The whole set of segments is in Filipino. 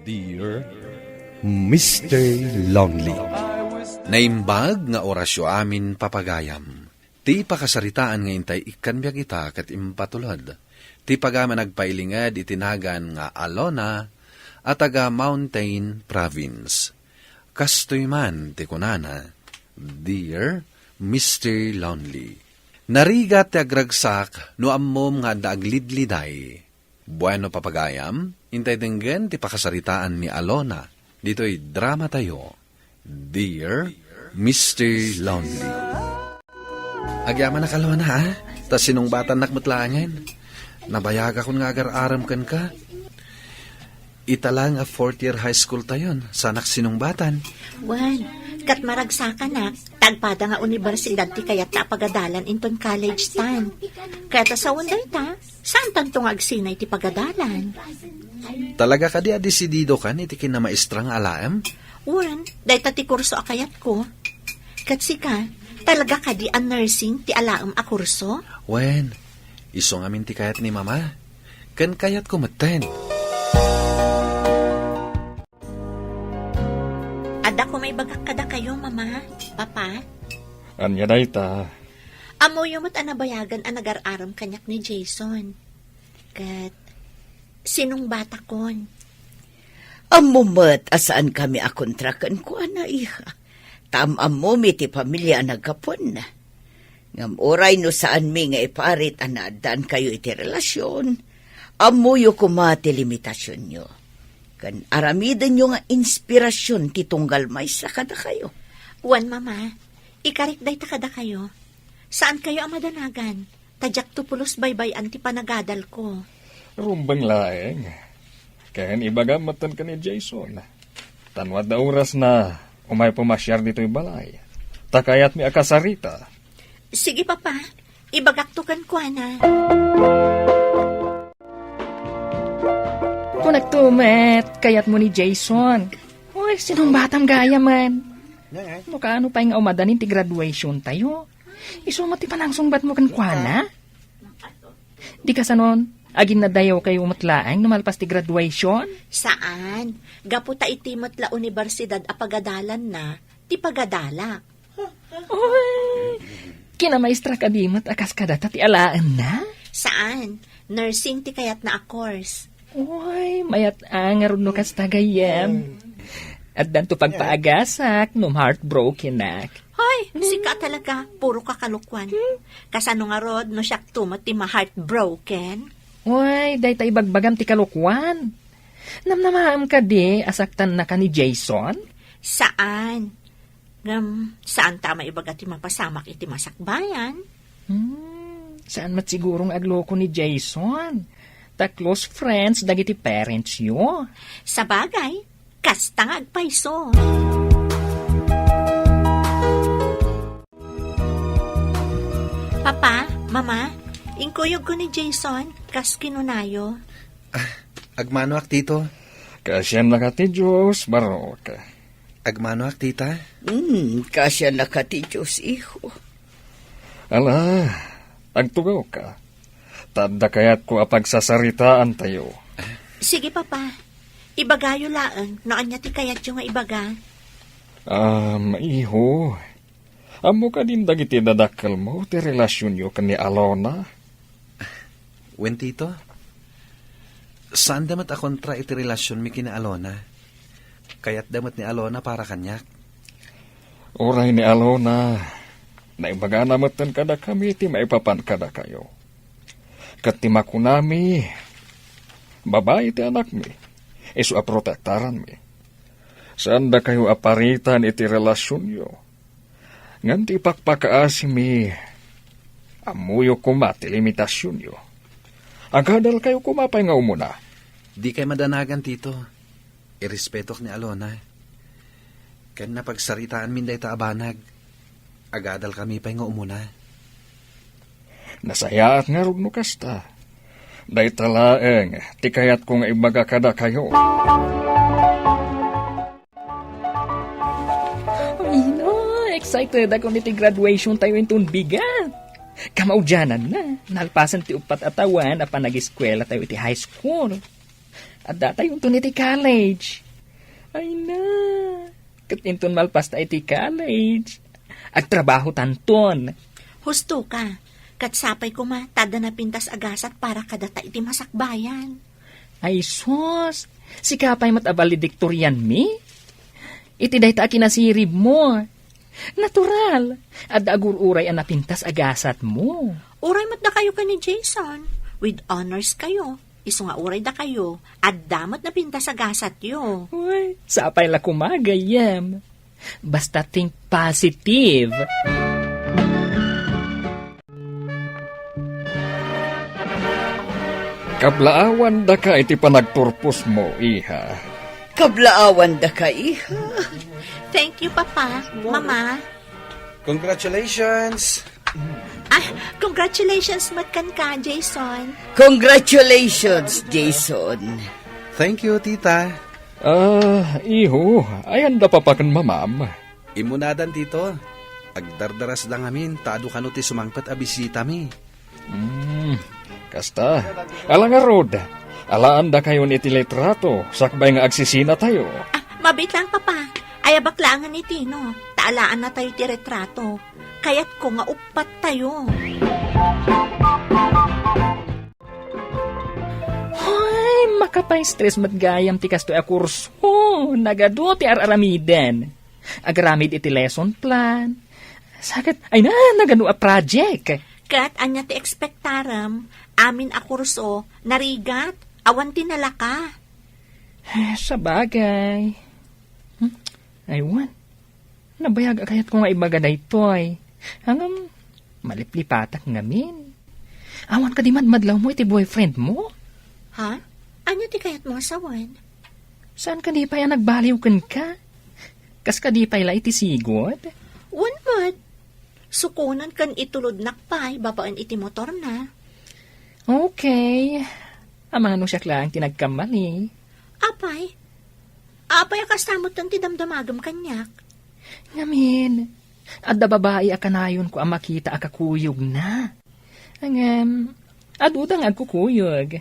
Dear Mr. Lonely. Naimbag nga orasyo amin papagayam. Ti pakasaritaan nga intay ikanbyag ita kat impatulod. Ti pagama nagpailingad itinagan nga Alona at taga Mountain Province. Kastoy man ti kunana, Dear Mr. Lonely. Narigat ti agragsak no ammom nga daaglidliday. Bueno papagayam, intay denggen ti pakasaritaan ni Alona. Dito'y drama tayo. Dear Mr. Lonely. Agyaman na kalona ha? Tas sinungbatan nakmutlangan. Nabayag akong nga agar-aram kan ka. Italang a 4th year high school tayon. Sanak sinungbatan. Wan, kat maragsakan na. Tagpada nga universidad ti kayat ta pagadalan inton college tan. Kaya ta sa unday ta, saan tantong agsinay ti pagadalan? Talaga ka di adisidido kan iti kinamaistrang alaam? Wan, dahi ta ti kurso akayat ko. Kat sika, talaga ka di ang nursing ti alaam a kurso? Wen, iso ngamin ti kayat ni mama. Kan kayat ko maten. Ada ko may bagak kada kayo, mama, papa. Anya day ta. Amo yung anabayagan ang nagar-aram kanyak ni Jason. Kat, sinong bata kon? Amumat asaan kami akontrakan ko ana iha. Tamam mi ti pamilya nagkapon na. Ngam oray no saan mi nga iparit anadan kayo iti relasyon. Amuyo kumati limitasyon nyo. Kan aramidan nyo nga inspirasyon ti tunggal may sa kada kayo. Wan, mama, ikarik day ta kada kayo. Saan kayo ang madanagan? Tadyak tupulos baybay anti panagadal ko. Rumbang laeng. Kaya ibagamatan ka ni Jason. Tanwad na oras na umay pumasyar dito'y balay. Takayat mi akasarita. Sige, papa. Ibagaktukan ko, ana. Kung nagtumet, kayat mo ni Jason. Uy, sinong batang gaya man? Mukha ano pa yung umadanin ti graduation tayo? Isumati pa nang sungbat mo kan kuana? Di ka sanon, agin na dayaw kayo umatlaang numalpas ti graduation? Saan? Gaputa itimot la universidad a pagadalan na, ti pagadalak. Uy, kinamaistra ka di mat akas kadata ti alaan na? Saan? Nursing ti kayat na a course. Uy, mayat angar no kas tagayam. At danto pagpaagasak, num heartbroken nak. Hoy, sika talaga, puro kakalukwan. Kasano nga rod, no siyak tumot ti ma-heartbroken? Uy, day tayo bagbagam ti kalukwan. Namnamaam ka di, asaktan na ka ni Jason? Saan? Saan tama ibaga ti mapasamak iti masakbayan? Saan mat sigurong agloko ni Jason? Ta close friends dagiti parents yo. Sa bagay, kastang agpaiso. Papa, mama, ingkuyog ko ni Jason, kas kinunayo. Agmano ak tito? Kasyan na ka ti Diyos, barok. Agmano ak tita? Kasya na ka ti Diyos, iho. Ala, agtugaw ka. Tadda kayat ko apagsasaritaan tayo. Sige, papa. Ibagayo laang, noon niya ti kayat yung nga ibaga. Iho. Amo ka din dagiti dadakal mo, ti relasyon nyo ka ni Alona? Wen tito? Saan damat akontra iti relasyon mi kina Alona? Kayat damat ni Alona para kanyak? Oray ni Alona, naibaga namatan kada kami, ti maipapan kada kayo. Katima ko nami, babae ti anak mi, iso aprotektaran mi. Saan da kayo aparitan iti relasyon nyo? Nganti pakpakaasi mi, amuyo kumati limitasyon nyo. Agadal kayo kumapay nga umuna. Di kay madanagan, tito. Irespetok ni Alona. Kan napagsaritaan min day ta abanag. Agadal kami pay nga umuna. Nasayaat nga rugno kasta. Day talaeng, ti kayat ko nga ibaga kada kayo. Excited ako niti graduation tayo intun bigat. Kamaudyanan na. Nalpasan ti upat atawan apan nag-eskwela tayo iti high school. At datay yung iti college. Ay na, katinton malpas ta iti college. Agtrabaho tanton. Husto ka. Katsapay ko ma, tada na pintas agasat para kadata iti masakbayan. Ay sos, si kapay mat abalediktoryan mi? Iti day ta kinasirib mo. Natural. At agururay ang napintas agasat mo. Uray mat na kayo ka ni Jason. With honors kayo. Iso nga uray da kayo. At damat na pintas agasat yo. Uy, sapay la kumagayam. Basta think positive. Kablaawan da ka iti panagturpos mo, iha. Kablaawan da ka, iha. Thank you, Papa. Mama. Congratulations! Congratulations matkan ka, Jason. Congratulations, Jason. Thank you, tita. Iho, ayan da papakan mamam. Imunadan tito. Agdardaras lang amin, taado kano ti sumangpat a bisita mi. Kasta, ala nga rod. Alaan da kayo iti litrato, sakbay nga agsisina tayo. Mabit lang, Papa. Ay abaklangan ni Tino. Taalaan na tayo ti retrato. Kaya't ko nga upat tayo. Hoy, makapay stress matgayam ti kasto a kurso. Nagado ti aramiden. Agaramid iti lesson plan. Sakit, ay na, nagano a project. Kat anya ti ekspektaram, amin a kurso, narigat, awan tinalaka. Sa bagay. Aywan. Nabayag kayat ko nga ibaga da itoy. Hanggang maliplipatak ngamin. Awan ka di madlaw mo iti boyfriend mo? Ha? Anya ti kayat mo asawan? Saan ka di pa yan nagbaliw kan ka? Kas ka di pa ila iti sigod? One month. Sukunan kan itulod nakpay, babaan iti motor na. Okay. Amang ano siya lang tinagkamali. Apay? Apay akasamot ng tidamdamagam kanyak. Ngamin, adda babae akanayon ko ang makita akakuyog na. Ang, adudang agkukuyog.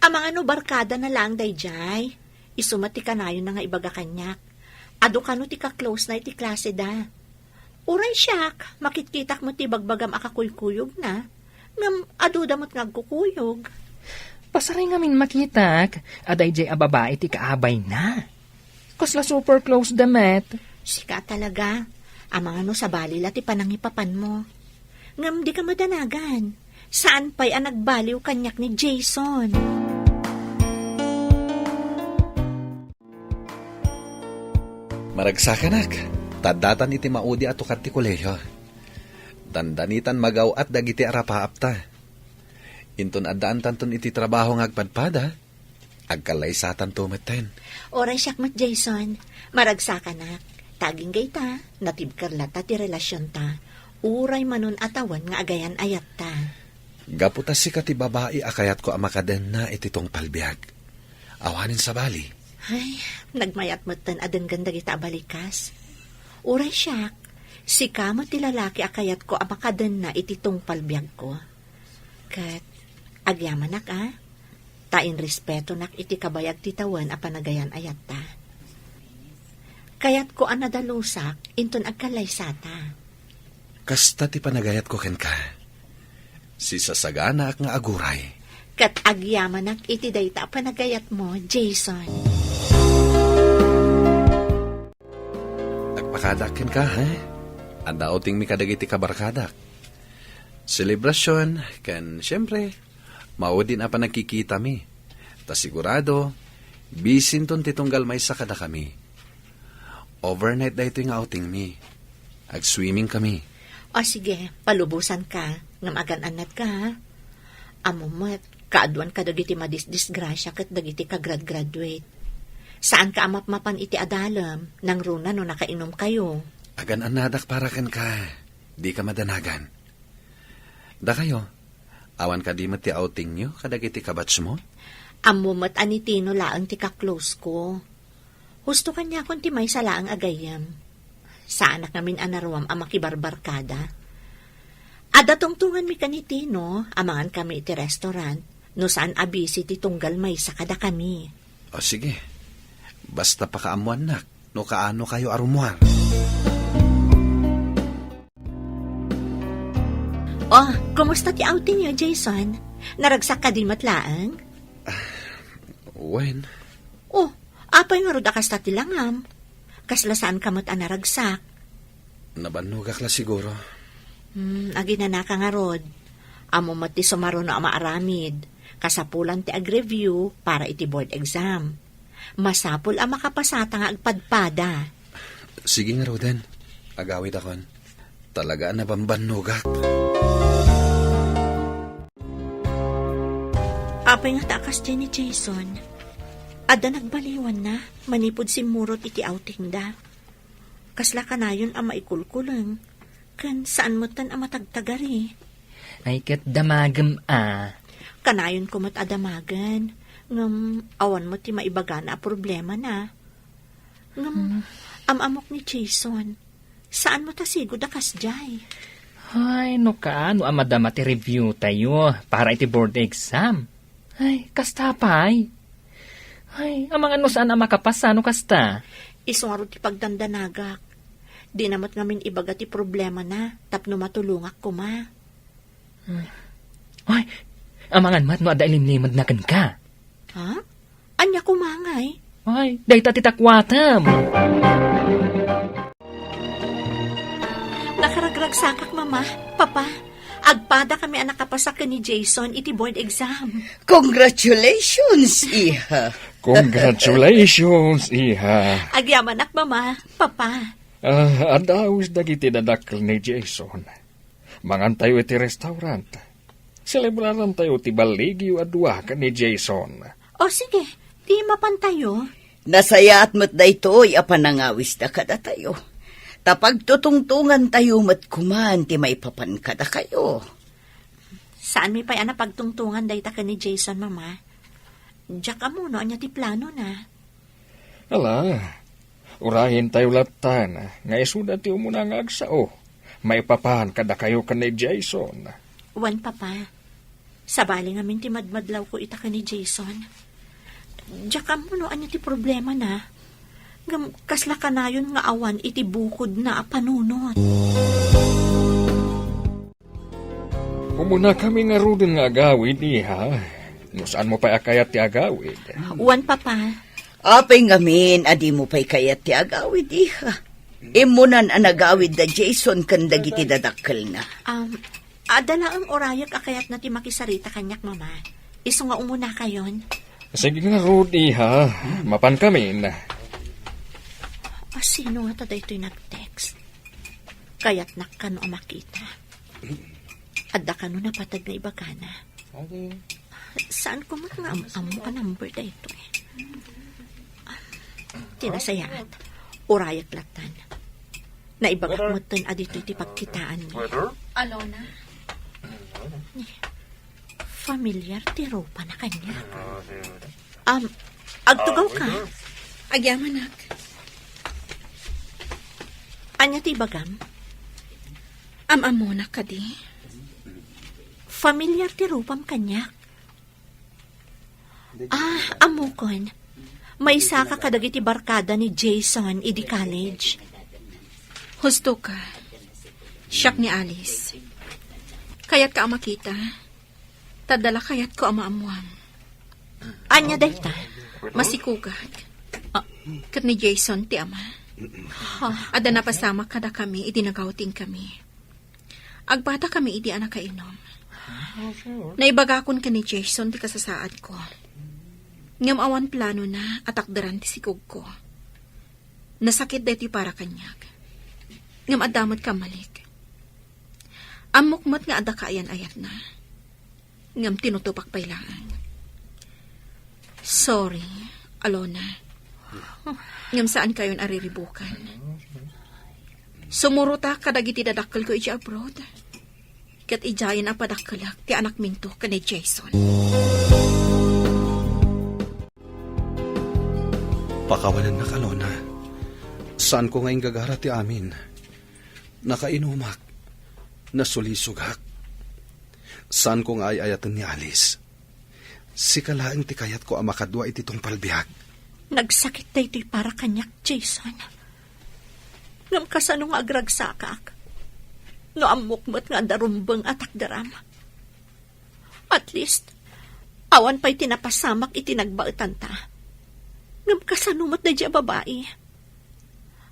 Amang ano barkada na lang dayjay. Isumati kanayon na nga ibaga kanyak. Ado kano ti ka-close na iti klase da. Uray siyak, makitkitak mo ti bagbagam akakuykuyog na. Ngam aduda mo't ngagkukuyog. Pasaray ngamin makitak, aday jay a babae ti kaabay na. Kasla super close damet. Sika talaga. Amang ano sa balila ti panangipapan mo. Ngam di ka madanagan. Saan pa'y ang nagbaliw kanyak ni Jason? Maragsakanak, tadatan iti maudi at ukat ti koleyo. Dandanitan magaw at dagiti arapaapta. Inton addaan tanton iti trabaho ng agpadpada, agkalay satan tumeten. Oray siyak mat Jason. Maragsakan taging gayta, natibkarlata ti relasyon ta. Uray manon atawan nga agayan ayat ta. Gaputas si kati babae akayat ko amakaden na ititong palbiag. Awanin sa bali. Ay, nagmayat matan adan ganda kita balikas. Uray siyak, si kamo ti lalaki akayat ko amakaden na ititong palbiag ko. Kat, agyaman nak tain respeto nak iti kabayag titawan a panagayan ayat ta. Kayat ko anadalusak, inton agkalay sata. Kasta ti panagayat ko ken ka. Si sasagana ak nga aguray. Kat agyaman nak iti dayta panagayat mo, Jason. Nagpakadak ken ka, ha? Anda oting mi kadagiti kabarkadak. Selebrasyon, ken siyempre, maudin apa nagkikita mi. Ta sigurado, bisin ton titunggal may sakada kami. Overnight da ito yung outing mi. Ag-swimming kami. O sige, palubusan ka, ngam agan-anat ka, ha? Amumat, kaaduan ka dagiti madisgrasya kat dagiti ka grad-graduate. Saan ka amap-mapan iti adalam, nang runa no nakainom kayo? Agan-anadak para ken ka. Di ka madanagan. Da kayo, awan ka di mati outing nyo, kadagiti kabats mo? Amumat anitino laang ti ka-close ko. Husto kanya kung ti may salaang agayam. Saanak namin anaruam ang makibarbarkada. Ada tungtungan mi kanitino, amangan kami iti restaurant, No saan abisi ti tunggal may sa kada kami. O sige, basta pakaamuan nak, no kaano kayo arumuar. Oh, kumusta ti outing niyo, Jason? Naragsak ka din matlaang? Wen, Oh, apay nga rod akas ti langam. Kaslasaan ka mo't anaragsak. nabanugak la siguro. Agi na naka nga rod. Amo mo't ti sumaro na maaramid. Kasapulan ti ag-review para iti board exam. Masapul ang makapasata nga agpadpada. Sige nga Roden, agawid akon. Talaga nabambanugak. Apay nga takas dyan ni Jason. Ada nagbaliwan na, manipod si Murot iti outing da. Kasla ka na yun ang maikulkulang. Kan saan mo tan ang matagtagari? Ay kat damagam Kanayon ko mo't adamagan. Ngam, awan mo ti maibaga na problema na. Ngam, amok ni Jason. Saan mo tasigod akas jay? Ay, no kaano ang madama ti review tayo para iti board exam. Ay, kasta pa ay. Ay, ang mga no saan ang makapasa no kasta. Isungaro ti pagdandanagak. Di namat ngamin ibaga ti problema na, tapno matulungak ko ma. Ay, ang mga mat no ada ilimlimad na kan ka. Ha? Anya kumangay? Ay, dahi ta titakwatam. Nakaragragsakak, mama, papa. Agpada kami ang nakapasak ni Jason iti board exam. Congratulations, iha. Congratulations, iha. Agyamanak, mama, papa. Adawis dagiti dadakkel ni Jason. Mangan tayo iti restaurant. Celebraran tayo ti baligyo adwa ka ni Jason. O sige, di mapantayo. Nasaya at mo't daytoy apanangawis da kada tayo. Tapag tutungtungan tayo mat kuman ti may papan kada kayo. Saan mi pa'y pagtungtungan dayta ka ni Jason, mama? Diyak amuno, anya ti plano na. Ala, urahin tayo latan. Nga isuda ti umuna nga agsao. May papan kada kayo ka ni Jason. Wan, papa. Sabali ngamin ti madmadlaw ko ita ka ni Jason. Diyak amuno, anya ti problema na. Ngam, kasla ka na yun nga awan iti bukod na panunot. Umuna kami nga rudin nga agawid, iha. No saan mo pa akayat ti agawid? Wan, papa. Apay ngamin, adi mo pa'y kayat ti agawid, iha. Imunan ang agawid da Jason kandagiti dadakkel na. Adala ang orayak akayat na ti makisarita kanyak, mama. Iso nga umuna kayon. Sige nga rud, iha. Mapan kami na. Sino nga taday ito'y nag-text? Kaya't nakano ang makita. Adda ka no napatag na ibagana. Saan ko mat nga amo ka number da ito eh? Tinasayat. Urayak latan. Naibagak mo tan adito iti pagkitaan mo. Alona? Familiar ti ropa na kanya. Agtugaw ka? Agyamanak. Anya ti bagam? Amamona ka di. Familiar ti rupam kanyak. Amukon. May isa ka kadagiti barkada ni Jason idi college. Husto ka. Siyak ni Alice. Kayat ka makita. Tadala kayat ko amaamuam. Anya dayta? Masikugat. Kat ni Jason ti ama. Ada napasama kada kami, idinagawting kami. Agbata kami, idi anak kainom. Naibagakon ka ni Jason, ti kasasaad ko. Ngam awan plano na, atakdaran ti sikog ko. Nasakit deti para kanyak. Ngam adamot ka malik. Amukmat nga ada kaayan-ayat na. Ngam tinutupak pailangan. Sorry, Alona. Ngam saan kayon ariribukan? Sumuruta kadagiti dadakkel ko iti abroad. Kat ijayan ang padakkelak ti anak minto ka ni Jason. Pakawalan na kalona. Saan ko ngayon gagara ti amin? Nakainumak. Nasulisugak. Saan ko nga ayatan ni Alice? Si kalaing ti kayat ko ang makadwa iti tong palbihag. Nagsakit tayo ito'y para kanyak, Jason. Ngam kasano nga agragsakak. No amukmat nga darumbang atak daram. At least, awan pa'y tinapasamak itinagbaetan ta. Ngam kasanumat na dya babae.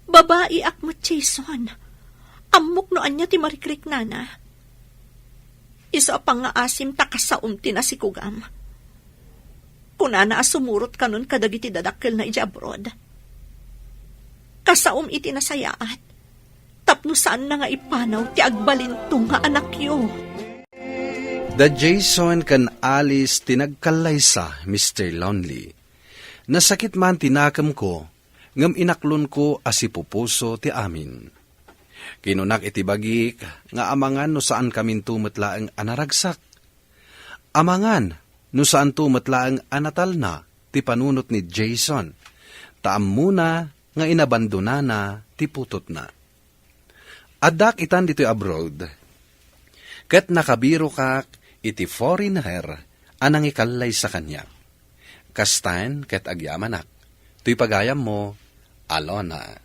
Babae akmat, Jason. Amok noan niya ti marikrik nana. Isa pang nga asim takasaum tinasikugam. Kunana asumurot kanon kadagiti dadakkel na iti abroad. Kasaum iti nasayaat. Tapno saan na nga ipanaw ti agbalintong nga anak yo. Da Jason kan Alice tinagkalaysa, Mr. Lonely. Nasakit man tinakam ko, ngam inaklon ko asipupuso ti amin. Kinunak iti bagik, nga amangan no saan kamin tumatlaang anaragsak. Amangan no saan tumatlaang anatal na ti panunot ni Jason. Taam muna nga inabandona na ti putot na. Adak itan dito'y abroad. Kat nakabiro kak iti foreigner anang ikallay sa kanya. Kastan ket agyamanak. Tuy pagayam mo, Alona.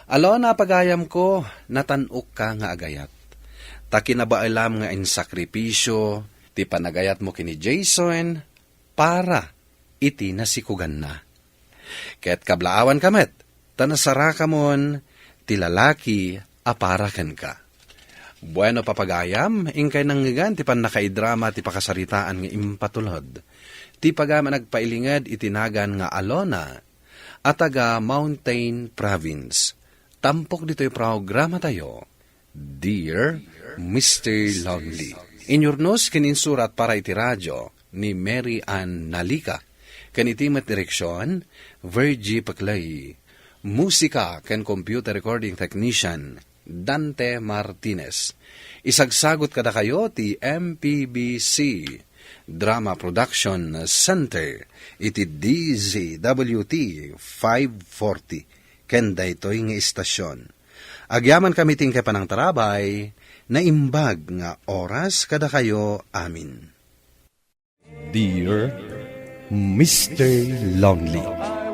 Alona, pagayam ko, natanuk ka nga agayat. Ta kinabaalam nga insakripisyo, ti panagayat mo kini Jason, para iti nasikugan na. Ket kablaawan kamet, tanasara ka mon, ti lalaki aparaken ka. Bueno papagayam, ingkay nanggigan ti pan nakaidrama ti pakasaritaan nga impatulod. Ti pagama nagpailingad itinagan nga Alona at taga Mountain Province. Tampok dito'y programa tayo, Dear Mr. Lonely. Inyornos kininsurat para iti radyo ni Mary Ann Nalika. Kanitimat direksyon, Virgie Paclay. Musika ken computer recording technician, Dante Martinez. Isagsagot kada kayo ti MPBC Drama Production Center iti DZWT 540 ken daytoy nga istasyon. Agyaman kami ting panang tarabay na imbag nga oras kada kayo amin. Dear Mr. Lonely,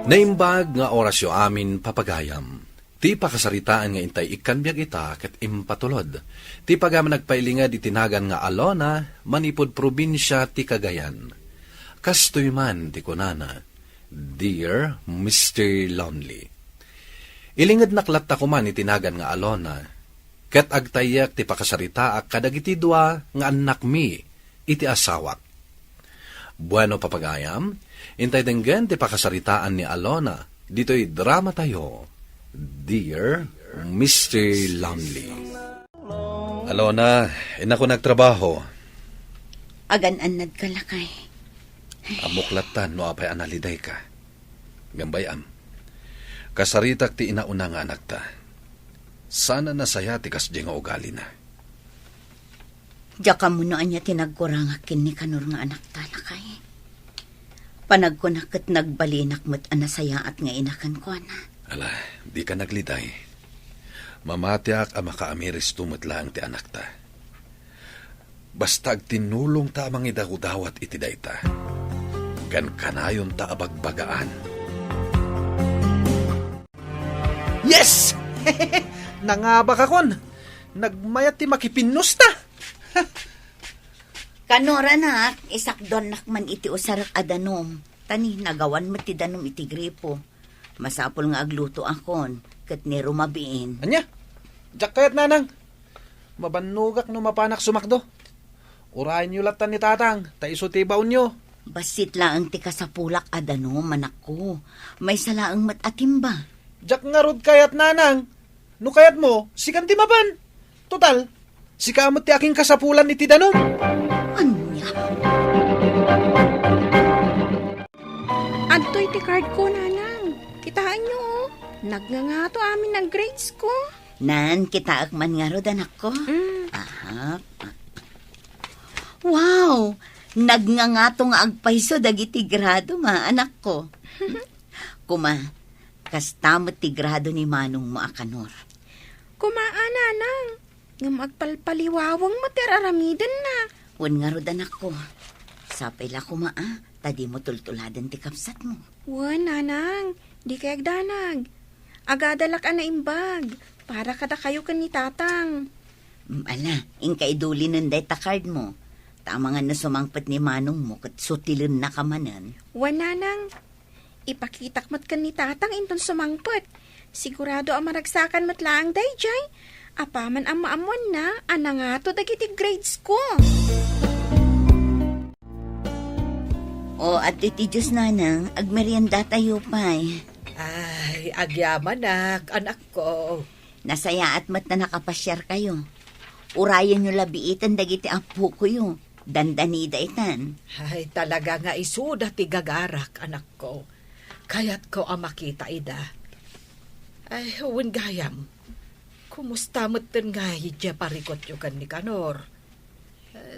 Naimbag nga orasyo amin papagayam. Ti pakasaritaan nga intay ikanbyag ita ket impatulod. Ti pagama nagpailingad itinagan nga Alona, manipod probinsya ti Cagayan. Kastoy man ti kunana, Dear Mr. Lonely. Ilingad naklat ta kuman itinagan nga Alona, ket agtayak ti pakasaritaak kadagiti dua nga anak mi iti asawak. Bueno papagayam, intay denggen ti pakasaritaan ni Alona, dito'y drama tayo, Dear Mr. Lonely. Alona, inako nagtrabaho. Agan-anad ka lakay. Amuklatan no apay analiday ka. Gambayam. Kasaritak ti inauna nga anak ta. Sana nasaya ti kasdi nga ugali na. Diya ka muna anya tinagkurangakin ni kanor nga anak ta lakay. Panagkunak at nagbalinak mo't anasaya at nga inakan ko na. Ala, di ka nagliday. Mamatiak ang makaamiris tumutlang ti anak ta. Basta tinulong ta amang idagudawat iti dayta. Gan kanayon ta abagbagaan. Yes! Nangabak akon. Nagmayat ti makipinus ta. Kanora na, isakdon nakman iti usarak adanom. Tani, nagawan mo ti danom iti gripo. Masapol nga agluto akon, kat ni rumabiin. Anya? Diyak kayat nanang. Mabanugak no mapanak sumakdo. Urayan nyo latan ni tatang, taiso tibaw nyo. Basit laang ti kasapulak adanom, anak ko. May salaang matatimba. Diyak nga rod kayat nanang. No kayat mo, sikan ti maban. Total, sikamot ti aking kasapulan ni ti danom. Anya? Adto'y ti card ko, nanang. Kitaan nyo, oh. Nagngangato amin ng grades ko. Nan, kita akman nga rod, anak ko. Aha. Wow! Nagngangato nga agpayso dagiti grado, ma, anak ko. Kuma, kastamot ti grado ni Manong mo akanor. Kumaan, nanang. Nga magpalpaliwawang materaramidan na. Wan nga rod, anak ko. Sapay la kuma tadi mo tultuladan ti kapsat mo. Wan, nanang, di kayag danag. Agadalak na imbag, para kada kayo kan ni tatang. Ala, ingka iduli ng data card mo. Tama nga na sumangpat ni manong mo kat sutilin na kamanan. Wan, nanang, ipakitak mo't kan ni tatang inton sumangpot. Sigurado ang maragsakan mo't laang dayjay. Apaman ang maamuan na, anangato dagiti grades ko. O at iti Diyos nanang, agmerienda tayo pa'y. Ay, agyaman anak ko. Nasaya at mat na nakapasyar kayo. Urayan nyo labiitan dagiti apo ko yun. Dandanida itan. Ay, talaga nga isuda ti gagarak, anak ko. Kaya't ko ang makita ida. Ay, huwin gayam. Kumusta mo't nga hidya parikot yung kan ni Kanor?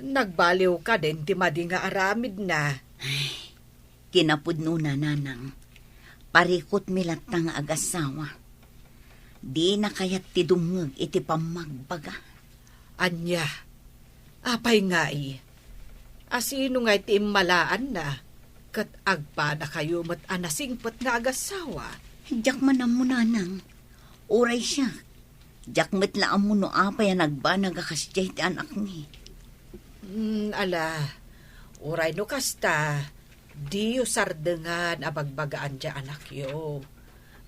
Nagbaliw ka din, ti madi nga aramid na. Ay, kinapudno na nanang. Parikot milat nga agasawa. Di na kaya't ti dumngeg iti pamagbaga. Anya, apay nga asino nga iti malaan na, kat agpa na kayo mat anasingpot nga agasawa. Diyak man ang munanang. Uray siya. Diyak mat laang mo no apay nagbanag akasjay ti anak ni. Ala, uray no kasta, di yu sardengan abagbagaan dya anak yo.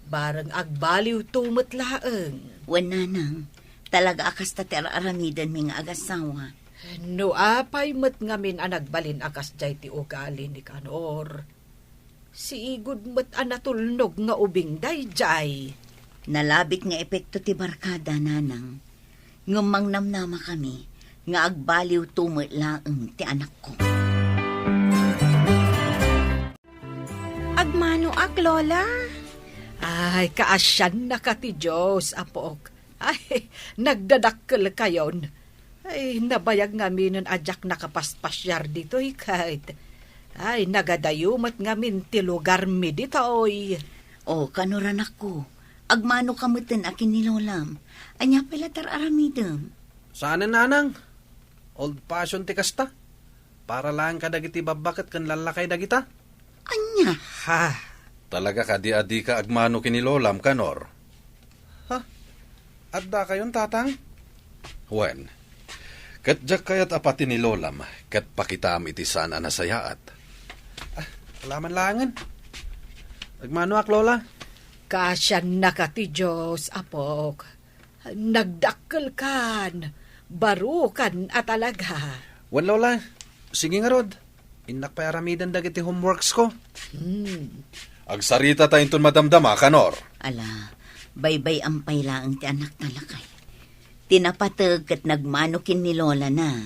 Barang agbaliw tumot laeng. Wananang, talaga akas ta aramidan mi nga agasawa. No apay mat ngamin anagbalin akas jay ti ugali ni Kanor. Si igud mat anatulnog nga ubing dayjay. Nalabit nga epekto ti barkada nanang. Ngumang namnama kami, nga agbaliw tumot laeng ti anak ko. Agmano ak, Lola? Ay, kaasyan na ka ti Diyos, apok. Ay, nagdadakkel kayon. Ay, nabayag ngamin nun adyak nakapaspasyar dito, kahit. Ay, nagadayumat ngamin ti lugar mi dito, oy. O, kanuran ako. Agmano kamutin akin ni Lolam. Anya pala aramidem. Saan nanang? Old fashion ti kasta. Para lang ka dagiti babakat kan lalakay dagita. Anya? Ha? Talaga kadi-adi ka agmano kinilolam, Kanor. Ha? Adda kayon tatang? Wen, kat jak kayat apati ni Lolam, kat pakitam iti sana nasayaat. Alaman langan. Agmano ak, Lola? Kasyan na ka ti Diyos, apok. Nagdakkel kan. Barukan at alaga. Wan, Lola. Sige nga, Rod. Inak pa aramidan dagiti homeworks ko. Agsarita tayo itong madamdama, Kanor. Ala, baybay ang pailaang ti anak talakay. Tinapatag at nagmanukin ni Lola na.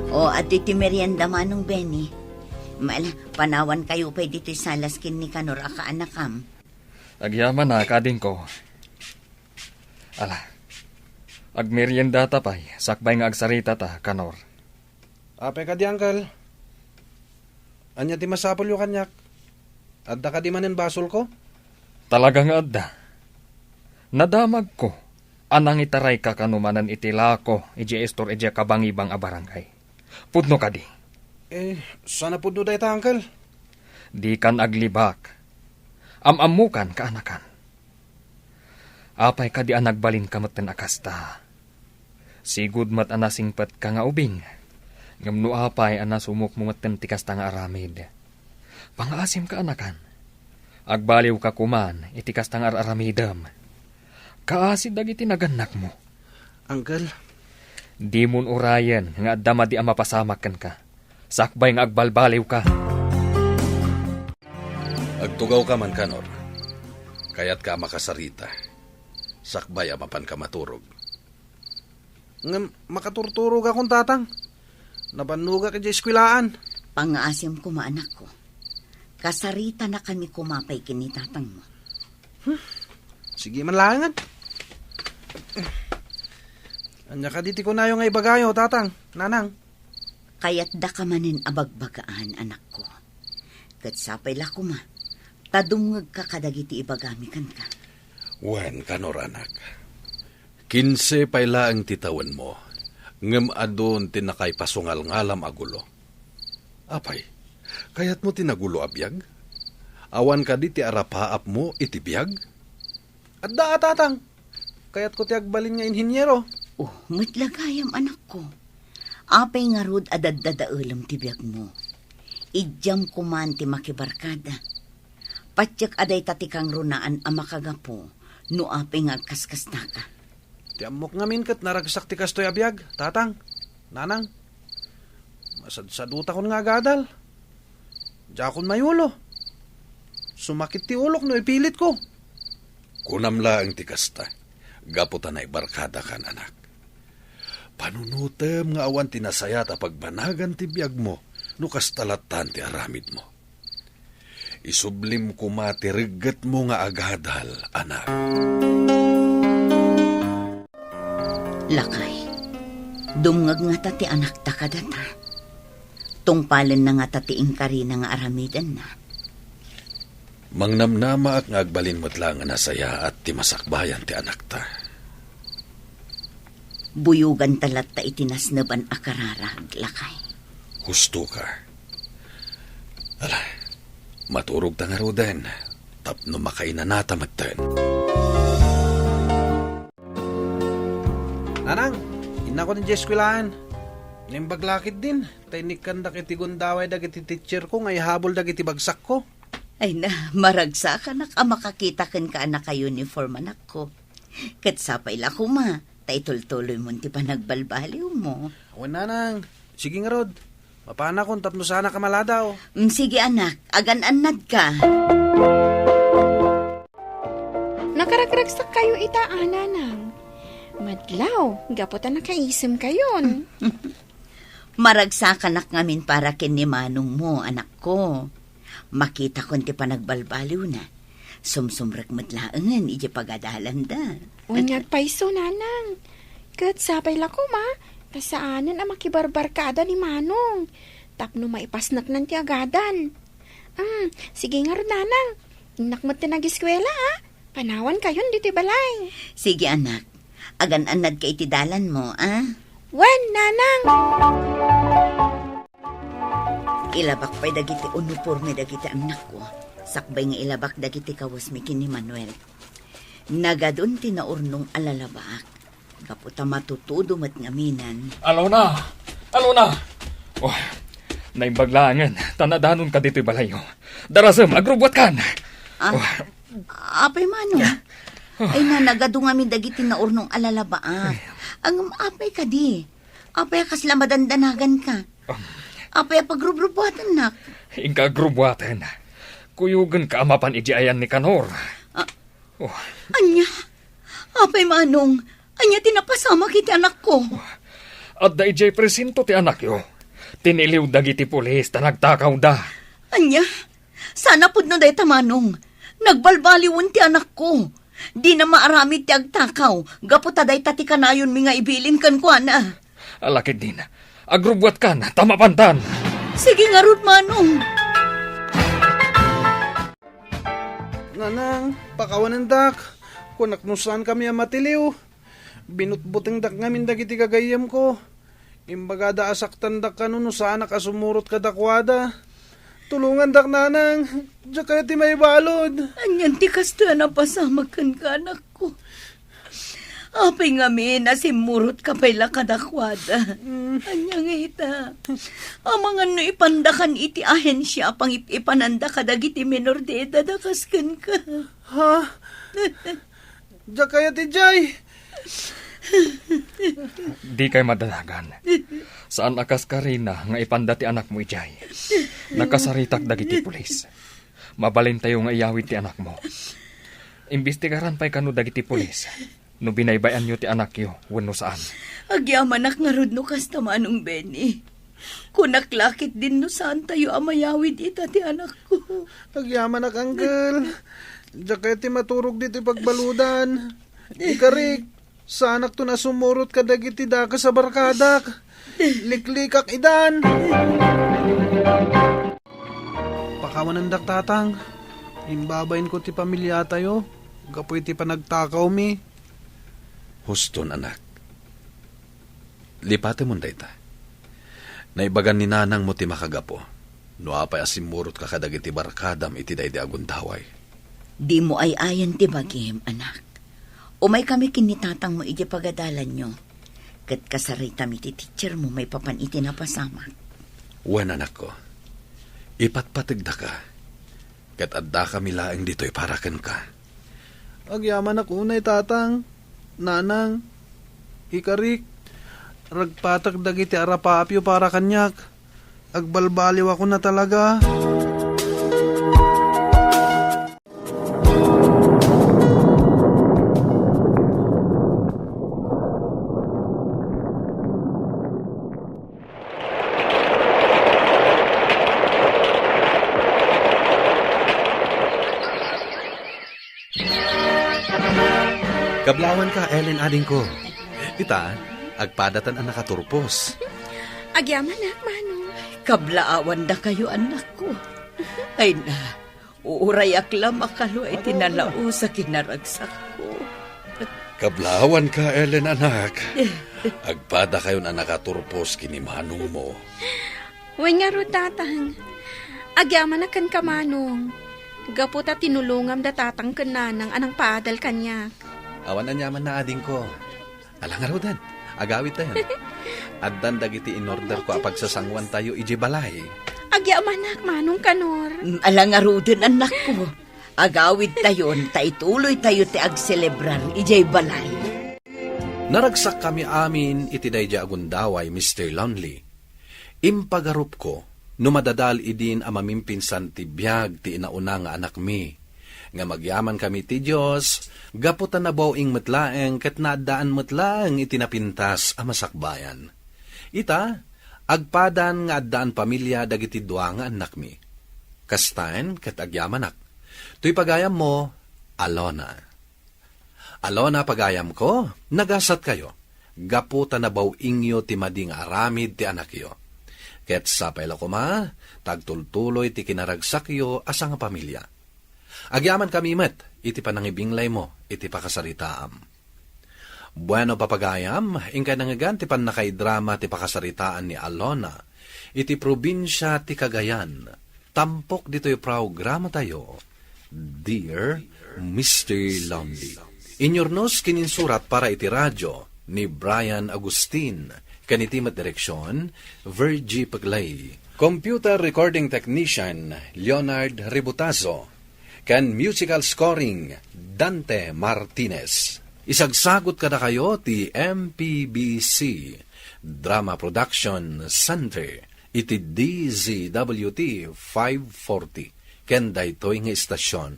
O, at iti merienda manong Benny. Maala, panawan kayo pa dito salaskin ni Kanor aka anakam. Agyaman na kadin ko. Ala, agmerienda tapay, sakbay nga agsarita ta, Kanor. Ape ka di, Uncle. Anya ti masapol yung kanyak. Adda ka di manin basol ko? Talagang adda. Nadamag ko. Anang itaray ka kanumanan itila ko, iji estor iji kabangibang abarangay. Pudno ka di. Sana po doon tayo, Uncle. Di kan aglibak. Amamukan ka anakan. Apay ka di anagbalin kamat ten akasta. Sigud mat anasingpat ka nga ubing. Ngamno apay anasumok mo mat ten tikasta nga aramid. Pangasim ka anakan. Agbaliw ka kuman, itikasta nga aramidam. Kaasid dagiti naganak mo. Uncle. Di mon urayan nga dama di amapasamakan ka. Sakbay nga agbalbaliw ka. Agtugaw ka man, Kanor. Kaya't ka makasarita. Sakbay amapan ka maturog. Nga makaturturog akong tatang. Nabanuga ka di eskwilaan. Pangaasim ko maanak ko. Kasarita na kami kumapay kinitatang mo. Sige man langan. Anya ka diti ko na yung ibagayo, tatang, nanang. Kaya't da ka manin abagbagaan, anak ko. Katsapay la kuma, tadungag ka kadagiti ibagamikan ka. Wen, Kanor anak. 15 paila ang titawan mo. Ngem adon tinakay pasungal ngalam agulo. Apay, kayat mo tinagulo abiyag? Awan ka di ti arapaap mo iti biyag? Adda tatang, kayat ko ti agbalin nga inhinyero. Oh, matlagayam anak ko. Apay nga rod adadadaulam ti biyag mo. Idyam kuman ti makibarkada. Patyak aday tatikang runaan ang makagapo, no apay nga kaskas na ka. Ti amok ngamin kat naragsak ti kastoy abiyag, tatang, nanang. Masadsaduta kon nga gadal. Diya kon mayulo. Sumakit ti ulok no ipilit ko. Kunamla ang tikasta. Gaputan ay barkada kan anak. Panunutem nga awan tinasayat a pagbanagan ti biyag mo no kastalatan ti aramid mo. Isublim kuma ti riget mo nga agadal, anak. Lakay, dumngag nga ta ti anak ta kadata. Tungpalan na nga ta ti ingkari na nga aramidan na. Mangnamnama ak nga agbalin mo't lang nga nasaya at ti masakbayan ti anak ta. Buyugan talat ta itinasnaban akararag, lakay. Husto ka. Ala, maturog ta nga roden. Tapno makainanata matan. Nanang, ina ko ni Jeskwilaan. Nimbaglakit din. Taynikan da kiti gundaway da kiti teacher ko, ngay habol da kiti bagsak ko. Ay na, maragsa ka nak makakita kan ka anak ka uniform anak ko. Katsapay la ko ma, taitol-tuloy mo ti pa nagbalbaliw mo. Awan nanang, sige nga rod. Mapana kung tapno sana ka maladaw. Sige anak, agan-anad ka. Nakaragragsak kayo itaana nang. Madlaw, gaputan na kaisim kayon. Maragsa ka nak ngamin para kin ni manong mo, anak ko. Makita kon ti panagbalbaliw na. Sumsumrek matlaangan, iji pagadalan da. Unyag paiso nanang. Kat sapay la ko ma, kasaanan ang makibarbarkada ni Manong. Tapno maipasnak ng tiagadan. Sige nga rin nanang. Nakmat na nag-eskwela ha. Panawan kayon dito balay. Sige anak, agan-anad ka itidalan mo, ah? Wen, nanang! Ilabak pa'y dagiti uniforme dagiti anak ko. Sakbay nga ilabak dagiti kawas mi kini Manuel. Nagadun tinaurnong alalabak. Kaputa matutudo mat ngaminan. Alona! Alona! Oh, naimbaglangan. Tanadanon ka dito'y balayo. Darasam, agrubwat kan! Apay Manong. Ay na, nagado nga mi dagiti naurnong alalabaak. Ang apay ka di. Apay kasla madandanagan ka. Apay pagrubrubuatan nak. Ingka agrubwatan. Kuyugan ka amapan iji ayan ni Kanor. Anya, apay Manong. Anya tinapasama kiti anak ko. At da iji presinto ti anak yo. Tiniliw dagiti pulis ta nagtakaw da. Anya, sana pud no day Manong. Nagbalbaliwon ti anak ko. Di na maaramid ti agtakaw. Gaputaday tati kanayon mi nga ibilin kan ko ana. Alakid din. Agrubwat kan, tamapantan. Sige nga rod Manong. Nanang, pakawanan dak. Kunaknusan kami ang matiliw. Binutbuting dak ngamin dagiti kagayam ko. Imbagada asaktan dak kanuno sana kasumurot ka dakwada. Tulungan dak nanang. Diya kaya ti may balod. Anyan ti kasto na pasamakan ka anak ko. Apay nga mi, nasimurot ka pa'y lakadakwada. Anyang ita. Amangan no ipandakan iti ahensya pang ipananda ka dagiti menor de edad akaskan ka. Ha? Diya kaya ti Jay. Di kay madalagan. Saan akas ka rin na nga ipandati anak mo ijay. Nakasaritak dagiti pulis. Mabalin tayo nga iyawit ti anak mo. Imbestigaran pa'y kanu dagiti pulis. No binaybayan nyo ti anak yo, wano saan. Agyamanak nga rod no kasta Manong Benny. Kunaklakit din no saan tayo amayawid ita ti anak ko. Agyaman na kanggel. Diya kaya ti maturog dito pagbaludan. Ikarik, sa anak to na sumurot ka dagiti daka sa barkadak. Liklikak idan. Pakawanan dak tatang. Imbabayin ko ti pamilya tayo. Gapoy ti panagtakaw mi. Huston anak. Lipate mo dayta. Naibagan ni nanang mo ti makagapo. No apay asimurot ka kadagiti barkadam iti daydi agundaway. Di mo ay ayan ti bagim, anak. Umay kami kinitatang mo iti pagadalan nyo. Kat kasarita mi ti teacher mo may papan iti napasama. Wen anak ko, ipatpatigda ka. Kat adda kami laeng dito'y parakan ka. Agyaman ako unay tatang, nanang, ikarik, ragpatag dagiti arapapyo para kanyak. Agbalbaliw ako na talaga. Kablawan ka, Ellen, ading ko. Ita, agpadatan ang nakaturpos. Agyaman na, Manong. Kablaawan da kayo, anak ko. Ay na, uuray aklam akalo ay tinalao sa kinaragsak ko. Kablawan ka, Ellen, anak. Agpada kayo na nakaturpos kinimanong mo. Uy nga ro, tatang. Agyaman na kan ka, Manong. Gaputa tinulungam da tatang kan nanang anang paadal kanyak. Awan na nyaman na ading ko. Alang araw dan, agawit tayo. Addan dagiti in order ko apagsasangwan tayo iji balay. Agyaman na, Manong kanor. Alang arudin, anak ko. Agawid tayon, taituloy tayo ti agselebrar ijay balay. Naragsak kami amin iti daydi agundaway, Mr. Lonely. Impagarup ko, numadadal idin amamimpinsan ti biyag ti inauna nga anak mi. Nga magyaman kami ti Diyos, gaputan na bawing metlaeng ket nadaan metlaeng itinapintas a masakbayan. Ita, agpadan nga addaan pamilya dagiti dua nga anak mi. Kastain ket agyamanak. Tuy pagayam mo, Alona. Alona pagayam ko, nagasat kayo. Gaputan na bawingyo ti mading aramid ti anak yo. Ket sapay la kuma, tagtultuloy ti kinaragsakyo asa nga pamilya. Agyaman kami met, iti panangibinglay mo, iti pakasaritaam. Bueno papagayam, ingkay nangagan ti panakaidrama ti pakasaritaan ni Alona, iti probinsya ti Cagayan. Tampok dito'y programa tayo, Dear Mr. Lonely. Inyornos kininsurat para iti radyo ni Brian Agustin, kanitimat direksyon, Virgie Paglay. Computer recording technician, Leonard Ributazo. Kan musical scoring, Dante Martinez. Isagsagot kada kayo ti MPBC Drama Production Center iti DZWT 540 ken daytoy nga istasyon.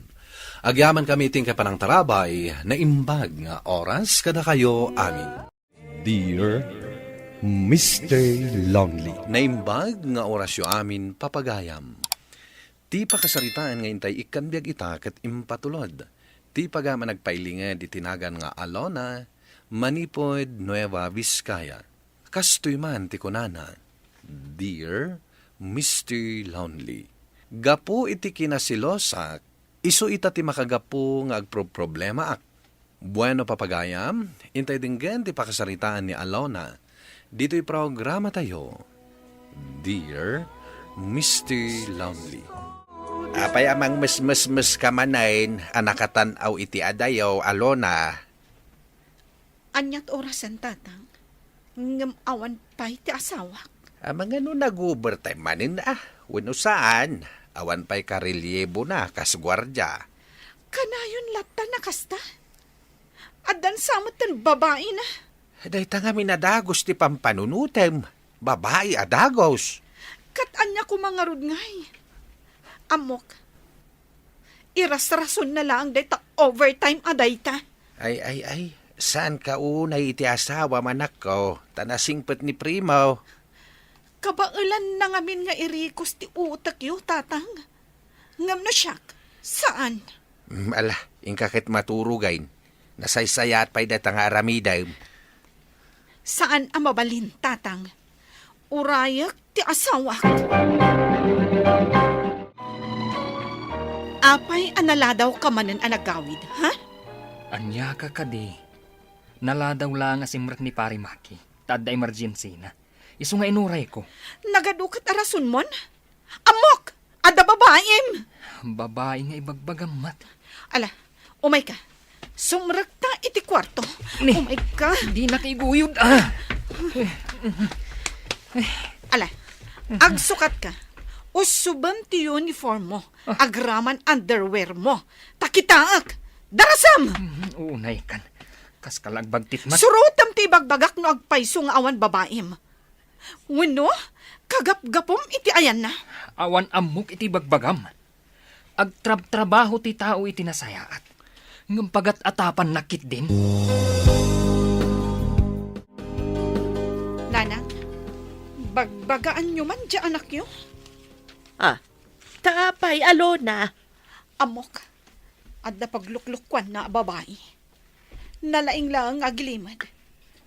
Agyaman kami ting kapanang tarabay na imbag nga oras kada kayo amin. Dear Mr. Lonely. Naimbag nga orasyo amin papagayam. Ti pakasaritaan nga intay ikanbiag ita ket impatulod. Ti pagama nagpailinged itinagan nga Alona, Manipod, Nueva Vizcaya. Kastoy man ti kunana, Dear Mr. Lonely. Gapu iti kinasilosak, iso ita ti makagapu nga agproblema ak. Bueno papagayam, intay dinggen ti pakasaritaan ni Alona. Dito'y programa tayo, Dear Mr. Lonely. Apay amang mes kamanain, anakatanaw iti adayaw, Alona. Anyat orasan, tatang. Ngam awan pa'y ti asawak. Amang ano nag-overtime manin wano saan, awan pa'y karelyebo na, kasgwardya. Kanayon lata na kasta. Adan samot ng babae na. Day nga minadagos ti pampanunutem, babae adagos. Katanya ko mga rudngay. Amok, iras-rason na lang dayta overtime adayta. Ay, saan ka unay iti asawa manak ko, tanasingpet ni Primo. Kabailan na ngamin nga irikos ti utak yo, tatang. Ngam na siyak, saan? Ala, ingkakit maturugain, nasaysayat pa'y datang aramiday. Saan ang mabalin, tatang? Urayak ti asawa. Apay analadaw ka manan anagawid, ha? Anya ka kadi. Naladaw lang asimrak ni Pari Maki. Tad emergency na. Isu nga inuray ko. Nagadukat arason mon? Amok! Ada babaim! Babae nga ibagbagamat. Ala, umay ka. Sumrekta iti kwarto. Ni. Umay ka. Di na kaiguyod ah. Ala, agsukat ka. Usuban ti uniform mo. Agraman underwear mo. Takitaak. Darasam! Unay kan. Kas kalagbagtit mat. Surutam ti bagbagak no agpayso nga awan babaim. Wano, kagap-gapom iti ayan na. Awan amok iti bagbagam. Agtrab-trabaho ti tao iti nasayaat. Ngam pagat atapan nakit din. Nanang, bagbagaan nyo man di anak nyo. Tapay, Alona. Amok, adda pagluklukwan na babae. Nalaing lang agilimad.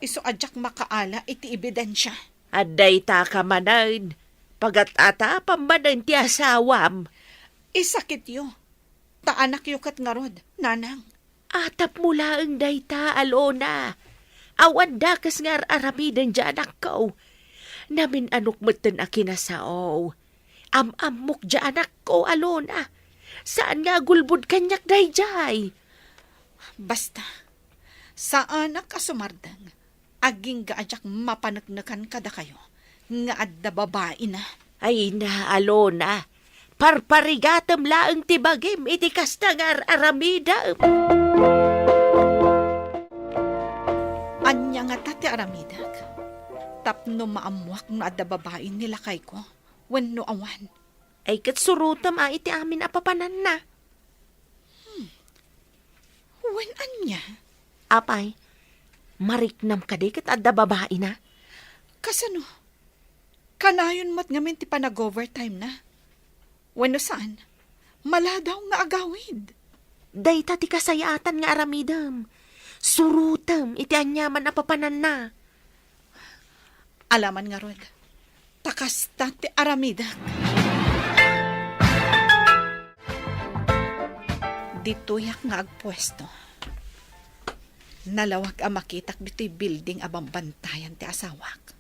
Iso adyak makaala iti ebidensya. Aday ta ka manan. Pagat ata pamanan ti asawam. Isakit yo. Taanak yo kat ngarod, nanang. Atap mula ang dayta, Alona. Awan dakas nga aramidan dyan ko. Namin anok matan a kinasao. Amok dyan ko, Alona. Saan nga gulbud kanyak dayjay? Basta, sa anak asumardang, aging gaadyak mapanagnakan kada kayo, nga adda babae na. Ay na, Alona. Parparigatam laang tibagim, iti kasta nga aramida. Anya nga tati aramidag. Tapno maamwak nga adda babae nila kay ko, wenno awan. Ay katsurutam iti amin apapanan na. Wen anya? Apay, mariknam ka di kat adda babae na. Kasano? Kanayon mat ngamin ti panag-overtime na. Wenno saan? Mala daw nga agawid. Dayta ti kasayatan nga aramidam. Surutam iti anyaman apapanan na. Alaman nga rod, takasta ti aramidak. Ditoyak nga agpwesto. Nalawag ang makitak dito'y building abang bantayan ti asawak.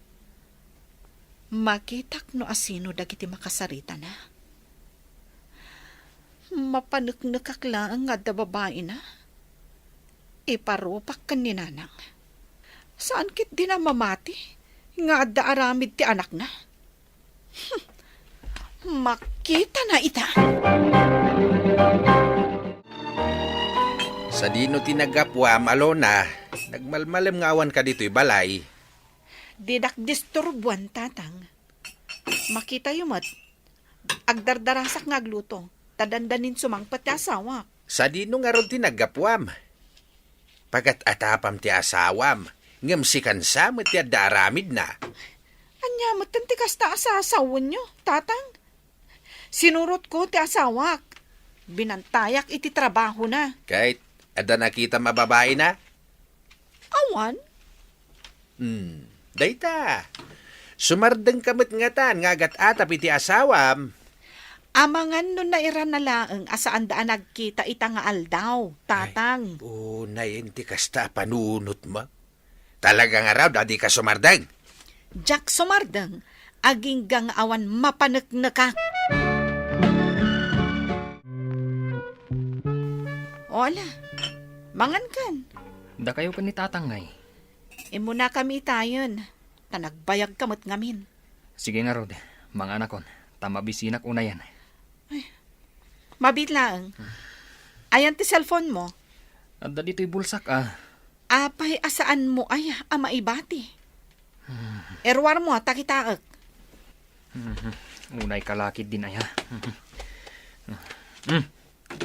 Makitak no asino dagiti makasarita na. Mapanuknukak lang nga da babae na. Iparupak kan ni nanang. Saan kit di na mamati? Nga da aramid ti anak na. Makita na ita. Sa dino tinagapwam, Alona, nagmalmalem nga awan ka dito'y balay. Didak disturbuan tatang. Makita yung mat. Agdardarasak nga agluto. Tadandanin sumangpat ti asawa. Sa dino nga ron tinagapwam. Pagat atapam ti asawam, ngam si kansam ti adda aramid na. Anya matan ti kasta asawon nyo, tatang. Sinurot ko ti asawak. Binantayak iti trabaho na. Kahit adda nakita mababae na? Awan? Dayta. Sumardeng kamot ngatan nga agat atap iti asawam. Amangan nun na iran na laang asaan daan nagkita ita nga aldaw, tatang. Nayen ti kasta panunot mo. Talaga nga raw, dadi ka sumardeng. Jack sumardeng, aging gang awan mapanagnaka. Ola, mangan kan. Da kayo ka ni tatangay. Imo na kami tayon. Tanagbayag kamot ngamin. Sige nga rod, mga anakon. Tamabisinak unayan. Mabit lang. Ayan ti cellphone mo. Adda dito'y bulsak ah. Apay asaan mo ay maibati. Erwar mo takitaak. Unay kalakid din ay ha.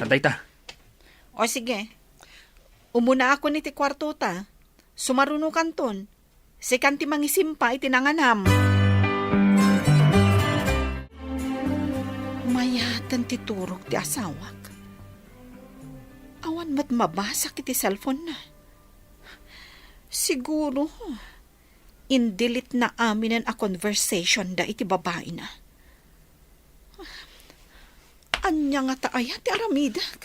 Aday ta. O sige. Umuna ako ni ti kwarto ta. Sumaruno kanton. Si kanti mangisimpa itinanganam. Mayatan ti turok ti asawak. Awan mat mabasak iti cellphone na. Siguro, indilit na aminan a conversation da iti babae na. Anya nga taaya ti aramidak.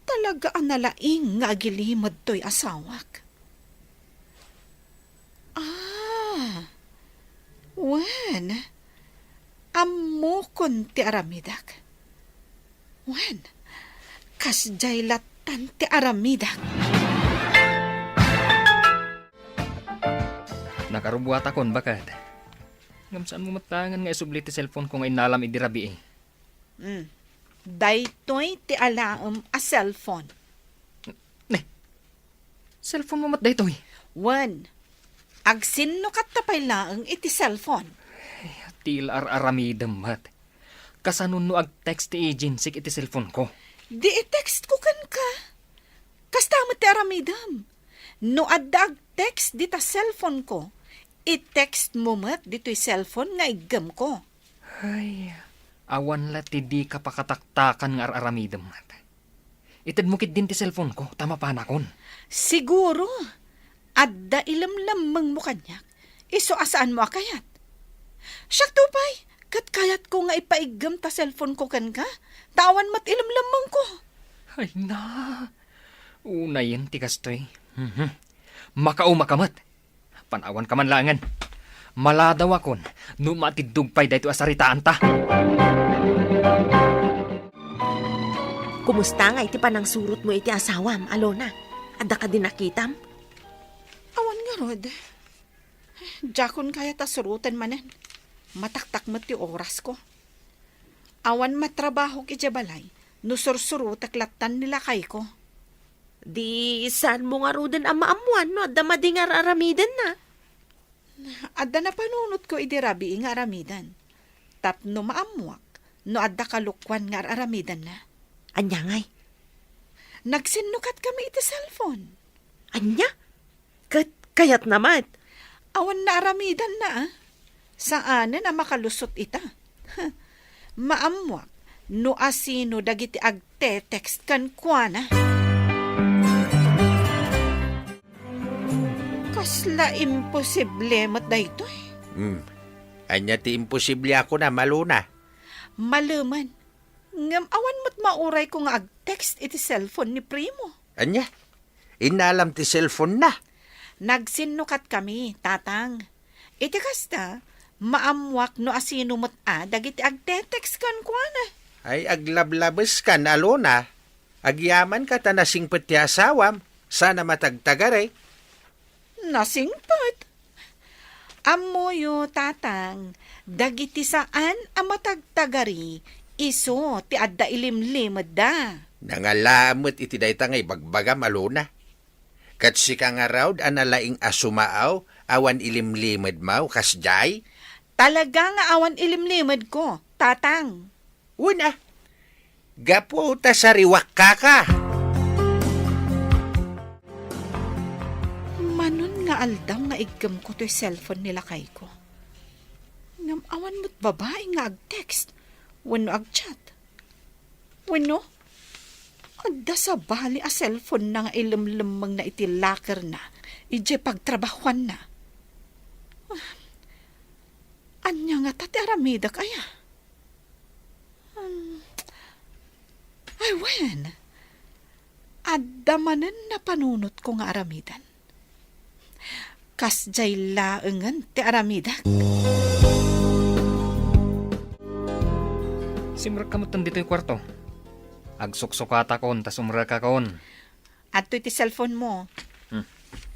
Talaga ang nalaing nga agilimad to'y asawak. Wen, ammo kon ti aramidak. Wen, kasjay latan ti aramidak. Nakarubuat akon bakad. Ngam saan mo matangan nga isubli ti cellphone ko nga inalam idirabi eh. Daytoy ti alaam a cellphone. Cellphone mo mat daytoy. Wen, agsinno kat tapay laang iti cellphone. Til aramidam mat. Kasanun no ag text ti agency iti cellphone ko. Di i-text ko kan ka. Kastamot ti aramidam. No adda ag text di ta cellphone ko, i-text mo mat dito'y cellphone nga igam ko. Ay, awan la ti di ka pakataktakan nga aramidam mat. Itad mo kit din ti cellphone ko, tama pa nakon. Siguro, adda ilamlamang mo kanyak, iso asaan mo akayat. Siyak tupay, kat kayat ko nga ipaigam ta cellphone ko kan ka, tawan mat ilamlamang ko. Ay na, una yan ti kastoy. Makao makamat. Panawan ka man langan. Maladaw akon, no matidugpay dahito asaritaan ta. Kumusta nga iti panang surot mo iti asawam, Alona? Adda ka din nakitam? Awan nga, Rod. Jakon kaya ta surutan manen. Mataktak mo ti oras ko. Awan matrabaho ki jabalay, no sursurutak latan nila kay ko. Di saan mo nga rudan ang maamuan, no? Adda madingar aramidan na. Adda na panunot ko idirabi nga aramidan. Tapno maamuak, no adda kalukwan nga aramidan na. Anya ngay? Nagsinukat kami iti cellphone. Anya? Kayat naman. Awan na aramidan na Saan na makalusot ita? Maamuak, no asino dagiti agte-text kan kuana. Kasla imposible mat daytoy. Anya ti imposible ako na maluna. Maluman. Ngam awan mo't mauray ko nga ag-text iti cellphone ni Primo. Anya? Inalam ti cellphone na. Nagsinukat kami, tatang. Iti kasta, maamuak no asino mo't dagiti agte-text kan kuana. Ay aglablabes ka na, Alona. Agyaman ka ta nasingpet ti asawam. Sana matagtagaray. Nasingpet? Amoyo, tatang, dagiti saan amatagtagari, iso ti adda ilimlimad da. Nangalamot iti dayta ngay bagbagam, Alona. Kat si ka nga raw analaing asumaaw, awan ilimlimad mau, kasjay. Talaga nga awan ilimlimad ko, tatang. Una, gapo ta sa riwak ka. Manon nga aldam nga igam ko to'y cellphone nila kay ko. Ngam awan mo't babae nga ag-text, wano ag-chat. Wano? Adda sa bali a cellphone na nga ilimlimang na iti locker na, ije pagtrabahuan na. Anya nga tati aramida kaya? Ay, wen? Adda manen na panunot ko nga aramidan. Kasjay laengan ti aramida. Simrak kamutan dito yung kwarto. Agsuksukata kon, tas umra ka kon. At iti cellphone mo.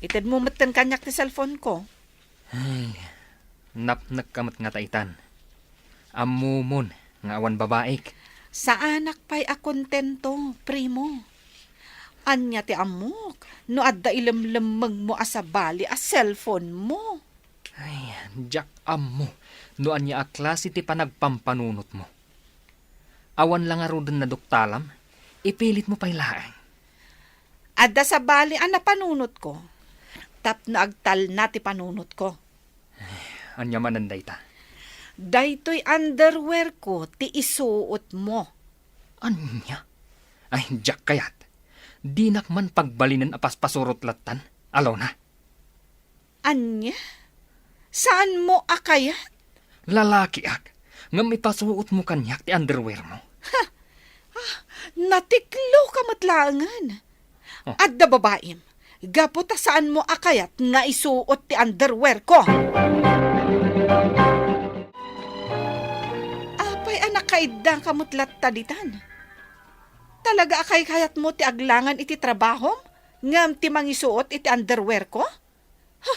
Itad mo matan kanyak ti cellphone ko. Ay, napnak kamat nga taitan. Amumon, nga awan babaik. Sa anak pa'y akontento, Primo. Anya ti amok, no adda ilamlamang mo asabali a cellphone mo. Ay, jak amo, no anya a klase ti panagpampanunot mo. Awan lang arudan na duktalam, ipilit mo pa'y laang. Adda sa bali ang napanunot ko. Tap na agtal na ti panunot ko. Anya mananday ta. Daytoy underwear ko ti isuot mo. Anya? Ay, jak kayat. Di nakman pagbalinan apas pasurot latan. Alaw na. Anya? Saan mo akayat? Lalaki ak. Ngam ipasuot mo kanyak ti underwear mo. Natiklo ka matlangan. Oh. Adda babaim. Gaputa saan mo akayat nga isuot ti underwear ko. kaida kamutlat taditan. Talaga akay kayat mo ti aglangan iti trabahom? Ngam ti mangisuot iti underwear ko? Ha?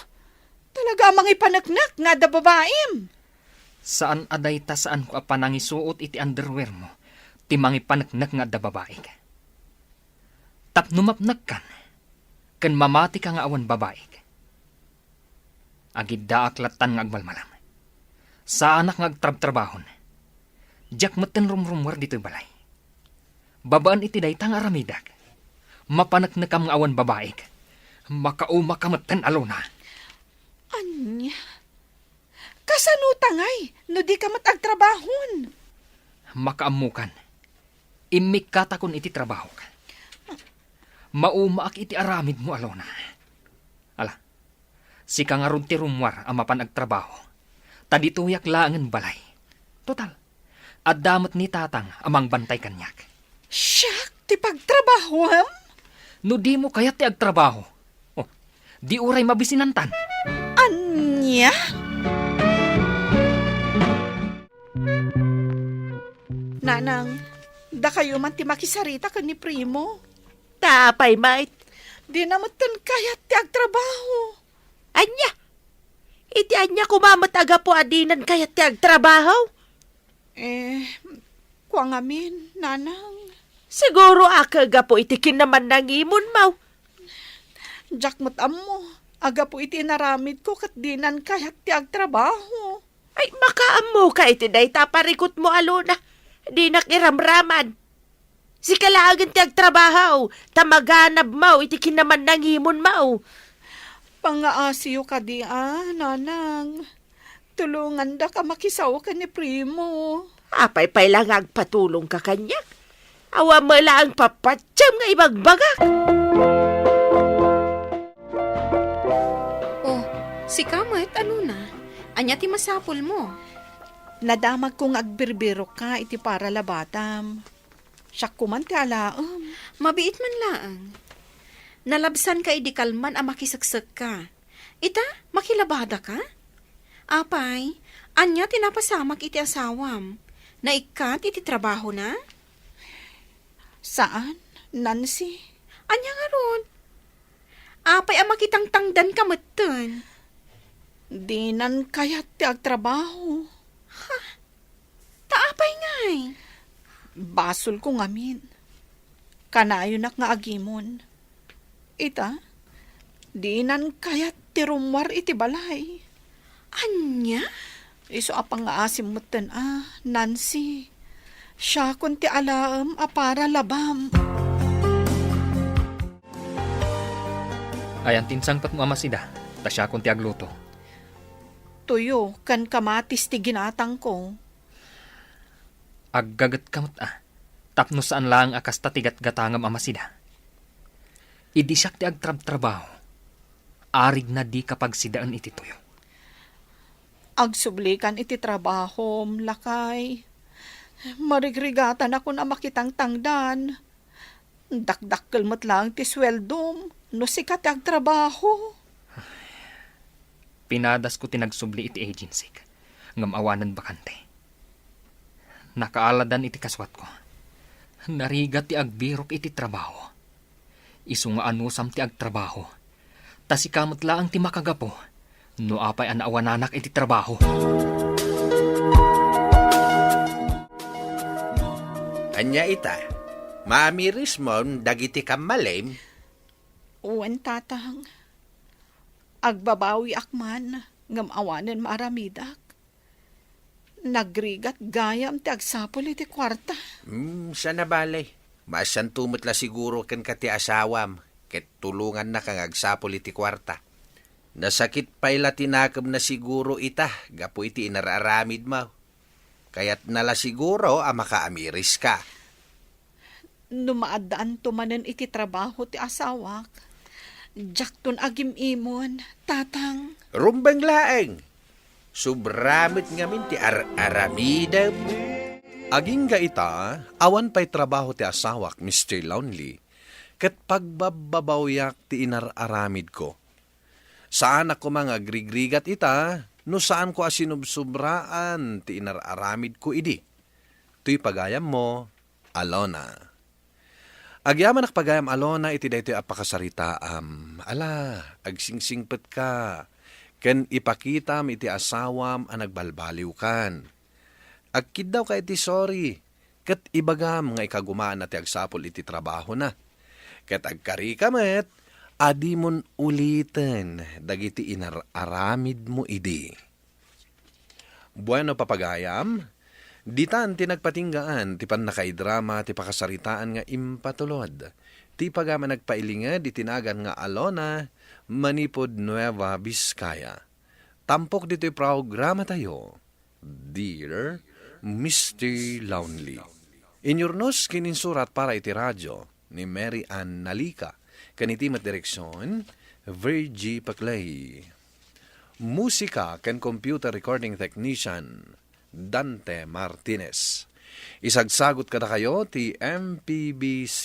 Talaga mangipanaknak nga da babaim. Saan aday ta saan ko apanangisuot iti underwear mo? Ti mangipanaknak nga da babae ka. Tapnumapnak kan. Kan mamati ka nga awan babae ka. Agid da aklatan nga agmalmalam. Saan nga agtrab-trabahon. Diyak matan rumrumwar dito'y balay. Babaan iti daytang aramidak. Mapanaknakam nga awan babae ka. Makauma kamatan alona. Anya? Kasanutangay, no di ka matagtrabahon. Makaamukan. Imikatakon iti trabaho ka. Maumaak iti aramid mo alona. Ala, si kangarun ti rumwar ang mapanagtrabaho. Tadituyak laangan balay. Total, adamat ni tatang amang bantay kanyak. Siyak, ti pagtrabahom? No di mo kaya ti agtrabaho. Oh, di uray mabisinantan. Anya? Nanang, da kayo man ti makisarita ka ni Primo. Tapay, mait. Di namatan kayat ti agtrabaho. Anya? Iti anya kumamataga po adinan kaya ti agtrabaho? Kuang amin, nanang. Siguro akaga po iti kinaman ng imon mo. Jakmat mo, aga po iti naramid ko kat dinan kayat ti agtrabaho. Ay, makaamo ka iti day taparikot mo alona. Di nakiramraman. Si kalaagan ti agtrabaho, tamaganab mo, iti kinaman ng imon mo. Pangaasiyo ka di nanang. Tulungan da ka makisaw ka ni Primo. Apay-pay lang agpatulong ka kanya. Awa mo lang papatsam nga ibagbagak. Oh, si Kamat, ano na? Anya ti masapol mo? Nadamag kong agbirbiro ka iti para labatam. Siyak kuman ti alaam. Mabiit man laang. Nalabsan ka idikalman a makisagsak ka. Ita, makilabada ka? Apay, anya tinapasamak iti asawam. Na ikat iti trabaho na? Saan? Nancy? Anya nga ron? Apay a makitang tangdan ka matan. Dinan kayat ti agtrabaho. Taapay ngay. Basol ko ngamin. Kanayo nak nga agimon. Ita, dinan kayat ti rumwar iti balay. Anya? Iso apang nga asim mutan Nancy. Siya kun ti alaam para labam. Ayan tinsang pat mo amasida. Tasya kung ti agluto. Tuyo, kan kamatis ti ginatang ko. Aggagat kamot Tapno saan lang akas tatigat gatangam amasida. Idi siyak ti agtrab-trabaho. Arig na di kapag sidaan iti tuyo. Agsublikan iti trabaho, lakay. Marigrigatan ako na makitang tangdan. Dakdakkel mo't lang ti sweldom, no sikat ti agtrabaho. Pinadas ko tinagsubli iti agency. Ngam awanan bakante. Nakaaladan iti kaswat ko. Narigat ti agbirok iti trabaho. Isu nga anusam ti agtrabaho. Tasikamot laang ti makagapo. No apay anawananak iti trabaho. Anya ita, maamiris mo dagiti kamalem. Uwan tatang. Agbabawi akman, ngam awanan maaramidak. Nagrigat gayam ti agsapol iti kwarta. Sana balay. Masan tumot la siguro kan kati asawam. Ket tulungan na kang agsapol iti kwarta. Nasakit pa'y latinakam na siguro ita. Gapo iti inararamid mo. Kaya't nala siguro makaamiris ka. Numaadaan tumanen iti trabaho ti asawak. Jakton agim imon, tatang. Rumbang laeng. Subramit ngamin ti aramidam. Aging ga ita, awan pa'y trabaho ti asawak, Mr. Lonely, kat pagbababawyak ti inararamid ko. Saan ako mga grigrigat ita, no saan ko asinubsubraan ti inararamid ko idi. Tuy pagayam mo, Alona. Agyaman pagayam Alona, iti daytoy apakasarita ala, agsingsingpet ka. Ken ipakitam iti asawam ang nagbalbaliw kan. Agkid daw ka iti sorry. Kat ibagam nga ikagumaan na ti agsapol iti trabaho na. Kat agkari kamet, adi mon ulitin, dagiti inararamid mo idi. Bueno papagayam, ditan ti nagpatinggaan, ti panakaidrama, ti pakasaritaan nga impatulod. Ti pagama nagpailingad, itinagan nga Alona, manipod Nueva Vizcaya. Tampok dito'y programa tayo, Dear Mr. Lonely. Inyornos kininsurat para iti radyo ni Mary Ann Nalika. Kanitimat direksyon, Virgie Paclay. Musika ken computer recording technician, Dante Martinez. Isagsagot kada kayo ti MPBC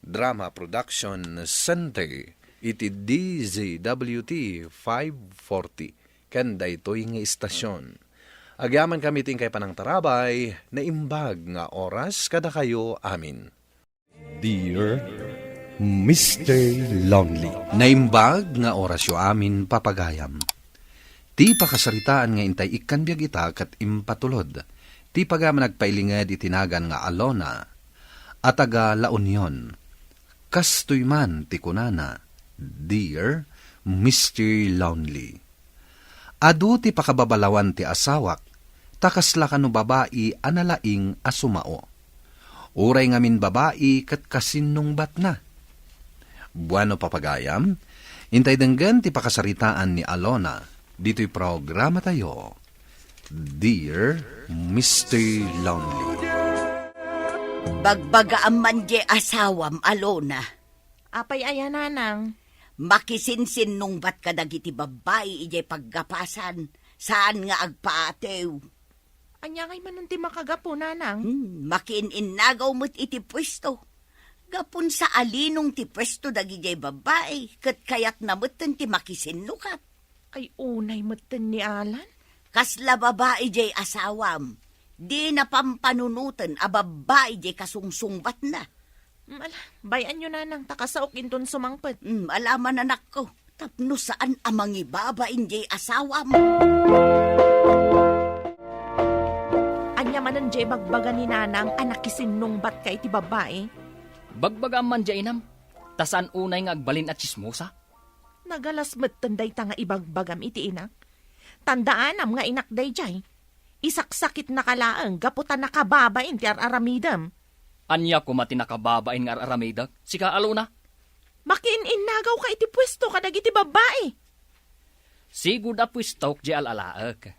Drama Production Center iti DZWT 540 ken daytoy nga istasyon. Agyaman kami ting kay panang tarabay na imbag nga oras kada kayo amin. Dear Mr. Lonely. Naimbag nga orasyo amin papagayam. Ti pakasaritaan nga intay ikan biag ita kat impatulod. Ti pagaman nagpailingad itinagan nga Alona at aga La Union. Kastoy man ti kunana, Dear Mr. Lonely. Adu ti pakababalawan ti asawak, takasla kanu babae analaing asumao. Uray ngamin babae kat kasinong bat na. Bueno papagayam, intay denggan ti pakasaritaan ni Alona, dito'y programa tayo, Dear Mr. Lonely. Bagbagaam man je asawam, Alona. Apay aya nanang. Makisinsin nung bat ka dagiti babae ijay paggapasan. Saan nga agpaatew? Anya kay manunti makagapo nanang. Makiinnagaw mo't iti pwesto. Gapon sa alinong ti pwesto dagijay babae. Kat kayat namutan ti makisinnukat. Ay unay matan ni Alan. Kasla babae jay asawam. Di na pampanunutan a babae jay kasungsungbat na. Ala, bayan nyo nanang takasaok inton sumangpet. Alaman anak ko. Tapno saan amang ibabain jay asawam. Anya manan jay bagbaga ni nanang anak kisinong bat ka iti babae. Bagbaga man dya inam, tasan unay nga agbalin at chismosa. Nagalas tanday ta nga ibagbagam iti inak. Tandaanam nga inak day jay. Isaksakit na kalaang gaputan nakababain ti aramidam. Anya ko mati nakababain nga aramidag, sika Alona. Makiin-innagaw ka iti pwesto kadag iti babae. Sigud a pwistok di alalaag.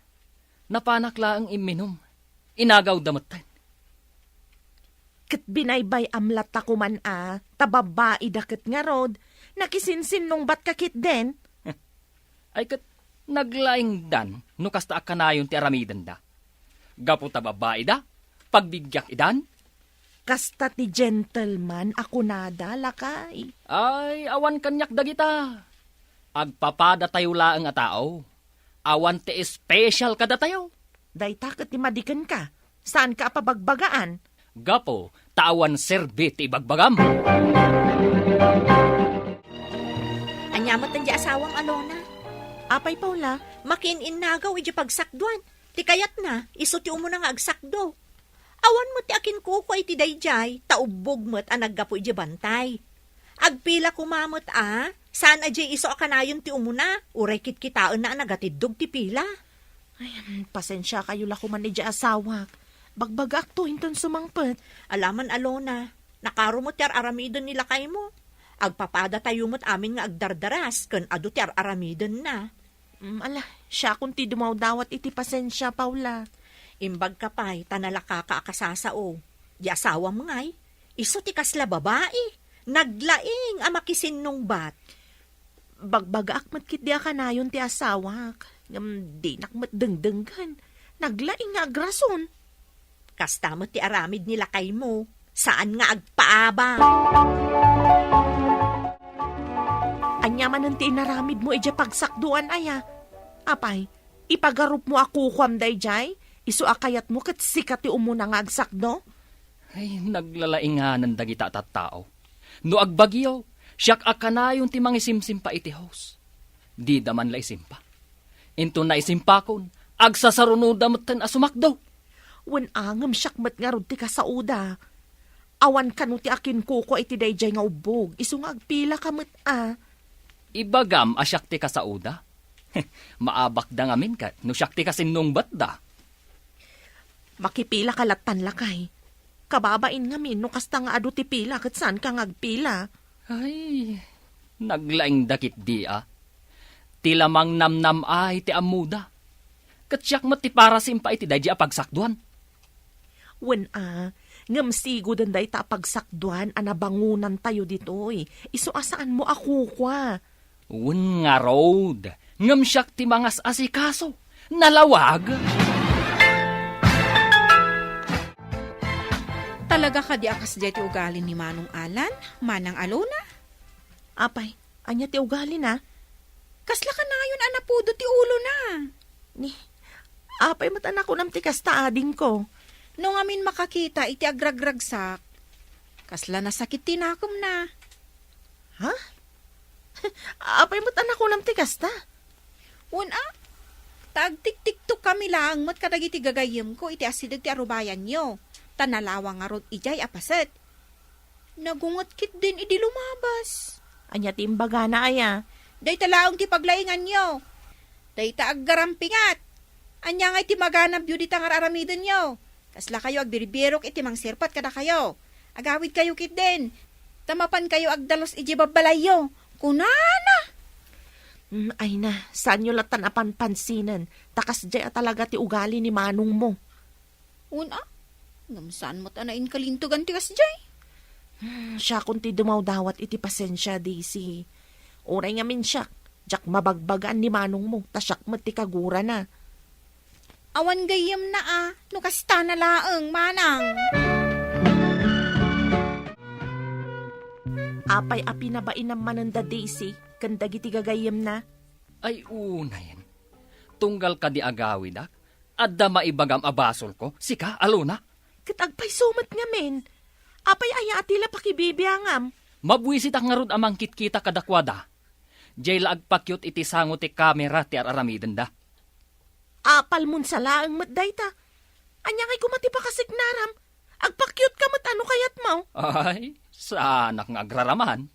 Napanakla ang iminom. Inagaw damatan. Kat binaybay amlat ta kuman tababae daket nga rod, nakisinsin nung bat kakit den. Ay kat naglaing dan, no kasta akanayon ti aramidan da. Gapo ta babae da, pagbigyak idan. Kasta ti gentleman ako nada lakay. Ay, awan kanyak dagita. Agpapada tayo laang a tao. Awan ti special kada tayo. Day takot ti madikan ka. Saan ka pabagbagaan? Gapo, tawan serbi ti ibagbagam. Anyamat ang di asawang Alona. Apay Paula, Makiin-innagaw iji pagsakduan. Ti kayat na, iso ti umuna nga agsakdo. Awan mo ti akin kuko iti dayjay, taubog mo't ang naggapo iji bantay. Agpila kumamot saan ajay iso akanayon ti umuna, uray kitkitaon na nagatidog ti pila. pasensya kayo lakuman ni asawak. Bagbagak to hinton sumangpet. Alaman Alona, nakarumot ti aramidon nila kay mo. Agpapada tayo mo't amin nga agdardaras, kan adu ti aramidon na. Ala, siya kung ti dumawdawat iti pasensya, Paula. Imbag ka pa'y tanalaka ka akasasao. Di asawa mo nga'y, iso ti kasla babae. Naglaing amakisin bat. Bagbagak matkit di akanayon ti asawak. Di nakmat dengdenggan. Naglaing nga agrason. Kasta mo ti aramid nila kay mo. Saan nga agpaaba? Anyaman ang ti inaramid mo ija pagsakduan aya. Apay, ipagarup mo ako kwam day jay. Isu akayat mo kat sikat ti umuna nga agsakdo? Ay, naglalainganan dagita at tao. No agbagyo, siyak akanayon ti mangisimsim pa iti house. Di daman la isimpa. Into na isimpakon, agsasarunodamutan asumakdo. Wen angam syakmat nga rod ti kasauda. Awan kanu ti akin kuko iti dayjay nga ubog. Isu nga agpila kamot Ibagam asyak ti kasauda. Maabak da ngamin ka, no siyak ti kasinungbat da. Makipila kalatan lakay. Kababain ngamin no kasta nga adu ti pila kat saan ka ngagpila. Ay, naglaing dakit di Ti lamang namnam ay ti amuda. Kat siyak ti para simpa iti dayjay apagsakduan. Wen ngam sigo danday ta pagsakduan anabangunan tayo ditoy. Isu asaan mo ako kwa? Wen nga road, ngam siyak ti mangas asikaso. Nalawag. Talaga ka di akas di ti ugali ni Manong Alan, Manang Alona? Apay, anya ti ugali na? Kasla ka na yun anapudo ti ulo na. Ni, apay matanak ko nam ti kasta ading ko. Nung amin makakita, iti agragragsak. Kasla na sakit tinakom na. Ha? Apay matanak ko nam ti kasta? Tagtik-tiktok kami lang, mat kadagiti gagayim ko, iti asidag ti arubayan nyo. Tanalawa nga rod ijay apaset. Nagungot kit din idi lumabas. Anya ti imbaga na aya. Day talaong ti paglaingan nyo. Day ta aggarampingat. Anya nga iti maganap yu di tangar aramidon nyo. Kasla kayo agbiribirok iti mang sirpat kada kayo. Agawid kayo kit din. Tamapan kayo agdalos iji babalayo. Kunana! Ay na, saan nyo latan apan pansinan? Takas jay talaga ti ugali ni Manong mo. Ngamsaan mo't anain kalintugan ti kasjay. Siya kung ti dumawdawat iti pasensya, Daisy. Uray nga min siyak. Jak mabagbagaan ni Manong mo. Tasyak mo't ti kagura na. Awan gayam na no kasta na laeng, Manang. Apay api na ba inammananda, Daisy? Kanda giti gagayam na? Ay unayin. Tunggal ka di agawid adda maibagam abasol ko. Sika, Alona. Katagpay sumat nga men. Apay aya atila pakibibiyangam. Mabwisit ang ngarod amang kitkita kadakwada. Jay la agpakyot iti sango ti kamera ti aramiden da. Apal mun sa laang matday ta. Anya ngay kumati pa kasignaram. Agpakyot ka mat ano kayat mo? Ay, saanak nga agraraman.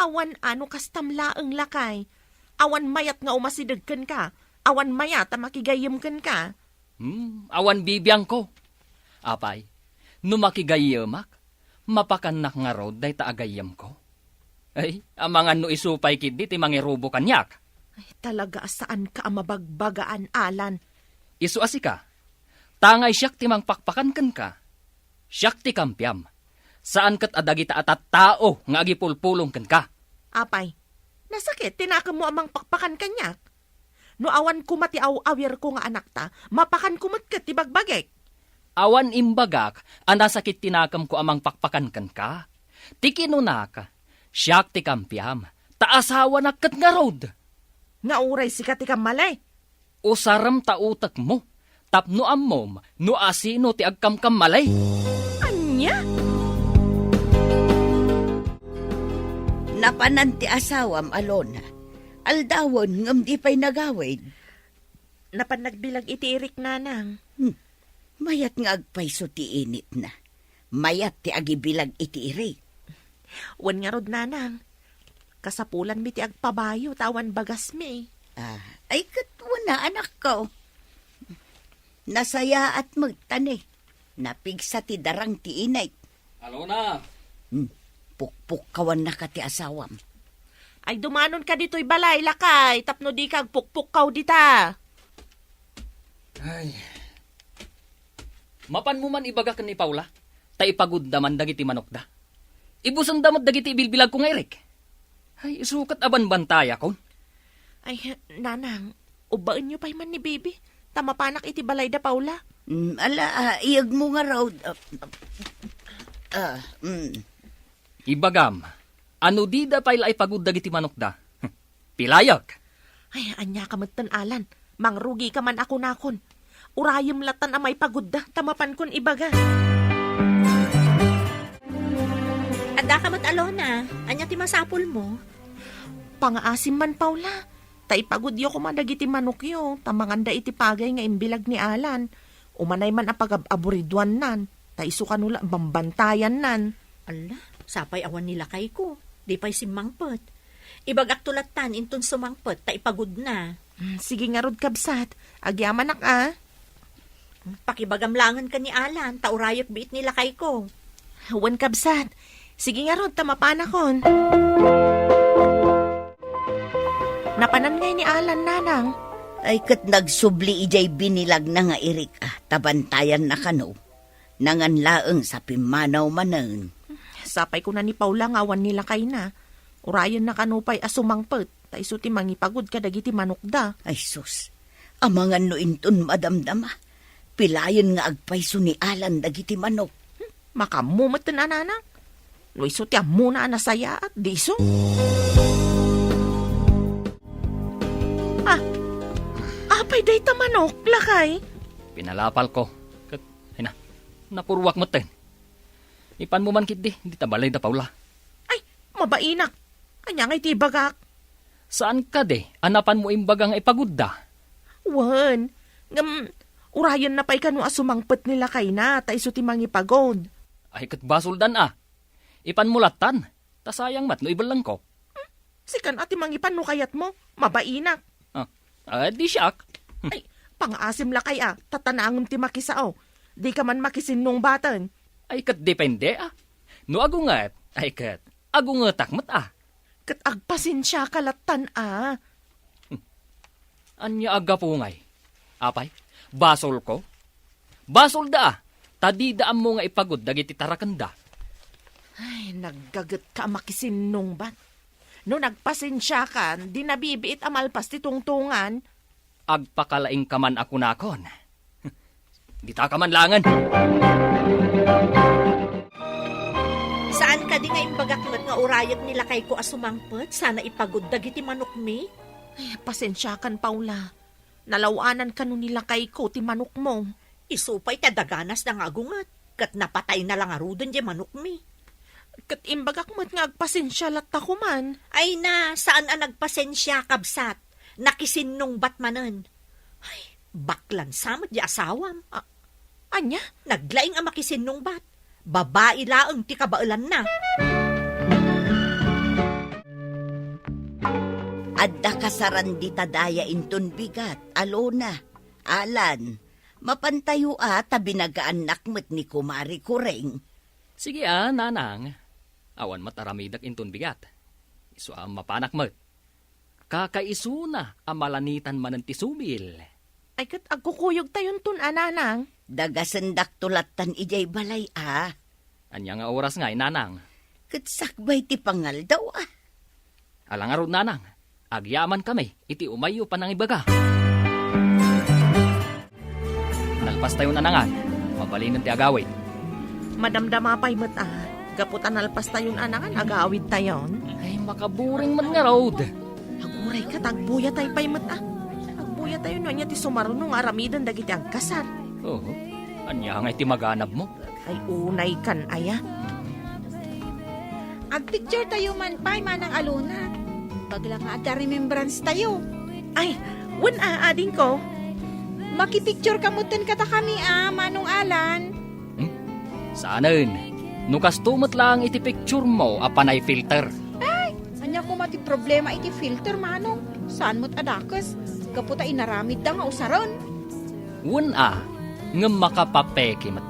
Awan ano kastam laang lakay. Awan mayat nga umasidagkan ka. Awan mayat makigayam kan ka. Awan bibiyang ko. Apay, no makigayamak, mapakanak nga rod day taagayam ko. Ay, amangan no isupay kid ti mangirubo kanyak. Ay, talaga saan ka mabagbagaan, Alan? Isu asika, tangay siyak ti mangpakpakan kan ka. Siyak ti kampyam. Saan kat adagita atat tao nga agipulpulong kan ka? Apay, nasakit, tinakam mo amang pakpakan kanyak. No awan kumati awir ko nga anak ta, mapakan kumat kat ti bagbagek. Awan imbagak, anasakit tinakam ko amang pakpakan kan ka. Ti kinunak, siyak ti kampyam, taasawa na kat nga rod. Nga uray si katikam malay. Usaram tautak mo, tapno ammom, no asino ti agkamkam malay. Anya? Napanan ti asawam, Alona. Aldawon ngam di pa'y nagawid. Napan nagbilag itiirik nanang. Mayat nga agpayso ti init na. Mayat ti agibilag itiirik. Wan nga rod nanang. Kasapulan mi ti agpabayo, tawan bagas mi. Ay katwa na anak ko. Nasaya at magtani. Napigsa ti darang ti inay. Alona! Pukpuk kawan na ka ti asawam. Ay dumanon ka dito'y balay, lakay. Tapno di kag pukpuk kaw dita. Ay. Mapan mo man ibagak ni Paula, ta ipaguddaman dagiti manok da. Ibusan damat dagiti ibilbilag ko nga Eric. Ay, isukat aban bantaya ko. Ay, nanang, ubaan nyo pa'y man ni baby. Tamapanak iti balay da, Paula. Iyag mo nga raw. Ibagam, ano di da pa'y la ipaguddag iti manok da? Pilayag. Ay, anya ka magtan, Alan. Mangrugi ka man ako nakon. Urayam latan amay pagod da, tamapan kon ibaga. Ada ka mat Alona, anya ti masapul mo? Pangaasim man, Paula. Taipagod yo ko madagiti manok yo, tamanganda iti pagay nga imbilag ni Alan. Umanay man apag-aburidwan nan, taiso kanula bambantayan nan. Ala, sapay awan nila kay ko. Di pa'y simangpot. Ibagak tulatan intun sumangpot, taipagod na. Sige nga rod kabsat, agyaman ak ah. Pakibagamlangan ka ni Alan, taurayok biit nila kay ko. Wan kabsat, sige nga rod, tamapanakon. Napanan ngay ni Alan, nanang. Ay kat nagsubli ijay binilag na nga irik tabantayan na kano. Nanganlaeng sa pimanaw manen. Sapay ko na ni Paula nga awan nila kay na. Urayan na kanupay asumangpet. Taiso ti mangipagod ka dagiti manok da. Ay sus, amangan no inton madamdama. Pilayan nga agpayso ni Alan dagiti manok. Makamumat na nanang. Luiso ti amuna nasaya at diso. Apay day ta manok, lakay. Pinalapal ko. Kat, ay na, napurwak mo ten. Ipan mo man kit di tabalay da Paula. Ay, mabainak. Kanya nga iti bagak. Saan ka de? Anapan mo imbagang ipagod da? Wan, urayan na pa'y kanu asumangpet nila kay na, taiso ti mangipagod. Ay kat basuldan Ipan mo latan. Tasayang mat no ibalang ko. Sikan ati mangipan no kayat mo, mabainak. Di siyak. Ay, pang-asim lakay tatanangom ti makisao. Di ka man makisin nung batan. Ay kat depende No agungat, ay kat agungatak mat Kat agpasensya kalatan Anya aga po ngay. Apay, basol ko? Basol da Tadi daan mo nga ipagod dagiti tarakanda. Ay, naggagat ka makisin nung bat. No nagpasensya ka, di nabibiit amalpas ti tungtungan. Agpakalaing kaman ako nakon. Di ta kaman langan. Saan ka di nga imbagaklat nga urayag nila kay ko asumangpot? Sana ipagod dagiti manok mi? Ay, pasensya kan, Paula. Nalawanan ka nun nila kay ko ti manok mo. Isupay tadaganas na nga agungat. Kat napatay na lang arudon di manok mi. Kat imbagak mo't nga agpasensya latta ko man. Ay na, saan nagpasensya kabsat? Nakisin nung batmanan. Ay, baklan samad di asawam. Anya? Naglaing ang makisin nung bat. Babae laang ti kabailan na. Adda kasaran di tadaya inton bigat, Alona, Alan, mapantayo tabi nagaanak met ni Kumari Kureng. Sige nanang. Awan mataramidak inton bigat. Isu mapanak met. Kakaisu na amalanitan manan ti subil. Ay kat agkukuyog tayon tun nanang. Dagasendak tulatan ijay balay Anya nga oras nga nanang. Kat sakbay ti pangal daw Alang arod nanang. Agyaman kami, iti umayo pa ng ibaga. Nalpas tayo nanangan, mabalingan ti agawid. Madamdama pa'y mata. Gaputan nalpas tayo nanangan, agawid tayon. Ay, makaburing man nga road. Aguray ka, tagbuya tayo pa'y mata. Agbuya tayo no, anya ti sumarunong aramidan dagiti agkasar. Oo, anya nga iti maganap mo. Ay, unay kan, aya. Agpicture tayo man pa'y manang Alona. Bagla nga ada remembrance tayo. Ay, wan ading ko. Makipicture kamutin kata kami Manong Alan. Saanan? Nukas tumot lang iti picture mo, apanay filter. Ay, anya ko mati problema iti filter, Manong. Saan mo't adakas? Kaputa inaramid da nga usaron. Wan ngam makapapeki mat.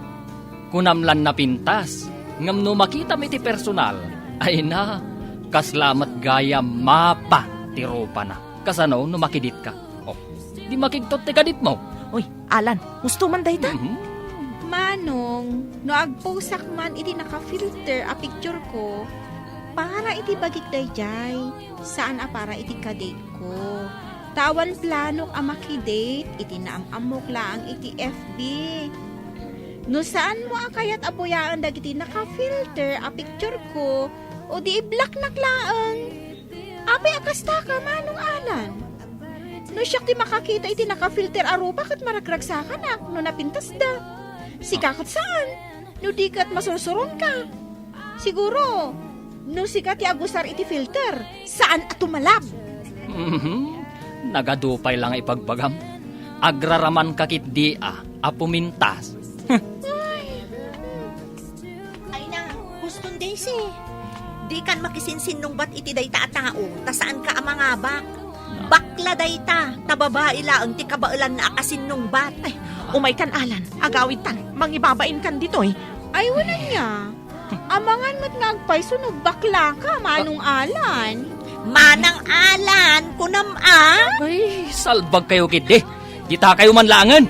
Kunamlan na pintas, ngam no makita mi iti personal, ay na, kaslamat gaya mapa tiropa na. Kasano no makidit ka. Di makigtot ti kadit mo. Uy, Alan, gusto man dayta? Manong, no agposak man iti naka-filter a picture ko, para iti bagik dayjay, saan para iti kadate ko. Tawan planok a makidate, iti naamamok lang iti FB. No saan mo akayat abuyaan dagiti naka-filter a picture ko, o di i-black naklaan. Apay akasta ka, Manong Alan. No No siya ti makakita iti naka-filter aruba kat maragragsakan na no napintas da. Sikakot saan? No di kat masursuron ka. Siguro, no sikat ti agusar iti filter, saan at tumalab? Nagadupay lang ipagbagam. Agraraman kakit di apumintas. Ay na, Huston Daisy. Di kan makisinsin nung bat iti dayta a tao, ta saan ka amangabak? Bakla dayta, ta babae laang ti kabailan na akasin nung bat. Ay, umay kan Alan, agawid tan, mangibabain kan ditoy. Ay, wala niya. Amangan mo't ngagpay sunog bakla ka, manong Alan. Manang Alan, kunam Ay, salbag kayo kid di. Kita kayo manlangan.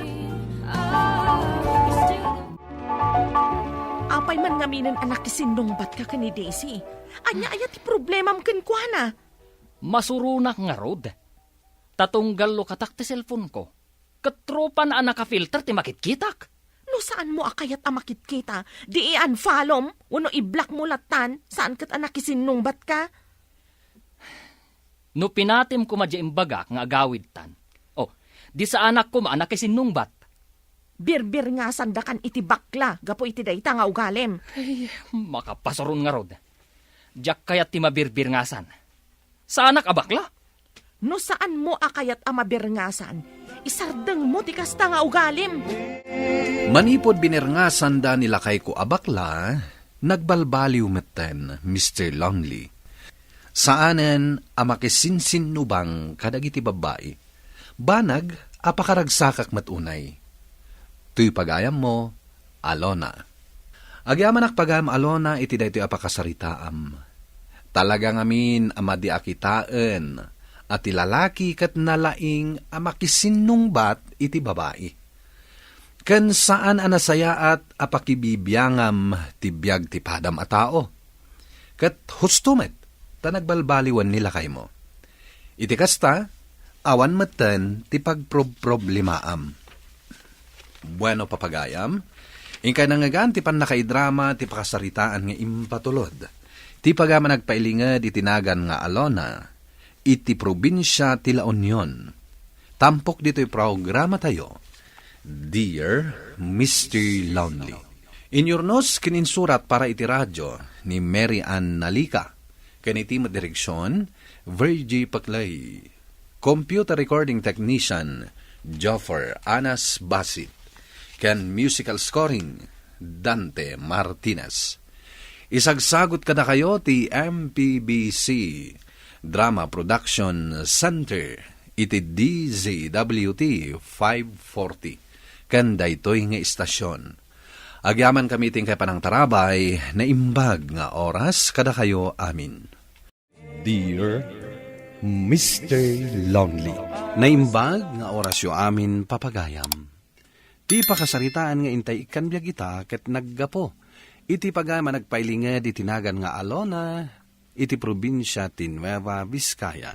Apay man ngaminan anak kisindong bat ka ni Daisy. Anya ayat ti problema mo kenkwana. Masurunak nga rod. Tatunggal lo katak ti cellphone ko. Katropa na naka-filter ti makitkitak. No saan mo akayat amakit kita? Di i-unfollow mo? Uno i-block mo latan? Saan kat anak kisinong bat ka? No pinatim ko madya imbaga nga agawid tan. Oh, di sa anak ko maanak kisinong bat. Bir-bir nga sandakan iti bakla, gapo iti dayta nga ugalem. Ay, makapasoron nga rod. Diyak kayat ti mabirbir nga san. Sa anak abakla? No saan mo akayat amabirngasan? Isardeng mo ti kasta nga ugalim. Manipod binirngasan da nila kay ko abakla, nagbalbaliw metten, Mr. Longley. Saanen amakisinsinubang kadagiti babae. Banag, apakaragsakak matunay. Tuy pagayam mo, Alona. Agyaman akpagam Alona iti daytoy apakasaritaam. Talagang amin amadi akitaan at ilalaki kat nalaing amakisinungbat iti babae. Ken saan anasaya at apakibibiyangam tibiyag ti padam a tao. Kat hustumet, ta nagbalbaliwan nila kay mo. Iti kasta, awan meten ti pagproblemaam. Bueno papagayam, ingkay nangagan ti pan nakaidrama ti pakasaritaan nga impatulod. Ti pagama nagpailingad itinagan nga Alona, iti probinsya ti La Union. Tampok dito'y programa tayo, Dear Mr. Longley. Inyornos kininsurat para iti radyo ni Mary Ann Nalika. Kaniti direksyon, Virgie Paclay. Computer recording technician, Joffer Anas Basit. Ken musical scoring, Dante Martinez. Isagsagot kada kayo ti MPBC Drama Production Center iti DZWT 540 kanda ito'y nga istasyon. Agyaman kami ting kay panang tarabay na imbag nga oras kada kayo amin. Dear Mr. Longley, Naimbag nga orasyo amin papagayam. Di pakasaritaan nga intay ikan biya kita ket naggapo. Iti pagama nagpailingad itinagan nga Alona, iti probinsya ti Nueva Vizcaya.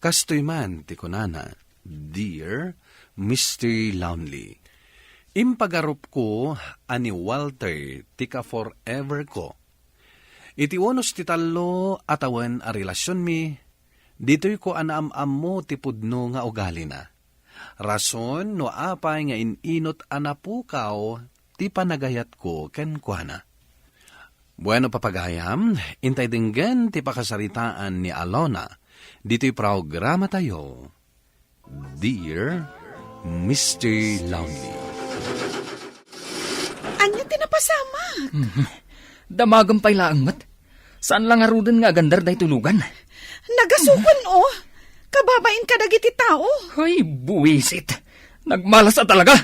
Kastoy man ti kunana, Dear Mr. Longley. Impagarup ko ani Walter tika forever ko. Iti unos ti talo atawan a relasyon mi, dito'y ko anaam-am mo ti pudno nga ugali na. Rason no apay nga ininot anapukaw ti panagayat ko ken kuana. Bueno papagayam, intay dinggan ti pakasaritaan ni Alona. Dito'y programa tayo, Dear Mr. Longley. Anya tinapasama? Damagang pay laangat. Saan lang arudan nga agandar day tulugan? Nagasukon Kababain ka dagiti tao. Ay, buwisit. Nagmalas na talaga.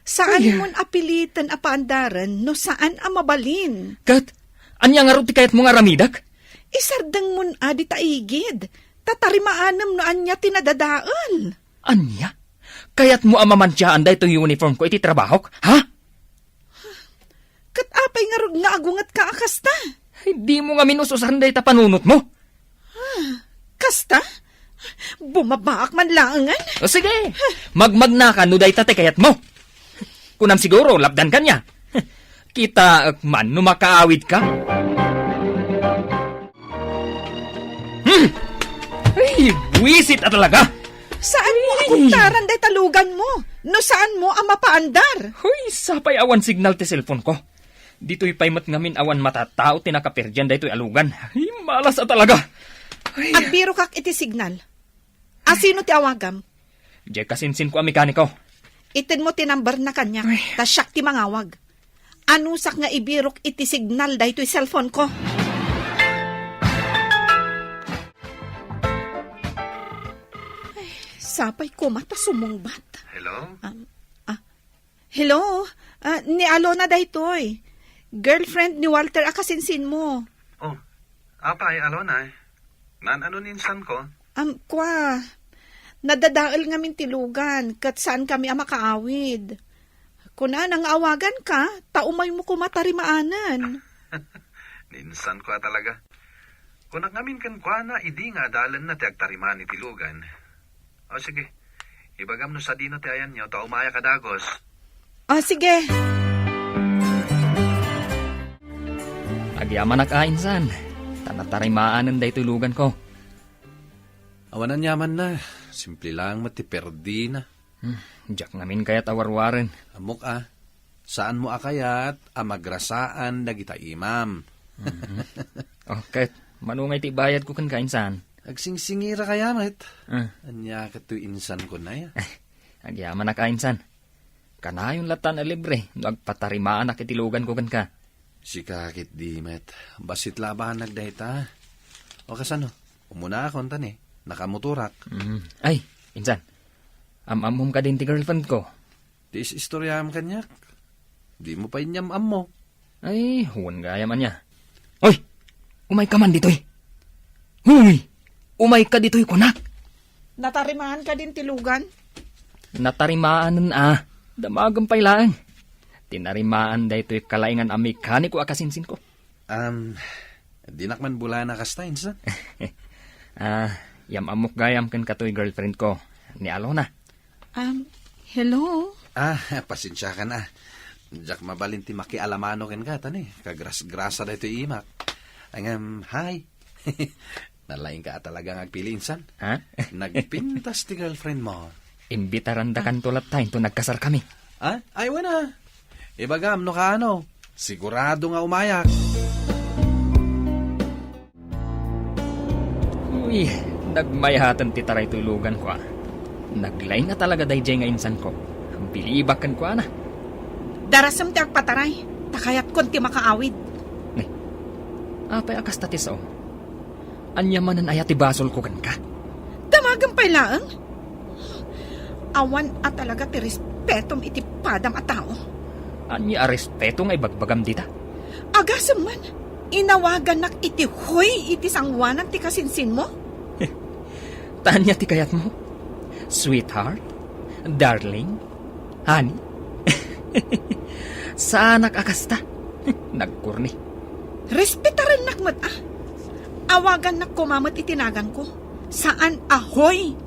Saan mon apilitan apaandaran no saan mabalin? Kat, anya nga ti kayat mo nga ramidak? Isardang mon adi taigid. Tatarimaanam no anya tinadadaan. Anya? Kayat mo amamantsyaan da itong uniform ko iti trabahok, ha? Kat apay nga rog nga agungat ka akasta. Hindi mo nga minususan da ita panunot mo. Kasta? Bumabaak man langan. O sige, magmagna ka no da ita kayat mo. Kunam siguro, labdan ka niya. Kita man no makaawid ka. Ay, buwisit na talaga. Saan mo Buktaran day talugan mo. No saan mo ang mapaandar? Huy, sapay awan signal ti cellphone ko. Dito'y paymat ngamin awan matatao tinakaperdyan daytoy alugan. Ay, malas talaga. Ay, Agbiro kak iti signal. Asino ti awagam? di kasinsin ko ang mekaniko. Itin mo tinambar na kanya. Ay. Tasyak ti mangawag. Anusak nga ibirok iti signal daytoy cellphone ko. Ay, sapay ko mata sumungbat. Hello? Hello? Ni Alona daytoy. Girlfriend ni Walter akasinsin mo. Oh, apay, Alona. Ano ninsan ko? Kwa, nadadaal ngamin tilugan, kat saan kami ang makaawid. Kuna nang awagan ka, taumay mo kumatarimaanan. Ninsan ko talaga. Kung ngamin kan kwa na, idi nga dalan na ti agtariman ni tilugan. O sige, ibagam no sa dino ti ayan nyo, taumaya kadagos. Sige. Agyaman na kainsan. Tanatarimaanan day tulugan ko. Awanan yaman na. Simple lang matiperdi na. Diyak ngamin kayat awarwaran. Amok saan mo akayat amagrasaan dagita imam. Kahit manungay ti bayad ko kan kainsan. Agsingsingira kaya met. Anya katu insan ko na ya. Agyaman na kainsan. Kanayon latan na libre. Nagpatarimaan na kitilugan ko kan ka. Si kakit di met. Basit labahan nagdahita. O kasano? Umuna akong tan nakamuturak. Ay, insan. Amamom ka din ti girlfriend ko. Dis istoryam kanyak. Di mo pa inyam-am mo. Ay, huwan gaya man niya. Oy! Umay ka man dito'y. Huy! Umay ka dito'y kunak. Natarimahan ka din tilugan? Natarimaanan Damagam pailaan. Tinarimaan daytoy kalaingan ang mekaniko akasinsin ko. Dinak man bula na kastain sa? Yamamok gayam kan katoy girlfriend ko. Ni Alona. Hello? Pasensya ka na. Diyak mabalinti makialamano ken ka tan Kagras-grasa daytoy imak. Hi. Nalaing ka talagang agpilinsan. Nagpintas ti girlfriend mo. Imbitaran da kan tulat tayo to nagkasar kami. Ay, wala. Ibagam, no ka sigurado nga umayak. Uy, nagmayhatan ti taray tulugan ko Naglay na talaga dayjay nga insan ko. Bilibakan ko na. Darasam ti agpataray. Takayat kon ti makaawid. Apay akas tatis Anyamanan ayat ti basol ko kan ka. Damagang pailaan? Awan talaga ti respetom iti padam a tao. Anya respeto nga ibagbagam dita. Agasam man, inawagan nak iti huy iti sangwanan ti kasinsin mo? Tanya ti kayat mo? Sweetheart? Darling? Honey? Saanak akasta? Nagkurni. Respetaran nakmat Awagan nak kumamat itinagan ko. Saan ahoy?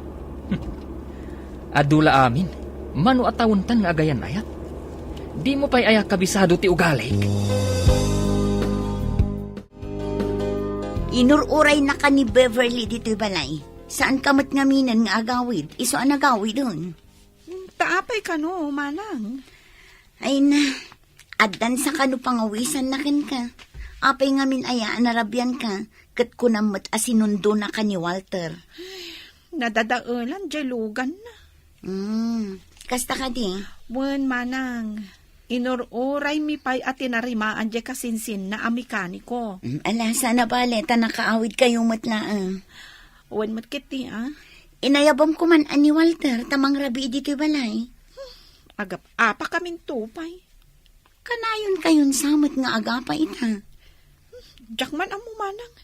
Adula amin, mano atawuntan nga agayan ayat. Di mo pa'y ayak kabisado ti ugali. Inururay na ka ni Beverly dito'y balay. Saan kamat ngaminan nga agawid? Iso ang agawid dun. Taapay ka no, manang. Ay na, addan sa kano pangawisan na ken ka. Apay ngamin ayaan narabyan ka. Kat kunamot asinundo na ka ni Walter. Nadadaulan, jalugan na. Kasta ka di? Wen manang, inururay mi pay at tinarimaan di kasinsin na amikaniko. Ala, sana baleta nakaawid kayo matlaan. Wen matkiti Inayabam ko man ani Walter, tamang rabi dito'y balay. Agap, apa kaming tupay. Kanayon kayon samot nga agapa ita. Jakman ang manang.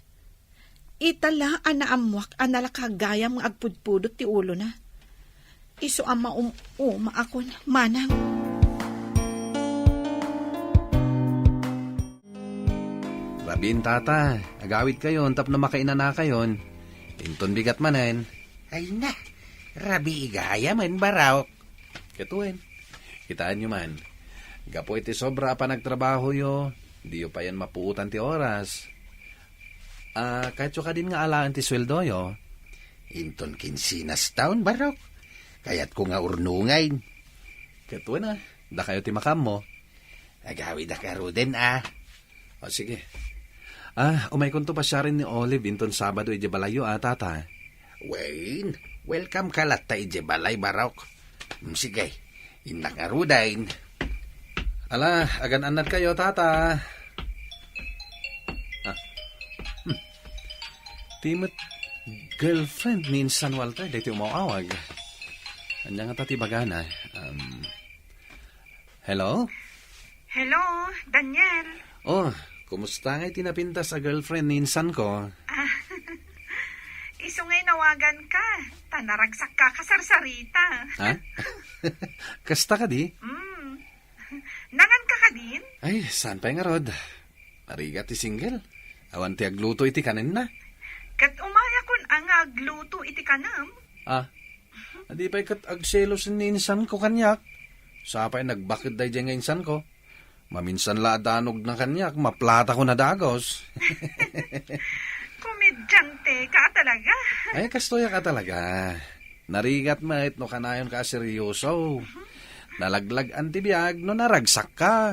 Itala anaamuak analakagayam nga agpudpudot ti ulo na. Iso ang maakon, manang. Rabin tata, agawid kayon, tap na makainan na kayon. Inton bigat manen. Ay na, rabi igaya man baraw. Ketuin, kitaan nyo man. Gapo iti sobra pa nagtrabaho yo, di yo pa yan mapuutan ti oras. Kahit ka din nga alaan ti sweldo yo. Inton kinsinas taon barok. Kayat ko nga urnungay. Katuwa na, da kayo ti makam mo. Agawid na karo din O sige. Umay kunto pa siya rin ni Olive inton Sabado ije balayo tata. Wayne, welcome ka latta ije balay barok. Sige, inak arudain. Ala, agan anad kayo tata. Timot girlfriend ni San Walter dito umawawag. Anya nga tati bagana. Hello? Hello, Daniel. Oh, kumusta nga tinapinta sa girlfriend ni Insan ko? Iso ngay nawagan ka. Tanaragsak ka kasarsarita. Ha? Kasta ka di? Nangan ka din? Ay, saan pa nga rod? Marigat ti single. Awan ti agluto iti kanin na. Kat umaya kun ang agluto iti kanam. Adi pa'y kat agselos ni Insan ko kanyak. Sapay nagbakit day dyan nga Insan ko. Maminsan la danog na kanyak, maplata ko na dagos. Komedyante ka talaga. Ay, kastoya ka talaga. Narigat mait no kanayon ka seryoso. Nalaglag antibiyag no naragsak ka.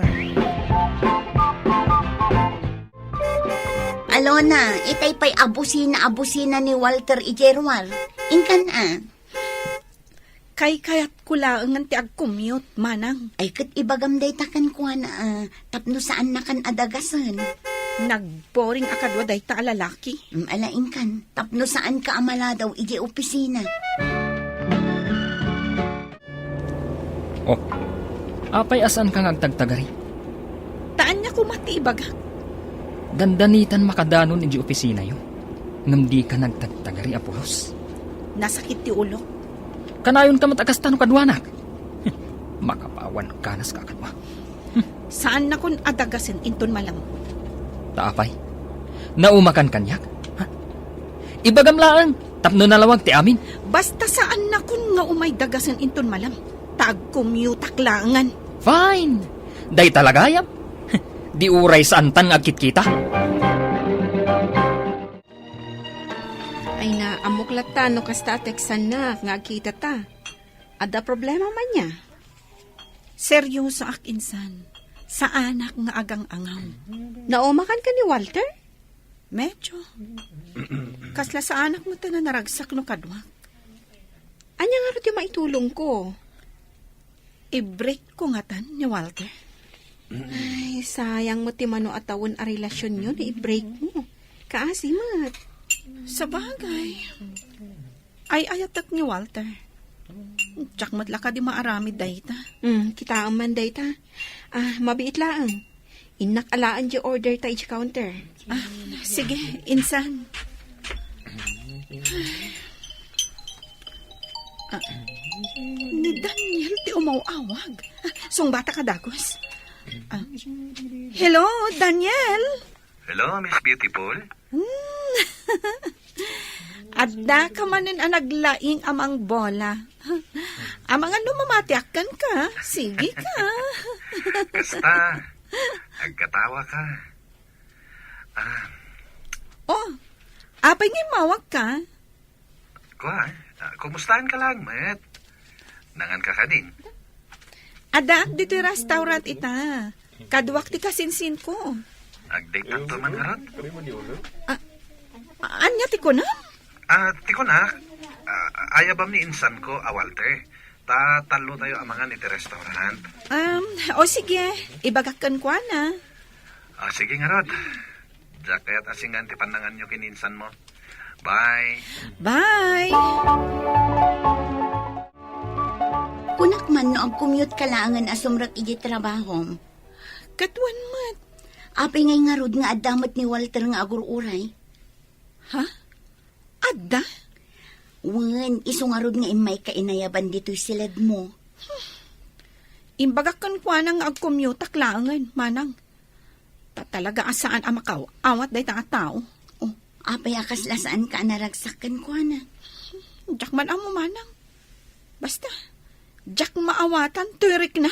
Alona, itay pa'y abusina ni Walter Ijerwar. Inkan Kay kayat kulaangan ti ag-commute, manang. Ay, kat ibagam day takan ko na tapno saan na kan adagasan. Nagboring akadwa day ta alalaki. Alain kan, tapno saan ka amala daw ije opisina. Oh, apay asan ka ngagtagtagari? Taan niya kumati ibaga. Dandanitan makadanon iji opisina yo. Ngam di ka nagtagtagari, Apolos. Nasakit ti ulo. Kanayon ka matagastano kadwanak. Makapawan kanas ka kadwa. Saan na kun adagasin inton malam? Taapay, naumakan kanyak. Ha? Ibagam laang, tapno nalawag ti amin. Basta saan na kun nga umay dagasin inton malam? Tag-commute aklangan. Fine. Day talagayam. Di uray saan tan agkit kita. Ay na, amuklat ta no kasta teksan na nga kita ta. Ada problema man niya. Seryoso ak insan. Sa anak nga agang angaw. Naumakan ka ni Walter? Medyo. Kasla sa anak mo ta na naragsak no kadwak. Anya nga rin maitulong ko. I-break ko nga tan ni Walter. Ay, sayang mo ti mano atawon a relasyon yun, i-break mo. Kaasimat. Sa bagay. Ay ayatak ni Walter. Tsak matla ka di maaramid dayta. Kita man dayta. Mabiit laang. Inak alaan di order ta each counter. Sige, insan. Ni Daniel ti umawawag. Song bata ka dagos. Hello, Daniel? Hello, Miss Beautiful? Adda ka manin ang naglaing amang bola. Amang ano mamatiakan ka? Sige ka. Kasta, agkatawa ka. Apay ngay mawag ka? Kumustahan ka lang, Met? Nangan ka ka din? Ada, dito yung restaurant ita. Kadwak ti kasinsin ko. Ag-date ang to man harot? Anya ti ko na? Tiko na, ayabam ni insan ko, Walter. Talo tayo amangan iti restaurant. O sige, ibagakan ko na. Sige nga, Rod. Diyak kaya't asingan ti panangan nyo kininsan mo. Bye. Bye. Kunak man no ang commute kalangan asumrak iji trabahom. Katwan mat. Apay ngay nga rod nga adamot ni Walter nga agururay. Ha? Adda? Wan, iso nga rod nga imay kainayaban dito'y silad mo. Imbagakan ko nang ag-commute aklangan, manang. Talaga asaan amakaw, awat day tanga tao. Apay akas lasaan ka naragsakan ko na. Diyak man amo manang. Basta, diyak maawatan, tuirik na.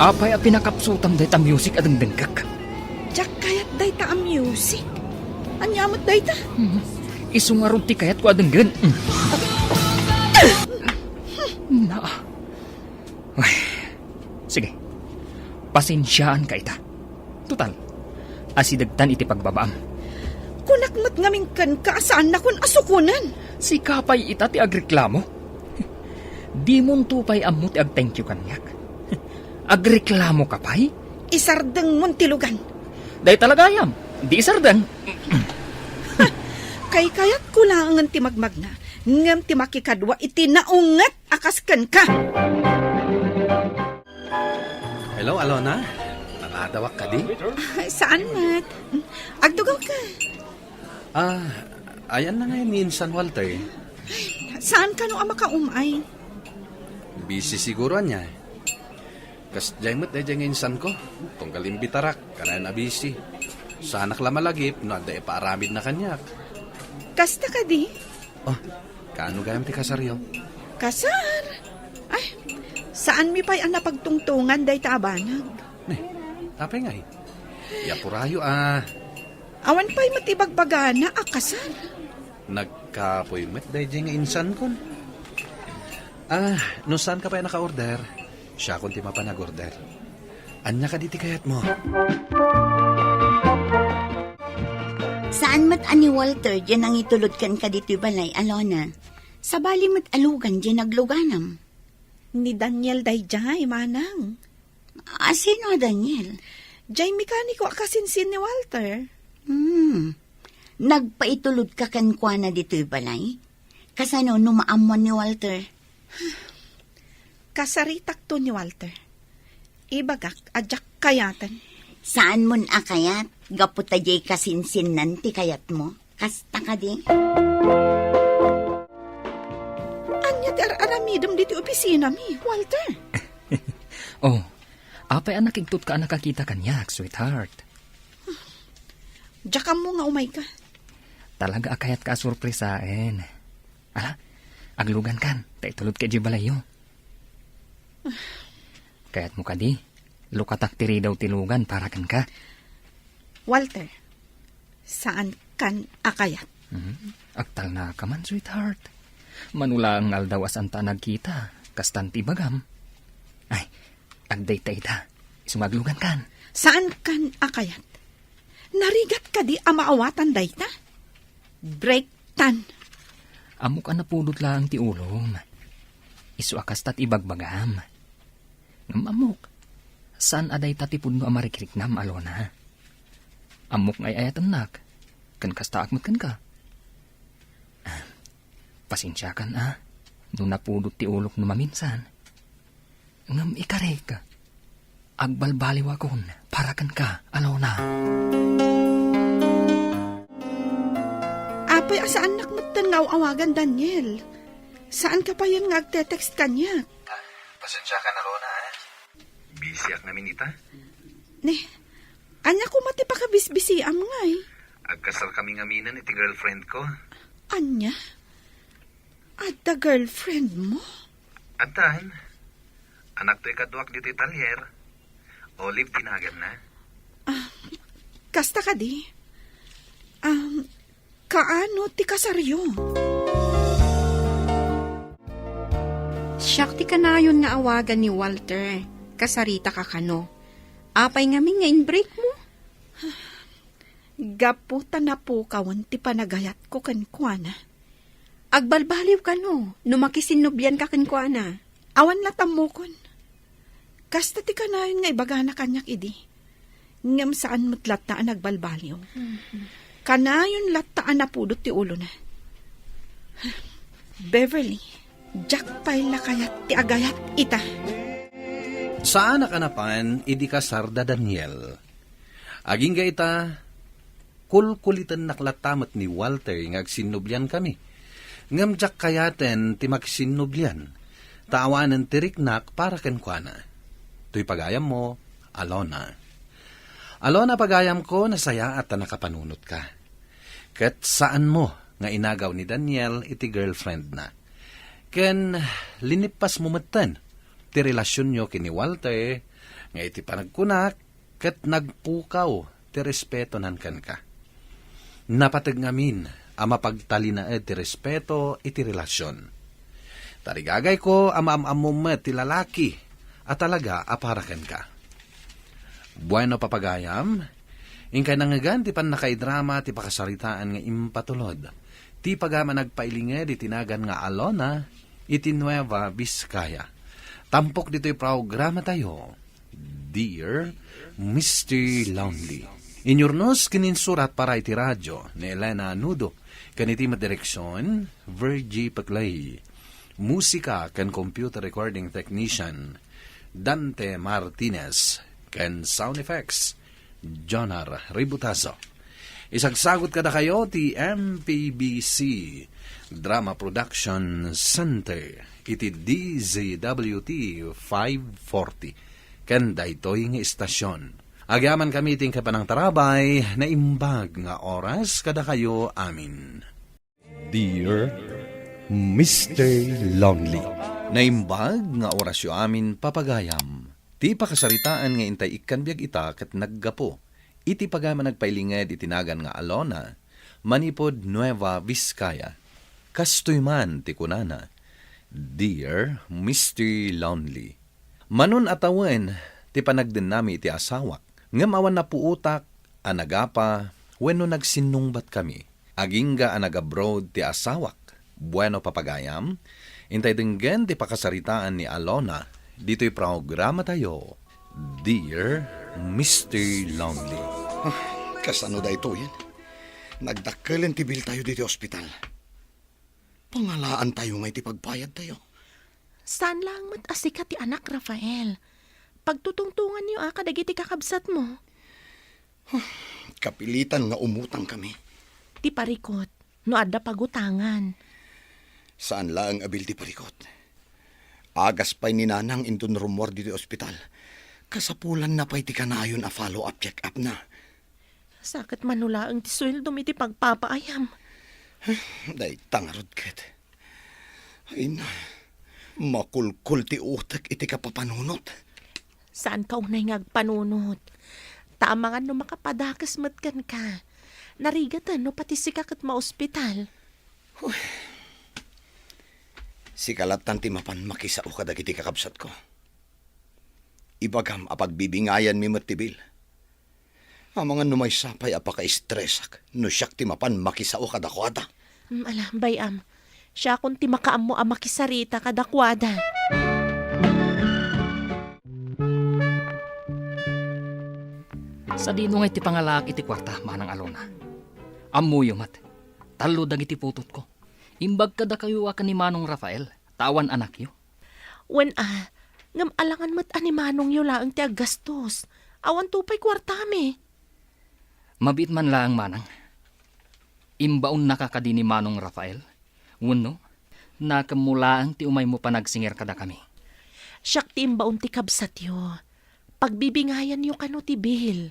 Apay a pinakapsutam day ta music at dengdengkak. Diyak kayat day ta ang music. Anyamot day ta. Isungarod ti kayat ko adenggan. Na. Ay, sige. Pasensyaan ka ita. Total, asidagtan iti pagbabaam. Kunakmat ngaming kan kaasaan na kun asukunan. Si kapay ita ti agreklamo. Di mon tupay ammo ti ag-thank you kanyak. Agreklamo kapay? Isardeng mon tilugan. Day talagayam, di isardang. Kay kayat ko lang ang ti magmagna. Ngam ti makikadwa iti naungat akaskan ka. Hello, Alona? Nanadawak ka di? Saan mat? Agdugaw ka. Ayan na ngayon ni San Walter. Saan ka no ang makaumay? Busy siguro niya. Kas jaymot na dyan ngayon san ko. Tunggal imbitarak, kanayan na busy. Sana kla malagip, no ada ipaaramid na kanyak. Kasta ka di? Oh, kaano gayam ti kasaryo? Kasar? Ay, saan mi pa'y ang napagtungtungan day taabanag? Tapay nga eh. Yapurayo Awan pa'y matibagbagana kasar. Nagka-appointment day dyan nga insan kon. No saan ka pa naka-order? Siya kung ti mapanag-order. Anya ka diti kayat mo? Saan mat ani Walter, dyan ang itulod kan ka dito balay, Alona? Sa bali mat alugan, dyan nagluganam. Ni Daniel day jay, manang. Sino Daniel? Jay mekaniko akasinsin ni Walter. Nagpaitulod ka kan kwa na dito balay? Kasano numaamon ni Walter? Kasaritak to ni Walter. Ibagak, adyak kayatan. Saan mon akayat? Gaputa jay kasinsin nanti kayat mo? Kasta ka di? Anya ti aramidom dito opisina mi, Walter. Oh, apay anak igtut ka nakakita kanyak, sweetheart. Diyak mo nga umay ka. Talaga akayat ka surprisain. Ala, aglugan kan, taitulod ka di balayo. Kayat mo ka di, lukatak tiri daw tilugan para kan ka. Walter, saan kan akayat? Agtal na ka man, sweetheart. Manula ang aldawas ang tanag kita, kastanti bagam. Ay, agday ta ita, isumaglugan kan. Saan kan akayat? Narigat ka di amaawatan dayta? Break tan. Amok ang napulot lang ti ulom. Isu akas tat ibagbagam. Amok, saan aday tatipod no amarikiriknam, Alona? Amok ngay ayatan nak, kan kasta akmat kan ka. Pasensya kan no napulot ti ulok no maminsan. Ngam ikarek, agbalbaliw akon, para kan ka, Alona. Apay, saan nakmatan nga awagan, Daniel? Saan ka pa yan nga agte-text kanya? Pasensya ka na, Lona, Busy ak namin ita. Anya ko mati pa kabisbisi am nga Agkasal kami ngaminan iti girlfriend ko. Anya? Adda girlfriend mo? Atan, anak to ikaduak dito italyer. Olive tinagan na. Kasta ka di? Kaano ti kasaryo? Siyak ti kanayon nga awagan ni Walter. Kasarita ka kano. Apay ngamin nga in-break mo. Gaputa na po kawan ti panagayat ko kankwana. Agbalbaliw ka no. Numakisinubyan ka kankwana. Awan latamukon. Kasta ti kanayon nga ibagana kanyak idi. Ngam saan matlataan nagbalbaliw. Kanayon lataan na pudot ti ulo na. Beverly, Jack pa'y lakayat ti agayat ita. Saan nakanapan, idi ka sarda Daniel. Aging ga ita, kulkulitan naklatamat ni Walter ng agsinublyan kami. Ngamjak kayaten ti magsinublyan. Taawanan tiriknak para kenkwana. Tuy pagayam mo, Alona. Alona, pagayam ko, nasaya at nakapanunot ka. Kat saan mo nga inagaw ni Daniel iti girlfriend na. Ken linipas mo matan ti relasyon nyo kini Walter, nga iti panagkunak, kat nagpukaw ti respeto nan kan ka. Napatag ngamin, ama pagtalinaed ti respeto iti relasyon. Tarigagay ko amaamamumet ti lalaki at talaga aparaken ka. Bueno papagayam, ingkay nangagan ti panakaidrama ti pakasaritaan nga impatulod. Ti pagama nagpailinged itinagan nga Alona iti Nueva Vizcaya. Tampok dito'y programa tayo, Dear Mr. Lonely. Inyurnos kininsurat para iti radyo ni Elena Nudo. Kaniti madireksyon, Virgie Paclay. Musika kan computer recording technician, Dante Martinez. Kan sound effects, Jonar Ributazo. Isagsagot kada kayo ti MPBC Drama Production Center iti DZWT 540 ken daytoy nga istasyon. Agyaman kami ting kapanang tarabay na imbag nga oras kada kayo amin. Dear Mr. Lonely. Naimbag nga orasyo amin papagayam. Ti pakasaritaan nga intay ikkanbiag ita ket naggapo. Iti pagama nagpailinged itinagan nga Alona, manipod Nueva Vizcaya. Kastoy man ti kunana, Dear Mr. Lonely. Manon atawen ti panagden nami iti asawak, ngem awan na puutak, anagapa, wenno nagsinungbat kami. Agingga anag-abroad ti asawak, bueno papagayam, intay denggen ti pakasaritaan ni Alona, dito'y programa tayo, Dear Mr. Lonely. Kasano da ito yan? Nagdakkelan ti bil tayo dito ospital. Pangalaan tayo nga iti pagbayad tayo. Saan lang asika ti anak, Rafael? Pagtutungtungan niyo kadagiti kakabsat mo. Kapilitan nga umutang kami. Ti parikot, no adda pagutangan. Saan lang abil ti parikot? Agas pa'y ninanang intun rumor dito ospital. Kasapulan na pa'y ti kanayon a follow-up check-up na. Sakit manula ang ti sweldo mi ti pagpapaayam. Day tangarod ket. Ay na, makulkul ti utak iti kapapanunot. Saan ka unay ngagpanunot? Tama nga no makapadakas matkan ka. Narigatan no pati si kakat ma-ospital. Si kalatan ti mapan makisao ka dagiti kakabsat ko. Ibagam apagbibingayan mi matibil. Ang mga numay sapay apaka-estresak no siyak ti mapan makisao kadakwada. Ala, bayam. Siya kung ti makaam mo makisarita kadakwada. Sa dino nga iti pangalaki ti kwarta, manang Alona. Amuyo mat, talo dagiti putot ko. Imbag kada kayo akan ni Manong Rafael, tawan anak yo. Wen ngam alangan mat ani Manong yo laang ti agastos. Awan tupay kwartami. Mabit man laang manang. Imbaon nakakadi ni Manong Rafael. Wano, nakamulaang ti umay mo panagsingir kada kami. Siyak ti imbaon ti kabsat yo. Pagbibingayan yo kano ti bil.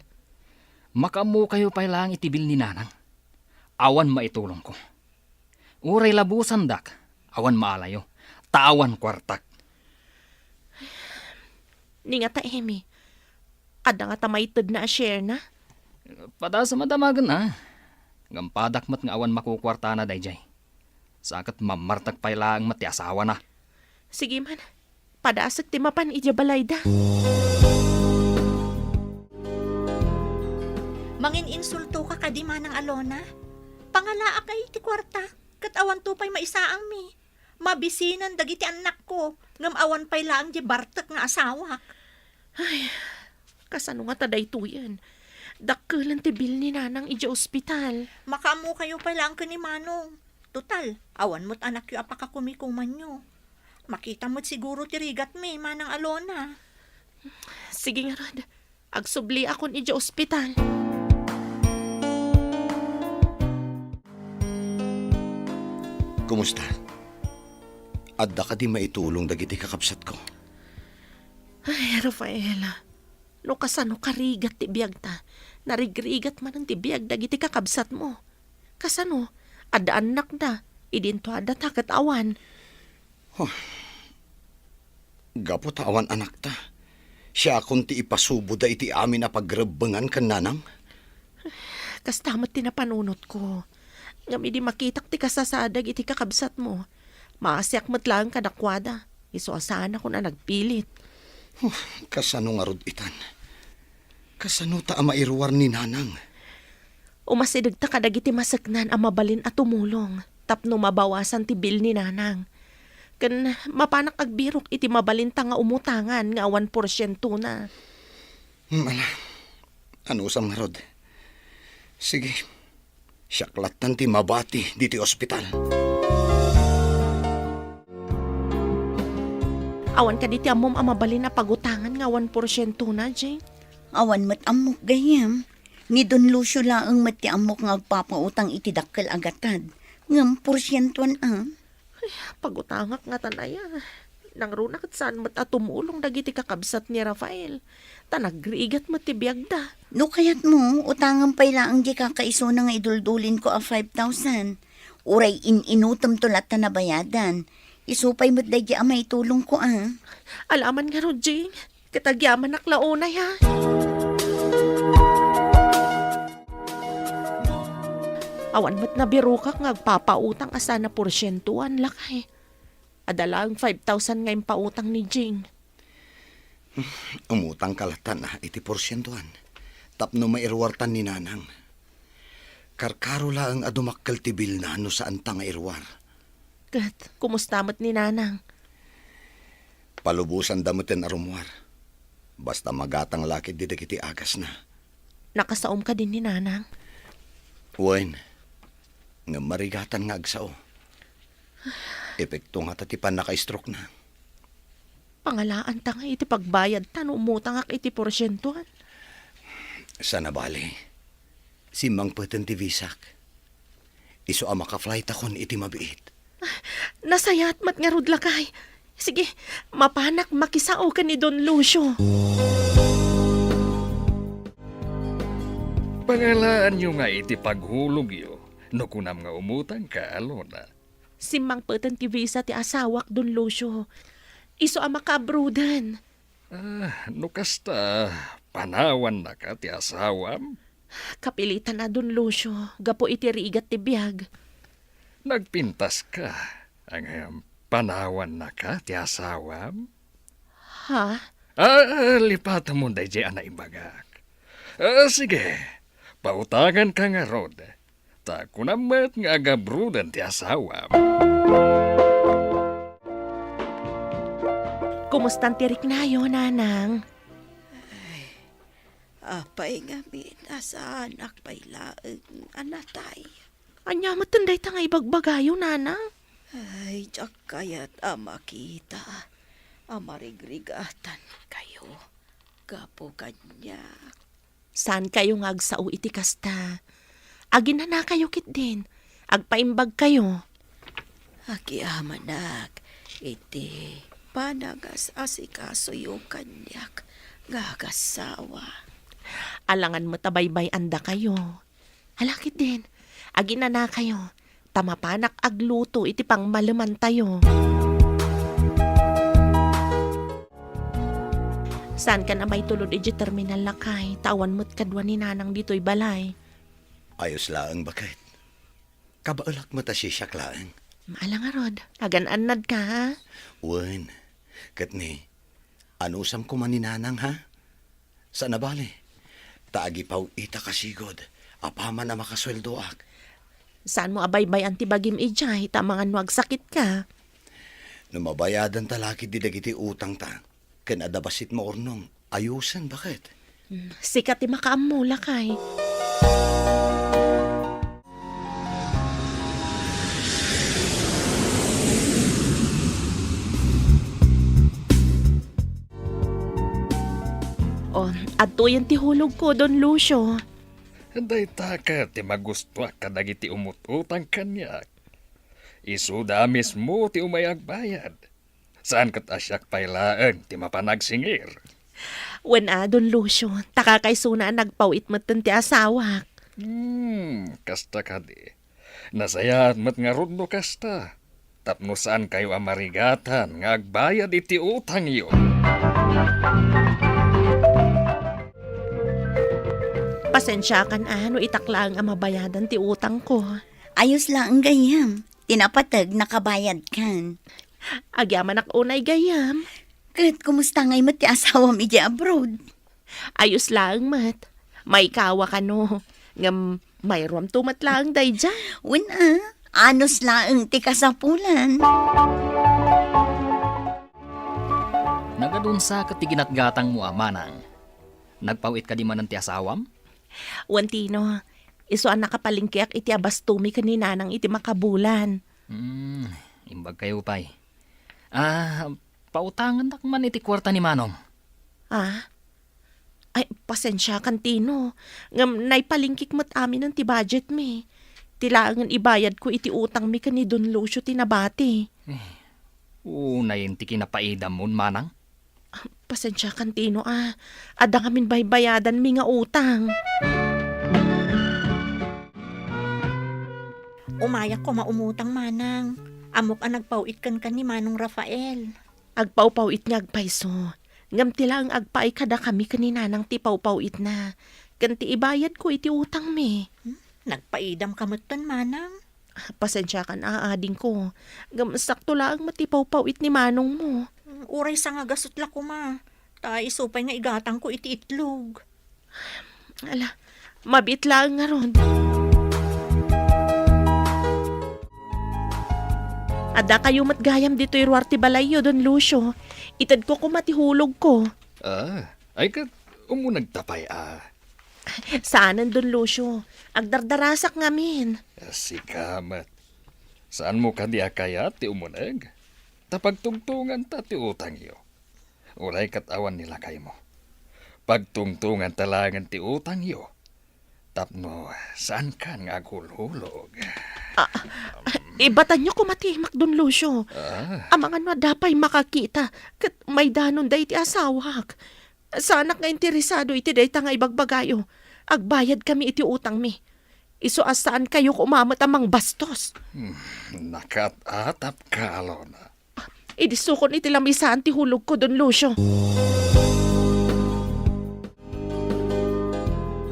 Makamu kayo pa lang itibil ni nanang. Awan maitulong ko. Uray labusan dak, awan maalayo. Tawan kwartak. Ni nga ta, Emi. Ada nga ta maitid na share na? Pada sa madamagan na. Gampadak mat nga awan makukwarta na dayjay. Sakat mamartag pa lang mati asawa na. Sige man. Padaasag ti mapan ijabalayda. Mangin insulto ka kadima ng Alona. Pangalaa kay ti kwarta. Kat awan to pa'y maisaang mi. Mabisinan dagiti anak ko. Ngam awan pa'y laang di bartak nga asawa. Ay, kasano nga taday to yan? Dakkelan ti bil ni nanang ija ospital. Makamu kayo pa lang ka ni Manong. Total, awan mo't anak yu apakakumikuman nyo. Makita mo't siguro tirigat mi, Manang Alona. Sige nga Rod, agsubli akon ija ospital. Kumusta? Adda ka di maitulong dagiti kakabsat ko. Ay, Rafaela. No kasano karigat ti biyag ta. Narigrigat man ang ti biyag dagiti kakabsat mo. Kasano, adda anak na. Idinto adda takat awan. Gapo tawan anak ta. Siya akong ti ipasubo da iti amin na pagrebengan kan nanang. Kastamat tinapanunot ko. Ngam di makitak ti kasasadag iti kakabsat mo. Maasyak mo't lang kadakwada. Iso asaan ako na nagpilit. Kasano nga rod itan? Kasano ta mairuwar ni nanang? Umasidag ta kadagiti masagnan ang mabalin at tumulong. Tapno mabawasan ti bil ni nanang. Kan mapanak agbirok iti mabalin ta nga umutangan nga 1% na. Mala, ano usam nga rod? Sige, siyaklatan ti mabati diti ospital. Awan ka diti amom ang mabalin na pagutangan nga 1% na, Jay. Awan mat amok gayam. Ni Don Lucio laang mati amok nga agpapautang iti dakkel agatad. Ngam porsyentuan Pagutangak nga tanaya. Nang runak at saan mat atumulong dagiti kakabsat ni Rafael. Tanagrigat mat tibiyag da. No kayat mo, utangan pa'y laang di kakaiso na nga iduldulin ko a 5,000. Uray inutom tulat na nabayadan. Isupay mo't dagi amay tulong ko Alaman nga ro, Jing. Katagyaman naklaunay ha. Awan mo't nabirukak nga agpapautang asa na porsyentuan lakay. Adalang 5,000 nga pautang ni Jing. Umutang kalatan iti porsyentuan. Tapno mairwartan ni nanang. Karkaro laang adumakkel ti bil na no saan ta nga irwar. Kat, kumusta mo't ni nanang? Palubusan damutin arumwar. Basta magatang lakid di dagiti agas na. Nakasaom ka din ni nanang? Wen, nga marigatan nga agsao. Epekto nga tatipan naka-stroke na. Pangalaan ta nga iti pagbayad ta no umutang ak iti porsyentuan. Sana bali, si Mang Peten ti Visak. Iso ang maka-flight akon iti mabiit. Nasayat mat nga rud lakay. Sige, mapanak makisao ka ni Don Lucio. Pangalaan nyo nga iti paghulog yo. No kunam nga umutang ka, Alona. Si Mang Peten ti Visa ti asawak Don Lucio. Iso ang makabrudan. No kasta, panawan na ka ti asawam? Kapilitan na Don Lucio. Gapo iti rigat ti biyag. Nagpintas ka. Ang panawan na ka ti asawam? Ha? Lipat mo da di ana imbagak. Sige, pautangan ka nga rod. Ta kunamat nga agabrudan ti asawam. Kumustan ti riknayo, nanang? Apay nga asa anak pa'y laang anatay. Anya matanday ta nga ibagbagayo, nanang? Ay, tsak kaya't makita. Amarigregatan kayo. Gapo kanya. Saan kayo nga agsao iti kasta? Agin na kayo kit din. Agpaimbag kayo. Akiamanak, iti panagas asikaso yung kanyak. Gagasawa. Alangan mo tabaybay anda kayo. Halakit din. Agin na kayo. Tamapanak agluto iti pang malaman tayo. Saan ka na may tulod iti terminal lakay? Tawan mo't kadwa ni nanang dito'y balay. Ayos laang bakit? Kabaalak mo ta siya laang. Maalang arod. Agan-anad ka ha? Wen, katni, anusam ko man ni nanang ha? Sa nabali, taagi paw ita kasigod, apaman na makasweldo ak. Saan mo abaybay antibagim ijay, tamangan wag sakit ka? Numabayadan talaki di dagiti utang ta, ken adabasit mo ornong, ayusan bakit? Sikat ti makaamula kay. Adto yan ti hulog ko, Don Lucio. Day taka ti magusto ka dagiti umututang kanyak. Isuda mismo ti umayag bayad. Saan kat asyak pailaan ti mapanagsingir? Wen Don Lucio, taka kay suna nagpawit matan ti asawak. Kasta ka di. Nasayat mat nga rudno kasta. Tapno saan kayo amarigatan nga agbayad iti utang iyo. Pasensya kan no itakla ang mabayadan ti utang ko. Ayos lang gayam. Tinapatag nakabayad kan. Agyaman ak unay gayam. Kat kumusta ngay mo ti asawa mi di abroad? Ayos lang, mat. May kawa ka no. Ngam, mayroon tumat lang day dyan. Wala. Anos lang ti kasapulan. Nagadun sa katiginatgatang mo amanang. Nagpawit ka di man ng ti asawam? Wantino, iso ang nakapalingkiak iti abastumi kanina nang iti makabulan. Imbag kayo pay. Pautangan tak man iti kwarta ni Manong. Ay, pasensya kan Tino. Ngam, naipalingkik mo't amin ng ti budget mi. Tilaangan ibayad ko iti utang mi kani Don Lucio tinabati. Unayin ti kinapaidam mo, Manang. Pasensya kan Tino Ada kamin baybayadan mi nga utang. Umayak ko maumutang, Manang. Amok ang nagpawit kan ni Manong Rafael. Agpaw-pawit nga agpaiso. Ngam tila ang agpaay kada kami kanina nang tipaw-pawit na. Ganti ibayad ko iti utang mi. Nagpaidam kamutan, Manang. Pasensya kan aading ko. Ngam sakto lang matipaw-pawit ni Manong mo. Uray sa nga gasot la ko, ma. Ta isupay nga igatang ko iti itlog. Ala, mabit lang nga ron. Ada kayo matgayam dito irwarti balayo, Don Lucio. Itad ko kumatihulog ko. Ay kat umunagtapay Saanan, Don Lucio? Agdardarasak ngamin. Sikamat. Saan mo ka di akaya ti umunag? Tapagtungtungan ta ti utang iyo. Ulay katawan nila kay mo. Pagtungtungan talangan ti utang iyo. Tapno, saan ka nga gulhulog? Ibatan nyo kumatimak, Don Lucio. Amangan na dapay makakita. Kat may danon day ti asawak. Sanak nga interesado iti day nga ibagbagayo. Agbayad kami iti utang mi. Iso asaan kayo kumamot amang bastos. Nakat-atap ka, Alona. Idisukon iti lamisaan ti hulog ko, Don Lucio.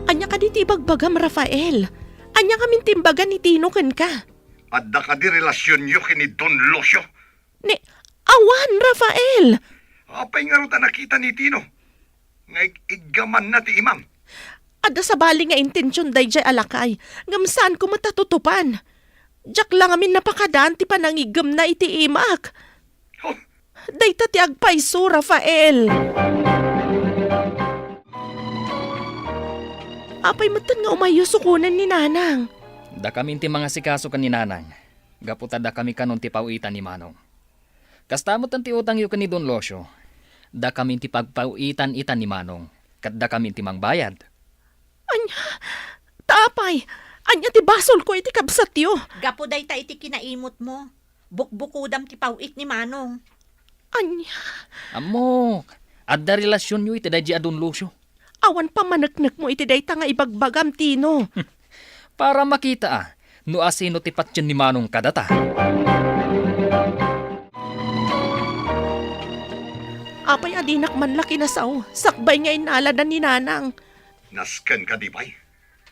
Anya ka di ti ibagbagam, Rafael. Anya kaming timbagan ni Tino ken ka. Adda ka di relasyon nyo kini Don Lucio. Ni, awan, Rafael. Apay nga ro ta nakita ni Tino. Nga igaman na ti imam. Ada sa bali nga intensyon day jay alakay. Ngam saan ko matatutupan. Diyak lang amin napakadaan ti panangigam na iti imak. Day ta ti agpaiso, Rafael. Apay matan nga umayo sukunan ni Nanang. Da kami ti mga sikaso kan ni Nanang. Gaputa da kami kanon ti pauitan ni Manong. Kastamot ang ti utang yu kan ni Don Lucio. Da kami ti pagpauitan itan ni Manong. Kat da kami ti mangbayad. Anya, tapay. Anya ti basol ko iti kabsat yu. Gapo day ta iti kinaimot mo. Bukbukudam ti pauit ni Manong. Anya. Amo, adda relasyon yu iti dahi a Don Lucio. Awan pa manaknak mo iti day ta nga ibagbagam, Tino. Para makita no asino ti patyan ni Manong kadata. Apay adinak man laki na sao. Sakbay nga inaladan ni Nanang. Nasken ka di bay?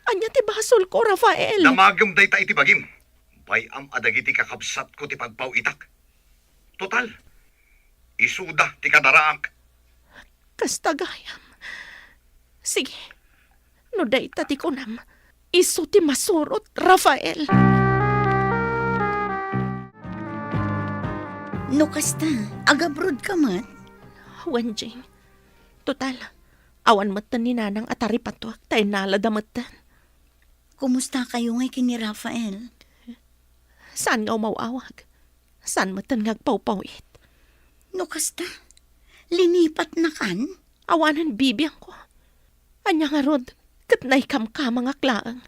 Anya ti basol ko, Rafael. Damagam day ta iti bagim. Bay am adagiti kakabsat ko ti pagpawitak. Total, isuda ti kadaraak. Kastagayam. Sige, no day tati ko nam. Iso ti masurot, Rafael. No kasta, agabrod ka mat? Wanjing, total, awan matan ni Nanang at aripatwak tayo naladamatan. Kumusta kayo ngay kini Rafael? Saan nga umawawag? Saan matan ngagpawpawit? No kasta, linipat na kan? Awanan bibiyang ko. Anya nga rod, kat naikam-kam mga klaang.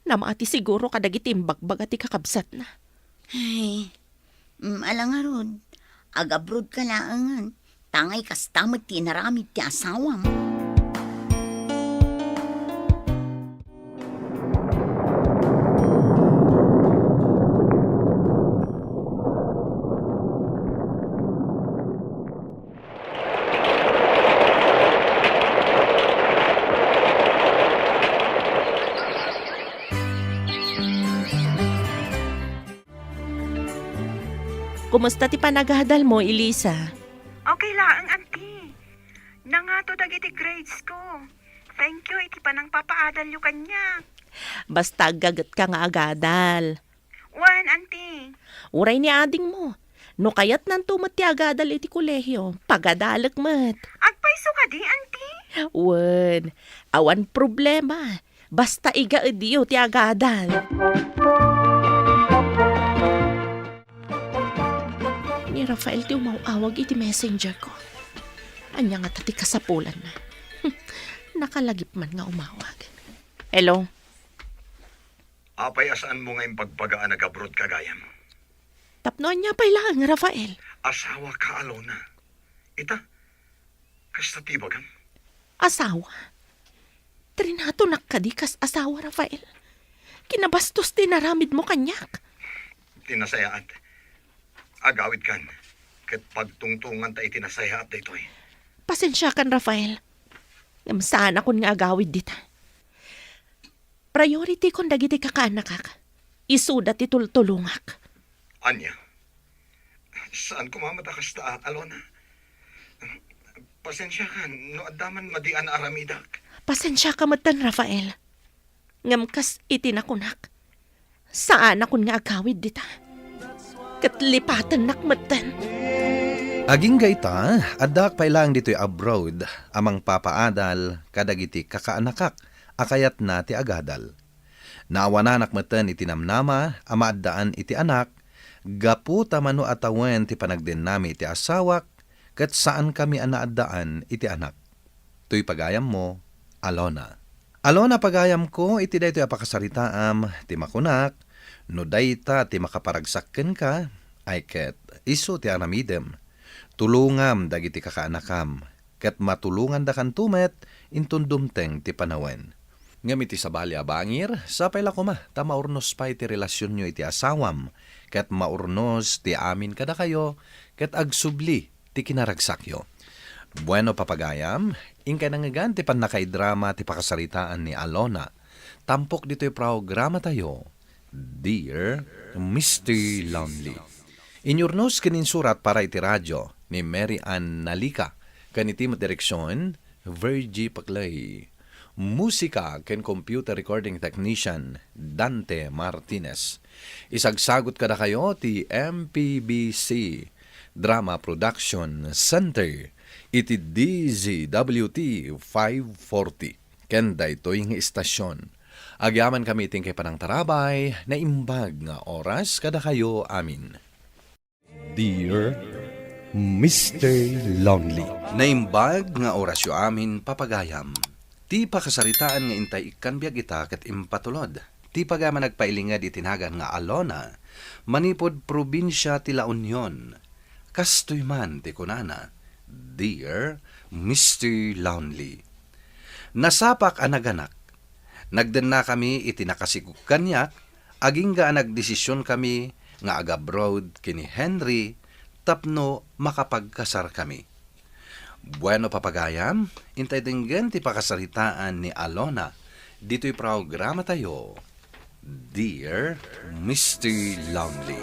Namaati siguro kadagiti imbagbag at ikakabsat na. Ay, alang nga rod, agabrod ka laangan. Tangay kasta magtinaramid ti asawam. Kumusta ti panaghadal mo, Elisa? Okay lang, auntie. Nangato dagiti grades ko. Thank you, iti pa nang papaadal yu kanya. Basta gagat ka nga agadal. Wan, auntie. Uray ni ading mo. No kayat nan tumot ti agadal iti kolehyo. Pagadalak mat. Agpaiso ka di, auntie? Wan, awan problema. Basta iga ediyo ti agadal. Ni Rafael ti umawawag iti messenger ko. Anya nga tati kasapulan na. Nakalagip man nga umawag. Hello? Apay asaan mo nga yung pagpagaan nag-abroad kagayam? Tapnoan niya pa ilang, Rafael. Asawa ka, Alona. Ita, kasta tibagan? Asawa? Trinato nakadikas asawa, Rafael. Kinabastos tinaramid mo kanyak. Tinasayaat. Agawid kan. Kat pagtungtungan ta itinasayaat dito eh. Pasensya kan, Rafael. Saan akong nga agawid dita. Priority kong dagiti kakanakak. Isudat itultulungak. Anya, saan kumamatakas ta, Alona? Pasensya ka, no adaman madian aramidak. Pasensya ka matan, Rafael. Ngamkas itinakunak. Saan akong nga agawid dita. Katlipatan nakmatan. Aging gaita, adak pailang dito'y abroad, amang papaadal, kadagiti kakaanakak, akayat na ti agadal. Naawananak matan iti namnama, amaaddaan iti anak, gapu tamano atawen ti panagden nami iti asawak, kat saan kami anaaddaan iti anak. Tuy pagayam mo, Alona. Alona pagayam ko, iti daytoy apakasaritaam, ti makunak, no dayta ti makaparagsakken ka, ay ket iso ti aramidem. Tulungam dagiti kakaanakam, ket matulungan da kan tumet, intundumteng ti panawen. Ngam iti sabali abangir, sapay la kuma, ta maurnos pa iti relasyon nyo iti asawam, ket maurnos ti amin kada kayo, ket agsubli ti kinaragsakyo. Bueno papagayam, ingkay nangagan ti panakaidrama ti pakasaritaan ni Alona. Tampok dito'y programa tayo, Dear Mr. Lonely. Inyurnos kininsurat para iti radyo ni Mary Ann Nalika, kaniti direksyon, Virgie Paclay. Musika ken computer recording technician, Dante Martinez. Isagsagot kada kayo ti MPBC Drama Production Center, iti DZWT 540. Kenda ito yung istasyon. Agyaman kami ting kay panang tarabay, na imbag nga oras kada kayo amin. Dear Mr. Lonely. Naimbag nga orasyo amin papagayam. Ti pakasaritaan nga intay ikanbiag ita ket impatulod. Ti pagama nagpailingad itinagan nga Alona, manipod probinsya ti La Union. Kastoy man ti kunana, Dear Mr. Lonely. Nasapak anaganak. Nagden na kami itinakasigug kanyak, aging ga nagdesisyon kami nga agabroad kini Henry, tapno makapagkasar kami. Bueno papagayam, intay dinggen ti pakasaritaan ni Alona, dito'y programa tayo, Dear Mr. Lonely.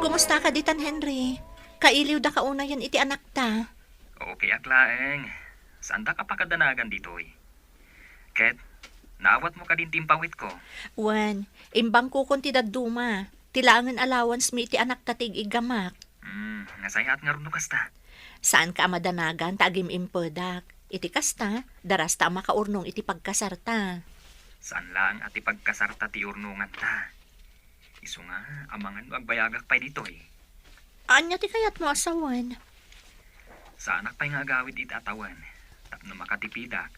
Kumusta ka ditan, Henry? Kailiw da kauna yan iti anak ta. Okay, aklaeng. Saan da ka pakadanagan dito'y? Ket, naawat mo ka din timpawit ko. Wan, imbang ko kunti daduma. Tilangan allowance mi iti anak tatig igamak. Nasayaat nga rin kasta. Saan ka amadanagan tagim impedak? Iti kasta, darasta makaurnong iti pagkasarta. Saan lang at ipagkasarta ti urnungan ta? Iso nga, amangan mo agbayagak pa'y dito'y. Anya ti kayat mo asawan? Sa anak pa'y nga agawid iti atawan, tapno makatipidak.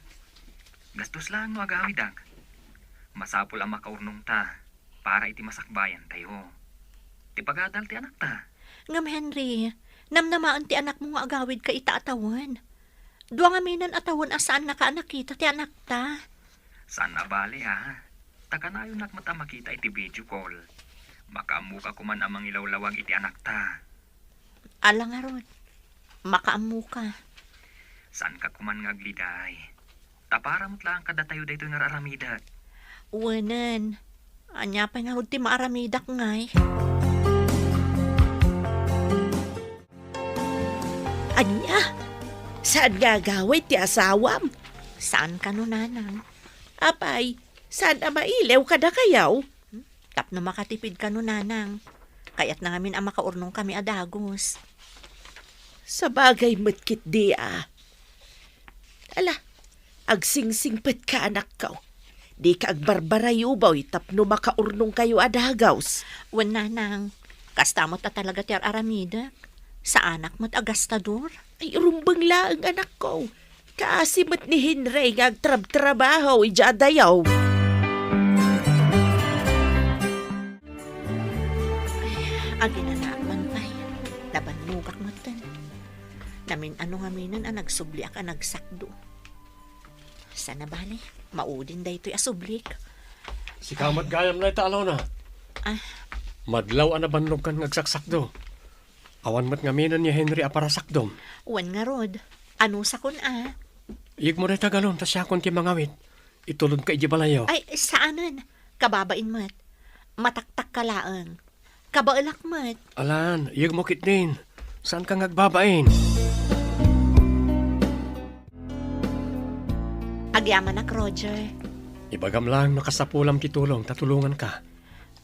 Gastos lang no agawidak. Masapul ang makaurnong ta, para iti masakbayan tayo. Ti pagadal ti anak ta. Ngam Henry, namnamaan ti anak mo nga agawid ka ita atawan. Dua nga minan atawan asaan nakaanak kita ti anak ta. Saan nabali ha? Takanayo nakmata makita iti video call. Makaamu ka kuman amang ilawlawag iti anak ta. Alang nga ron, makaamu ka. Saan ka kuman ngagliday? Taparamot lang kada tayo dito nga raramidat. Wanan, anya pa nga ti maaramidak ngay. Anya? Saan gagawin ti asawam? Saan ka no, nanang? Apay, saan mailew ka na kayaw? Tapno makatipid ka no, nanang. Kaya't na ngamin ang makaurnong kami adagos. Sa bagay matkit di Ala, agsingsingpet ka anak ko. Di ka agbarbarayo baw tapno makaurnong kayo adagaws. Wan, nanang. Kastamot ta talaga ti aramida. Sa anak mo't agastador. Ay, rumbang laang anak ko. Kaasimat ni Henry nga agtrab-trabaho ijadayaw. Aginanaman pa'y. Nabanugak mo tan. Namin ano ngaminan ang nagsubliak ang nagsakdo. Sana bali, maudin da ito'y asublik. Si kamat gayam na ita, Alona. Madlaw ang nabannog kan ngagsaksakdo. Awan mat ngaminan ni Henry aparasakdom. Wan nga rod, ano sa kun Iyag mo na tagalon, tas siya kon ti mangawit. Itulod ka ijibalayo. Ay, saanan? Kababain mat. Mataktak ka laang. Kabailak mat. Alan, iyag mo kit din. Saan ka ngagbabain? Agyaman ak, Roger. Ibagam lang nakasapulam titulong, tatulungan ka.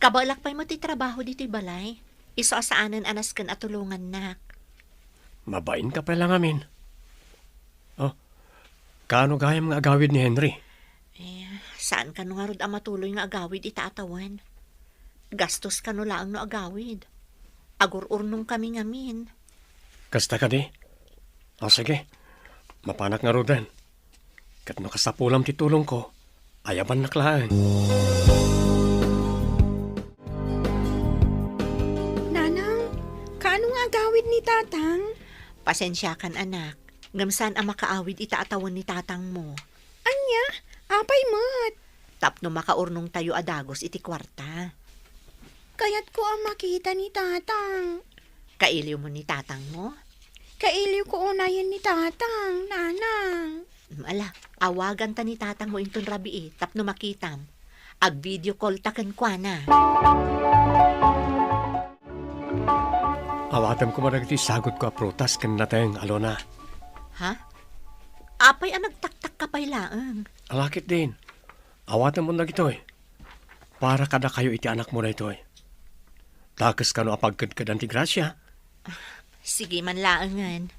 Kabailak pa'y mo ti trabaho dito'y balay. Iso asaanan anas kan atulungan nak. Mabain ka pa lang amin. Oh, kaano gayam nga agawid ni Henry? Saan ka no nga rod ang matuloy nga agawid itaatawan? Gastos ka no laang no agawid. Agur-urnong kami ngamin. Kasta ka di? O sige, mapanak nga rodan. Kat no kasapulam titulong ko, ayaban naklaan. Kaano nga agawid ni tatang? Pasensya kan, anak. Ngamsan ang makaawid itaatawan ni tatang mo. Anya? Apay mat. Tapno makaurnong tayo adagos iti kwarta. Kaya't ko ang makita ni tatang. Kailiw mo ni tatang mo? Kailiw ko unayan ni tatang, nanang. Ala, awagan ta ni tatang mo inton rabi tapno makitam. Ag video call taken kwa na. Awatam ko maragti sagot ko aprutas kan nateng, Alona. Ha? Apay ang nagtaktak ka pa'y laang. Alakit din. Awatam mo na gito'y. Para kada kayo iti anak mo na ito'y. Takas ka no apagkadkadan ti grasya. Sige man laangan.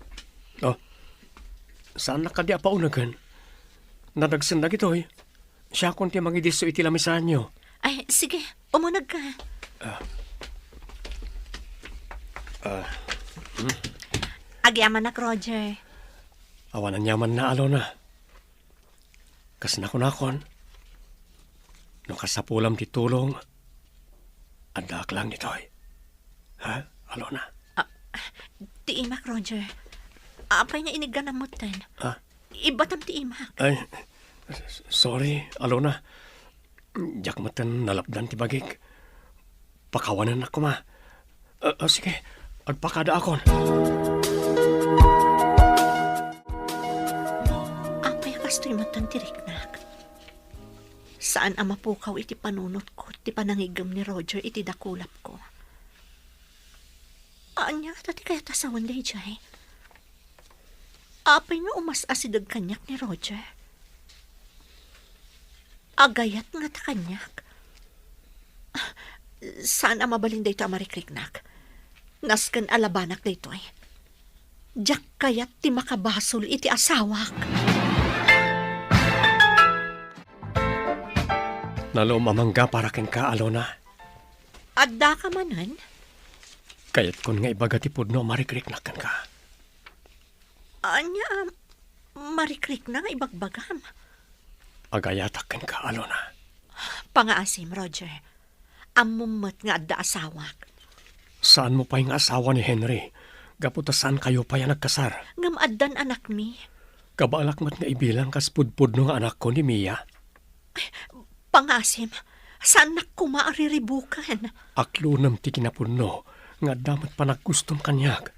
Oh, saan na kadi apaunagan? Nadagsan na gito'y. Siya konti mangidiso iti lamisan nyo. Ay, sige. Umunag ka. Agyaman nak, Roger. Awanan yaman na, Alona. Kas nakunakon. No kasapulam titulong. Andak lang nito'y. Ha, Alona? Tiimak, Roger. Apay na iniganamutan. Ibatam tiimak. Ay, sorry, Alona. Jakmatan nalapdan ti bagik. Pakawanan ako, ma. Sige, agpakada akon. Apay kasto'y matan tiriknak. Saan ang mapukaw iti panunot ko, ti panangigam ni Roger iti dakulap ko. Anya, tati kaya tasawan day jay. Apay nga umas asidag kanyak ni Roger. Agayat nga ta kanyak. Saan ang mabalinday ta marikriknak? Nasken alabanak daytoy. Jak kayat ti makabasol iti asawak. Nalo mamangga para ken ka, Alona. Adda ka manan? Kayat kon nga ibaga ti pudno marikriknakan ka. Anya, marikrik na nga ibagbagam. Agayataken ka, Alona. Pangaasim, Roger. Amumot nga adda asawak. Saan mo pa yung asawa ni Henry? Gaputa saan kayo pa yung nagkasar? Ngam addan anak mi. Kabalak mat nga ibilang kas pudpudno nga anak ko ni Mia. Pangasim, saan na kumaariribukan? Aklunam ti kinapunno nga damat pa naggustom kanyak.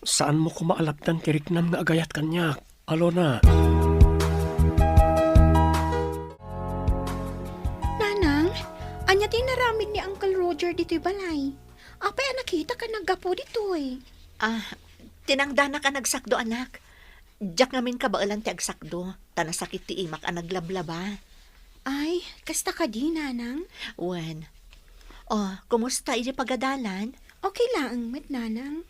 Saan mo kumaalaptan tiriknam nga agayat kanyak, Alona? Nanang, anya tinaramid ni Uncle Roger dito'y balay. Apay nakita ka naggapo dito'y. Tinangdana ka nagsakdo, anak. Diyak ngamin ka baalan ti agsakdo. Tanasakit ti imak ang naglablaba. Ay, kasta ka di, nanang? Wen. Oh, kumusta iti pagadalan? Okay lang, met nanang.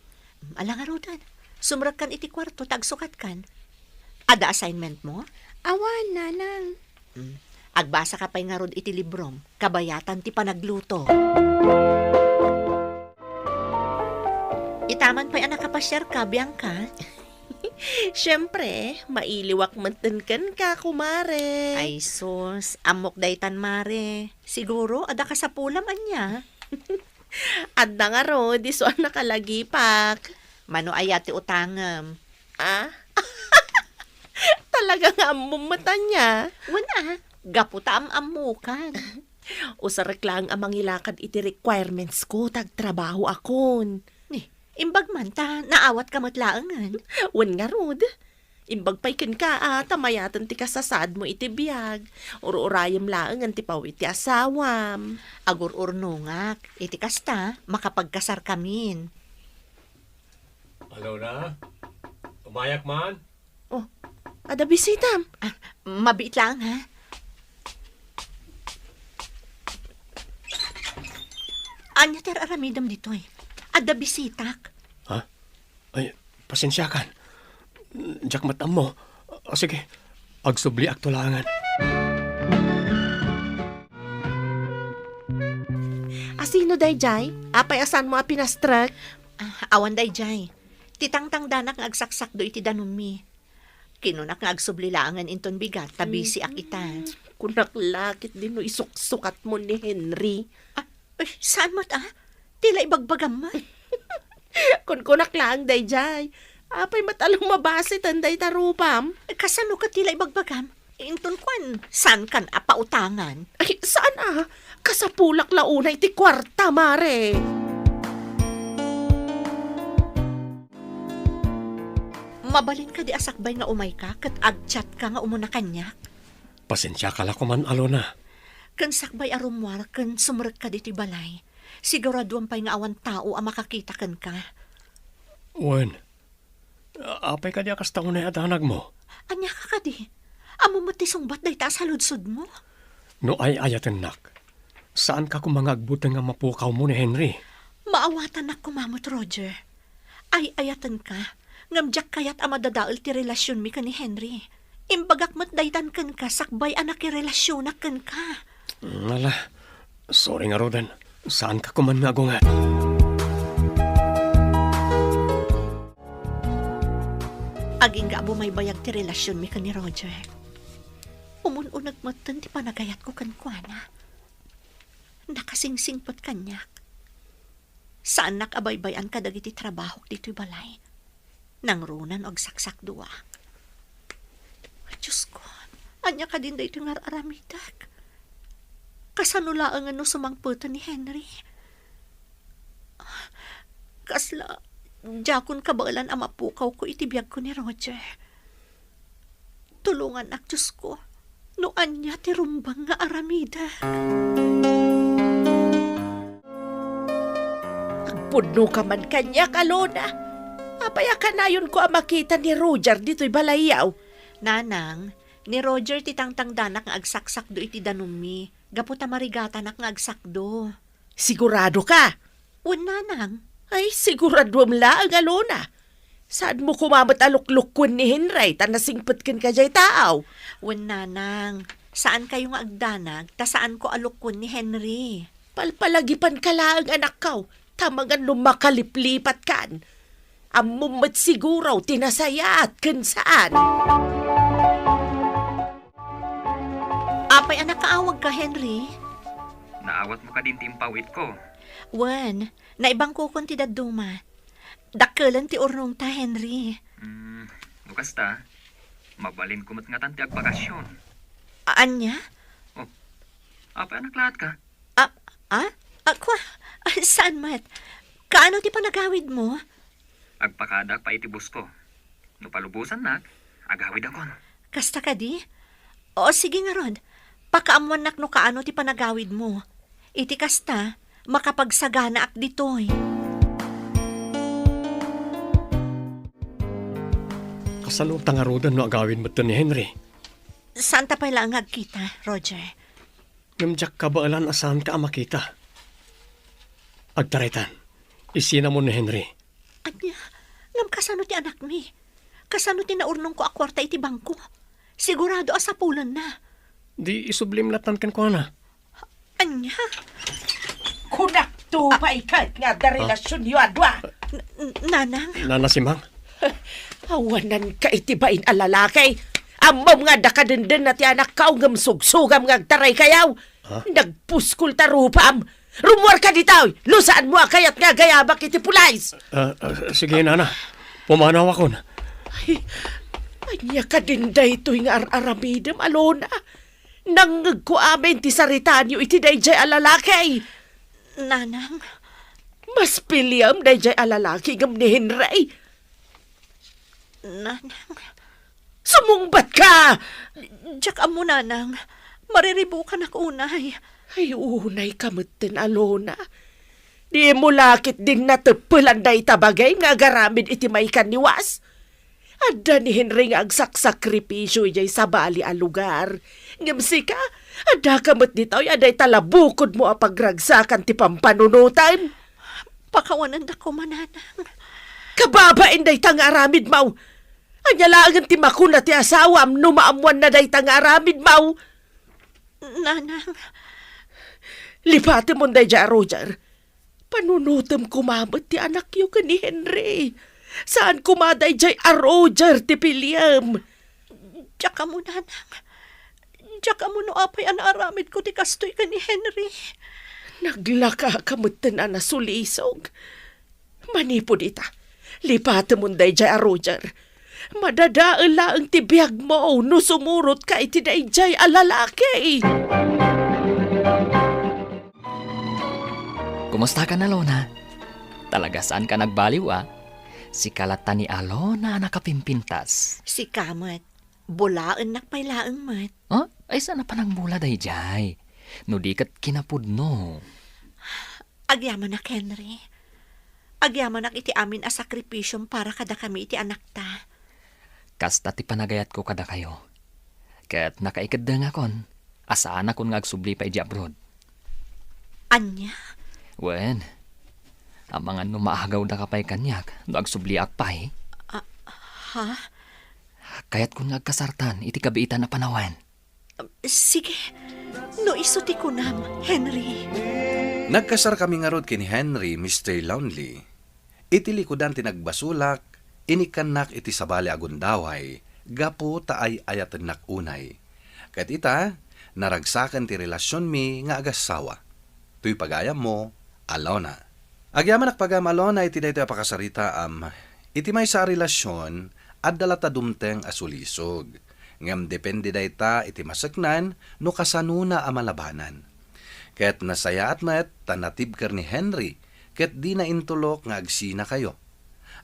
Alang arudan. Sumrat kan iti kwarto, tagsukat kan. Ada assignment mo? Awan, nanang. Agbasa ka pa'y nga rod iti librom. Kabayatan ti panagluto. Itaman pa'y anak kapasyar ka, Bianca. Siyempre, mailiwak mantenken ka, kumare. Ay sus, amok daytan mare. Siguro, ada ka sa pulam anya. Adda nga ro, diso ang nakalagipak. Mano ayati utangam. Ah? Talaga nga mumata niya. Wala, gaputa amukan. Usarik lang ang mangilakad iti requirements ko, tagtrabaho akon. Imbag man ta, naawat ka matlaangan. Wan nga rod. Imbag payken ka tamayatan ti kasasad mo iti biyag. Uro-urayam laangan ti paw iti asawam. Agur-urnungak, iti kasta, makapagkasar kamin. Hello na? Umayak man? Oh, ada bisitam. Mabit lang, ha? Anya ter aramidam dito eh. Ada bisitak. Ha? Ay, pasensya kan. Diyak matam mo. Sige, agsubli aktulangan. Asino dayjay? Apay asan mo a pinastrak? Awan dayjay. Titangtang danak nga agsaksak do iti danumi. Kinunak nga agsublilangan inton bigat, tabisi akita. Kunak lakit din no isuksukat mo ni Henry. Saan mo't Tila ibagbagam man. Kunak lang dayjay. Apay matalong mabasi tanday tarupam. Kasano ka tila ibagbagam? Inton kwan, saan kan apautangan? Ay, saan Kasapulak launay ti kwarta, mare. Mabalin ka di asakbay nga umay ka, kat agchat ka nga umuna kanya. Pasensya ka la kuman, Alona. Kan sakbay arumwar, kan sumrek ka di ti balay. Siguraduan pa'y nga awan tao ang makakita kan ka. Wen, apay ka di akas taon na adanag mo. Anya ka di? Amo matisungbat day taas haludsod mo. No ay ayaten nak. Saan ka kumangagbutang nga mapukaw mo ni Henry? Maawatan na kumamot, Roger. Ay ayatan ka. Ngamjak kayat amadadaol ti relasyon mi ka ni Henry. Imbagak mat daytan kan ka, sakbay anak i relasyon na kan ka. Ala, sorry nga Rodan. Saan ka kuman nga agungat? Aging nga abo may bayag ti relasyon mi ka ni Roger. Umununag matan ti panagayat ko kan kuana. Nakasingsingpat kanyak. Saan nakabaybayan ka dagiti trabaho dito'y balay? Nangrunan og saksak duwa. Ay, Diyos ko, anya ka din dito nga aramidak. Kasanulaan nga no sumangputan ni Henry. Kasla, jakon kabalan ang mapukaw ko itibiyag ko ni Roger. Tulungan ak, Diyos ko. Noan niya ti rumbang nga aramida. Agpudno ka man kanya, Kalona. Apaya ka na yun ko ang makita ni Roger dito'y balayaw. Nanang, ni Roger titangtang danak nga agsaksak do iti danumi. Gaputa marigata nak nga agsakdo. Sigurado ka? Nanang. Ay, sigurado mla ang Alona. Saan mo kumamat aluklukon ni Henry? Tanasingpet kan ka jay taaw. Nanang, saan kayo nga agdanag? Ta saan ko alukon ni Henry? Palpalagipan ka lang anak kaw. Tamangan lumakaliplipat kan. Amumat siguraw tinasayat kan saan. Apay anak kaawag ka, Henry? Naawat mo ka din timpawit ko. Naibang kukon ti daduma. Dakkelan ti urnong ta, Henry. Bukas ta, mabalin kumot nga tanti agbakasyon. Anya? Apay anak lahat ka? Ako? Saan mat? Kaano ti panagawid mo? Agpakadak pa itibus ko. No palubusan nak, agawid akon. Kasta ka di? O sige nga Rod, pakaamuan nak no kaano ti panagawid mo. Iti kasta, makapagsagana ak ditoy. Kasano tangarudan no agawin mo to ni Henry? Saan ta pala ang agkita, Roger? Ngamjak kabaalan asan ka makita. Agtaraytan, isina mo ni Henry. Anya, ngam kasano ti anak mi? Kasano ti naurnong ko akwarta iti bangko? Sigurado asapulan na. Di isublim latan kan ko na. Anya? Kunak to pa ikat nga da relasyon yu adwa. Nanang? Nanasimang? Awanan ka itibain alalakay. Amam nga da kadenden na ti anak ka ngam sugsugam nga agtaray kayaw. Nagpuskul ta rupam. Rumor ka ditaw. Lusaan mo kayat nga gayabak iti pulays. Sige, nana. Pumanaw ako na. Ay, anya ka din da ito'y nga aramidam, Alona. Nang ko amin ti saritan yu iti dayjay alalakay. Nanang? Mas piliam dayjay alalaki ngam ni Henry. Nanang? Sumungbat ka! Diyak amo, nanang. Mariribu ka na unay. Ay, unay kamutin, Alona. Di mo lakit din natupulan na itabagay nga garamid iti may kaniwas. Ada ni Henry nga agsaksakripisyo ijay sa bali a lugar. Ngamsi ka, ada kamot dito'y aday talabukod mo a pagragsakan ti pampanunutan. Pakawanan da ko, mananang. Kababain day tangaramid mau. Anyalagan ti makuna ti asawam numaamuan na day tangaramid mau. Nanang. Lipate mo day dya, Roger. Panunutom kumamot ti anak yu ka ni Henry. Saan kumaday dya a Roger ti Piliam? Diyak mo, nanang. Diyak mo no apay anaramid ko ti kastoy ka ni Henry. Naglaka kamutan na nasulisog. Manipod ita. Lipate mo day dya a Roger. Madadaala ang tibiyag mo no sumurot ka iti day dya a lalaki. Kumusta ka na, Lona? Talaga saan ka nagbaliw, ah? Si kalata ni Alona nakapimpintas. Si Kamat, bulaan nakpailaan mat. Oh? Ay sana pa nang bula day jay. No di kat kinapudno. Agyaman nak, Henry. Agyaman nak iti amin a sakripisyong para kada kami iti anak ta. Kasta ti panagayat ko kada kayo. Kat nakaikad da nga kon. Asaan akon nga agsubli pa iti abroad. Anya? Wen, ang mga numaagaw na kapay kanyak, no agsubliak pa eh. Ha? Kaya't kung nagkasartan, iti kabiitan na panawan. Sige, no isuti ko nam, Henry. Nagkasar kami nga rod kini Henry, Mr. Lonely. Iti likodan tinagbasulak, inikanak iti sabali agundaway, gapo taay ayatan nakunay. Kat ita, naragsakan ti relasyon mi nga agasawa. Tuy pagayam mo, Alona. Agyaman nakpagam Alona iti daytoy apakasarita iti may sa relasyon at dalata dumteng asulisog. Ngam depende dayta iti masaknan no kasanuna amalabanan. Ket nasaya at met tanatib ker ni Henry ket di na intulok nga agsina kayo.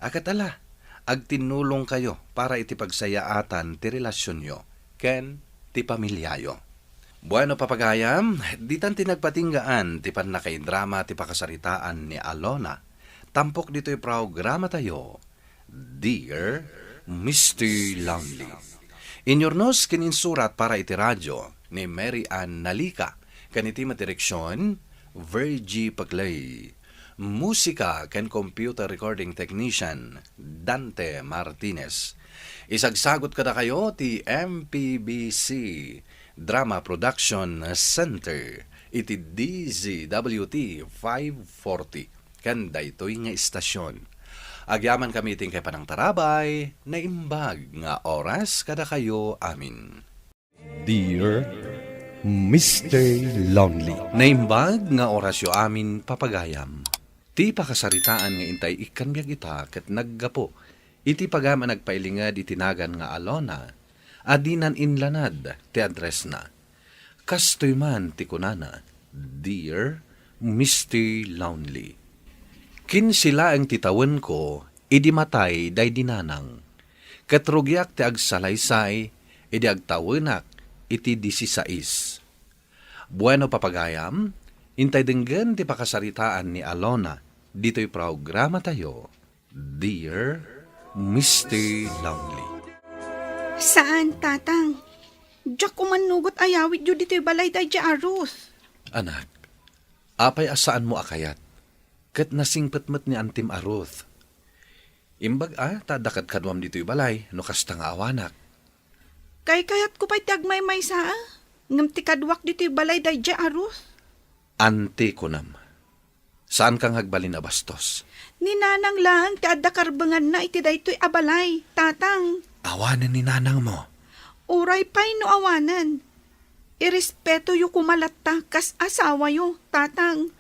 Akat ala, agtinulong kayo para iti pagsayaatan ti relasyon yo ken ti pamilyayo. Bueno, papagayam, ditan tinagpatinggaan ti pan na kay drama ti pakasaritaan ni Alona. Tampok dito'y programa tayo, Dear Mr. Lonely. Inyornos kininsurat para iti radyo ni Mary Ann Nalika, kaniti matireksyon, Virgie Paglay. Musika ken computer recording technician, Dante Martinez. Isagsagot kada kayo ti MPBC Drama Production Center iti DZWT 540 kanda ito'y nga istasyon. Agyaman kami iting kay panang tarabay na imbag nga oras kada kayo amin. Dear Mr. Lonely. Naimbag nga orasyo amin papagayam. Ti pakasaritaan nga intay ikanbyag ita ket naggapo. Iti pagama nagpailingad itinagan nga Alona. Adinan inlanad ti address na. Kastoy man ti kunana, Dear Mr. Lonely. Kin sila ang titawan ko, idi matay day dinanang. Katrugyak ti agsalaysay, idi agtawanak, iti 16. Bueno papagayam, intay denggan ti pakasaritaan ni Alona, dito'y programa tayo, Dear Mr. Lonely. Saan, tatang? Diyak kumanugot ayawit yu dito'y balay tayo di arus. Anak, apay asaan mo akayat? Kat nasingpetmet ni Antim Aruth. Imbag tadakat kadwam dito'y balay, no kasta nga awanak. Kayat ko pa'y tagmay-may saa. Ngam tikadwak dito'y balay tayo di arus. Ante kunam. Saan kang hagbalin na bastos? Ninanang lang, ti adda karbangan na iti daytoy abalay, tatang. Awanan ni nanang mo. Uray pa'y no awanan. Irespeto yu kumalatta kas asawa yu, tatang.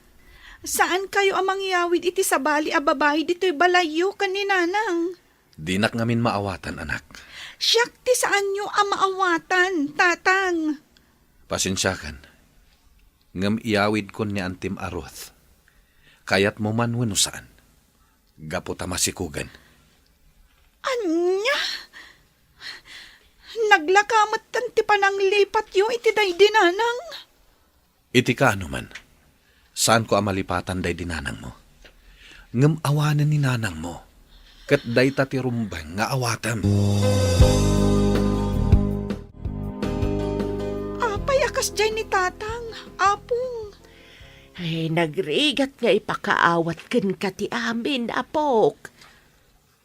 Saan kayo amang iyawid iti sabali a babae dito'y balay yu kaninanang? Dinak ngamin maawatan, anak. Siyak ti saan yu ang maawatan, tatang. Pasensyakan. Ngam iyawid kon ni Antim Aruth. Kayat mo man wano saan. Gapo tamasikugan. Anya? Naglakamat tanti pa ng lipat yu iti day dinanang. Iti ka ano man. Saan ko amalipatan day dinanang mo? Ngam awanan ni nanang mo. Kat day tatirumbang nga awatam. Apay akas jay ni tatang, apong. Ay, nagrigat nga ipakaawat ken kati amin, apok.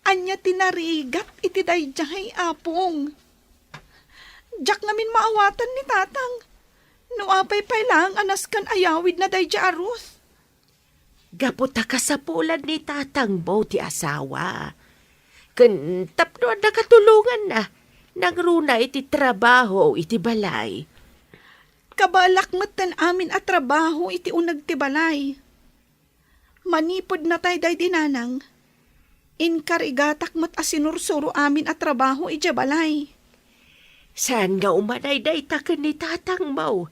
Anya tinarigat iti dayjay, apong. Diyak namin maawatan ni tatang. No apay pay lang anas kan ayawid na dayja arus. Gaputa ka sa pulan ni tatang mo ti asawa. Ken tapno na katulungan na. Nagruna iti trabaho iti balay. Kabalak matan amin at trabaho iti unag ti balay. Manipod na tay day dinanang. Inkarigatak mat asinursuro amin at trabaho iti balay. Saan nga umanay day taken ni tatang mo?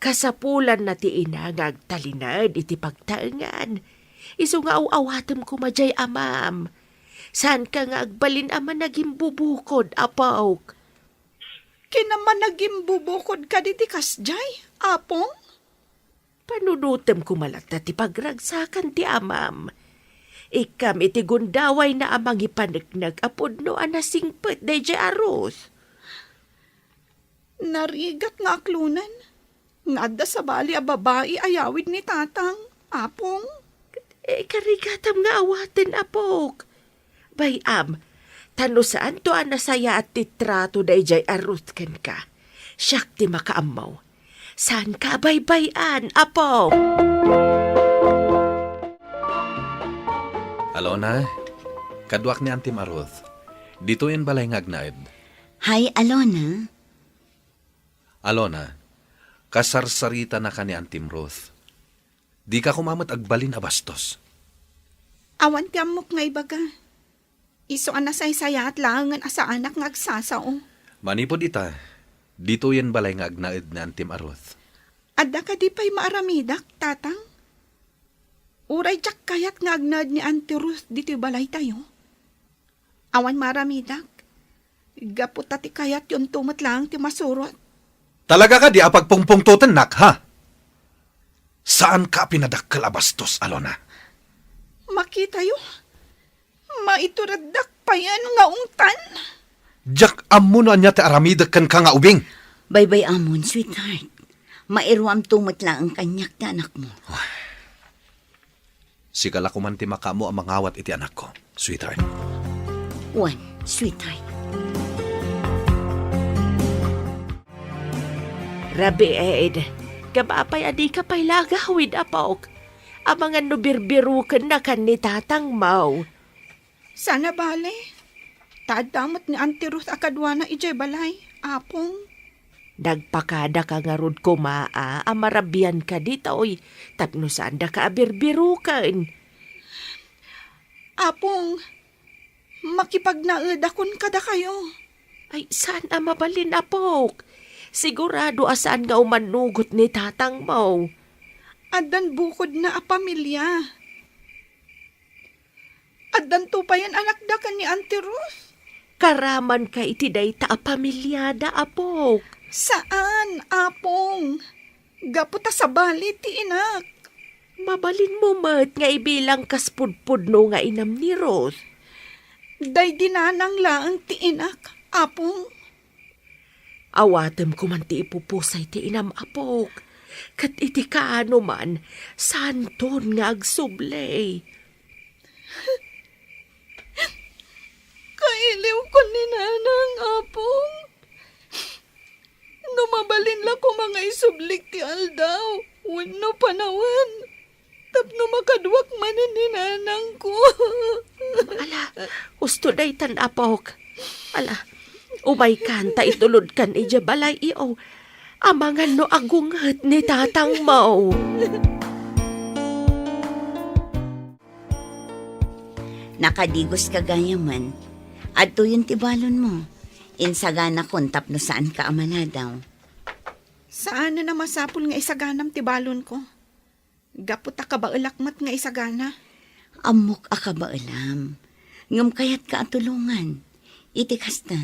Kasapulan na ti inangag talinad iti pagtaengan. Isu nga awatem ko majay amam. Saan ka nga agbalin ama naging bubukod, apok? Kinaman naging bubukod ka diti kasjay, apong? Panunutem ko malata ti pagragsakan ti amam. Ikam iti gundaway na amang ipanagnak apod no anasingpet day di arus. Narigat nga aklunan. Ngada sa bali a babae ayawid ni tatang, apong. Karigatam nga awaten, apok. Bayam, tano saan to anasaya at titrato day jay arut ken ka. Siyak ti makaamaw. Saan ka baybayan, apok? Alona, kadwak ni Antim Aruth. Dito yan balay ngagnaed. Hi, Alona. Alona, kasarsarita na ka ni Antim Ruth. Di ka kumamat agbalin a bastos. Awan ti amok nga ibaga. Iso anasay-saya at langan asa anak nga agsasao. Manipod ita, dito yan balay ngagnaed ni Antim Aruth. Adda ka di pa'y maaramidak, tatang? Uray jak kayat nga agnad ni Auntie Ruth dito balay tayo. Awan maramidak. Gaputa ti kayat yun tumat lang ti masurot. Talaga ka di apagpungpungtutan nak, ha? Saan ka pinadakkel abastos, Alona? Makita yo. Maituradak pa yan nga ungtan. Jak amuno anya ti aramidak kan ka nga ubing. Bye-bye amon, sweetheart. Mairuam tumat lang ang kanyak na anak mo. Sikala ko man ti makamo ang mangawat iti anak ko, sweetheart. One, sweetheart. Rabi Ed, kabapay adi ka pa'y lagawid, apok. Amangan no birbirukan na kan ni tatang mau. Sana bale. Taadamot ni Auntie Ruth akadwana ijay balay, apong. Nagpakada ka nga rod kumaa, amarabian ka dito, oy. Tapno saan da ka abirbirukan. Apong, makipagnaedakon kada kayo. Ay, saan mabalin, apok? Sigurado asaan nga umanugot ni tatang mo. Adan bukod na a pamilya. Adan tupayan anak da ka ni Auntie Ruth. Karaman ka iti day ta a pamilyada, apok. Saan, apong? Gaputa sa bali ti inak. Mabalin mo mat nga ibilang kaspudpud no nga inam ni Ruth. Day dinanang laang ti inak, Apong, Awatem ko man ti ipupusay ti inam apok. Kat iti kaano man, santon nga agsublay. kailiw ko ni nanang apong. Numabalin la ko mga isublik ti aldaw. Wano panawan. Tapno makadwak manin ni nanang ko. Ala, gusto day tan apok. Ala, umay kan ta itulod kan ija balay iyo. Amangan no agungat ni tatang mo. Nakadigos ka gaya man. Adto yung tibalon mo. Insagana kontap no saan ka amala daw. Saan na masapul nga isaganam ti balon ko? Gapot ka ba ulakmat nga isagana? Amok ka ba alam? Ngam kayat ka atulungan. Iti kasta,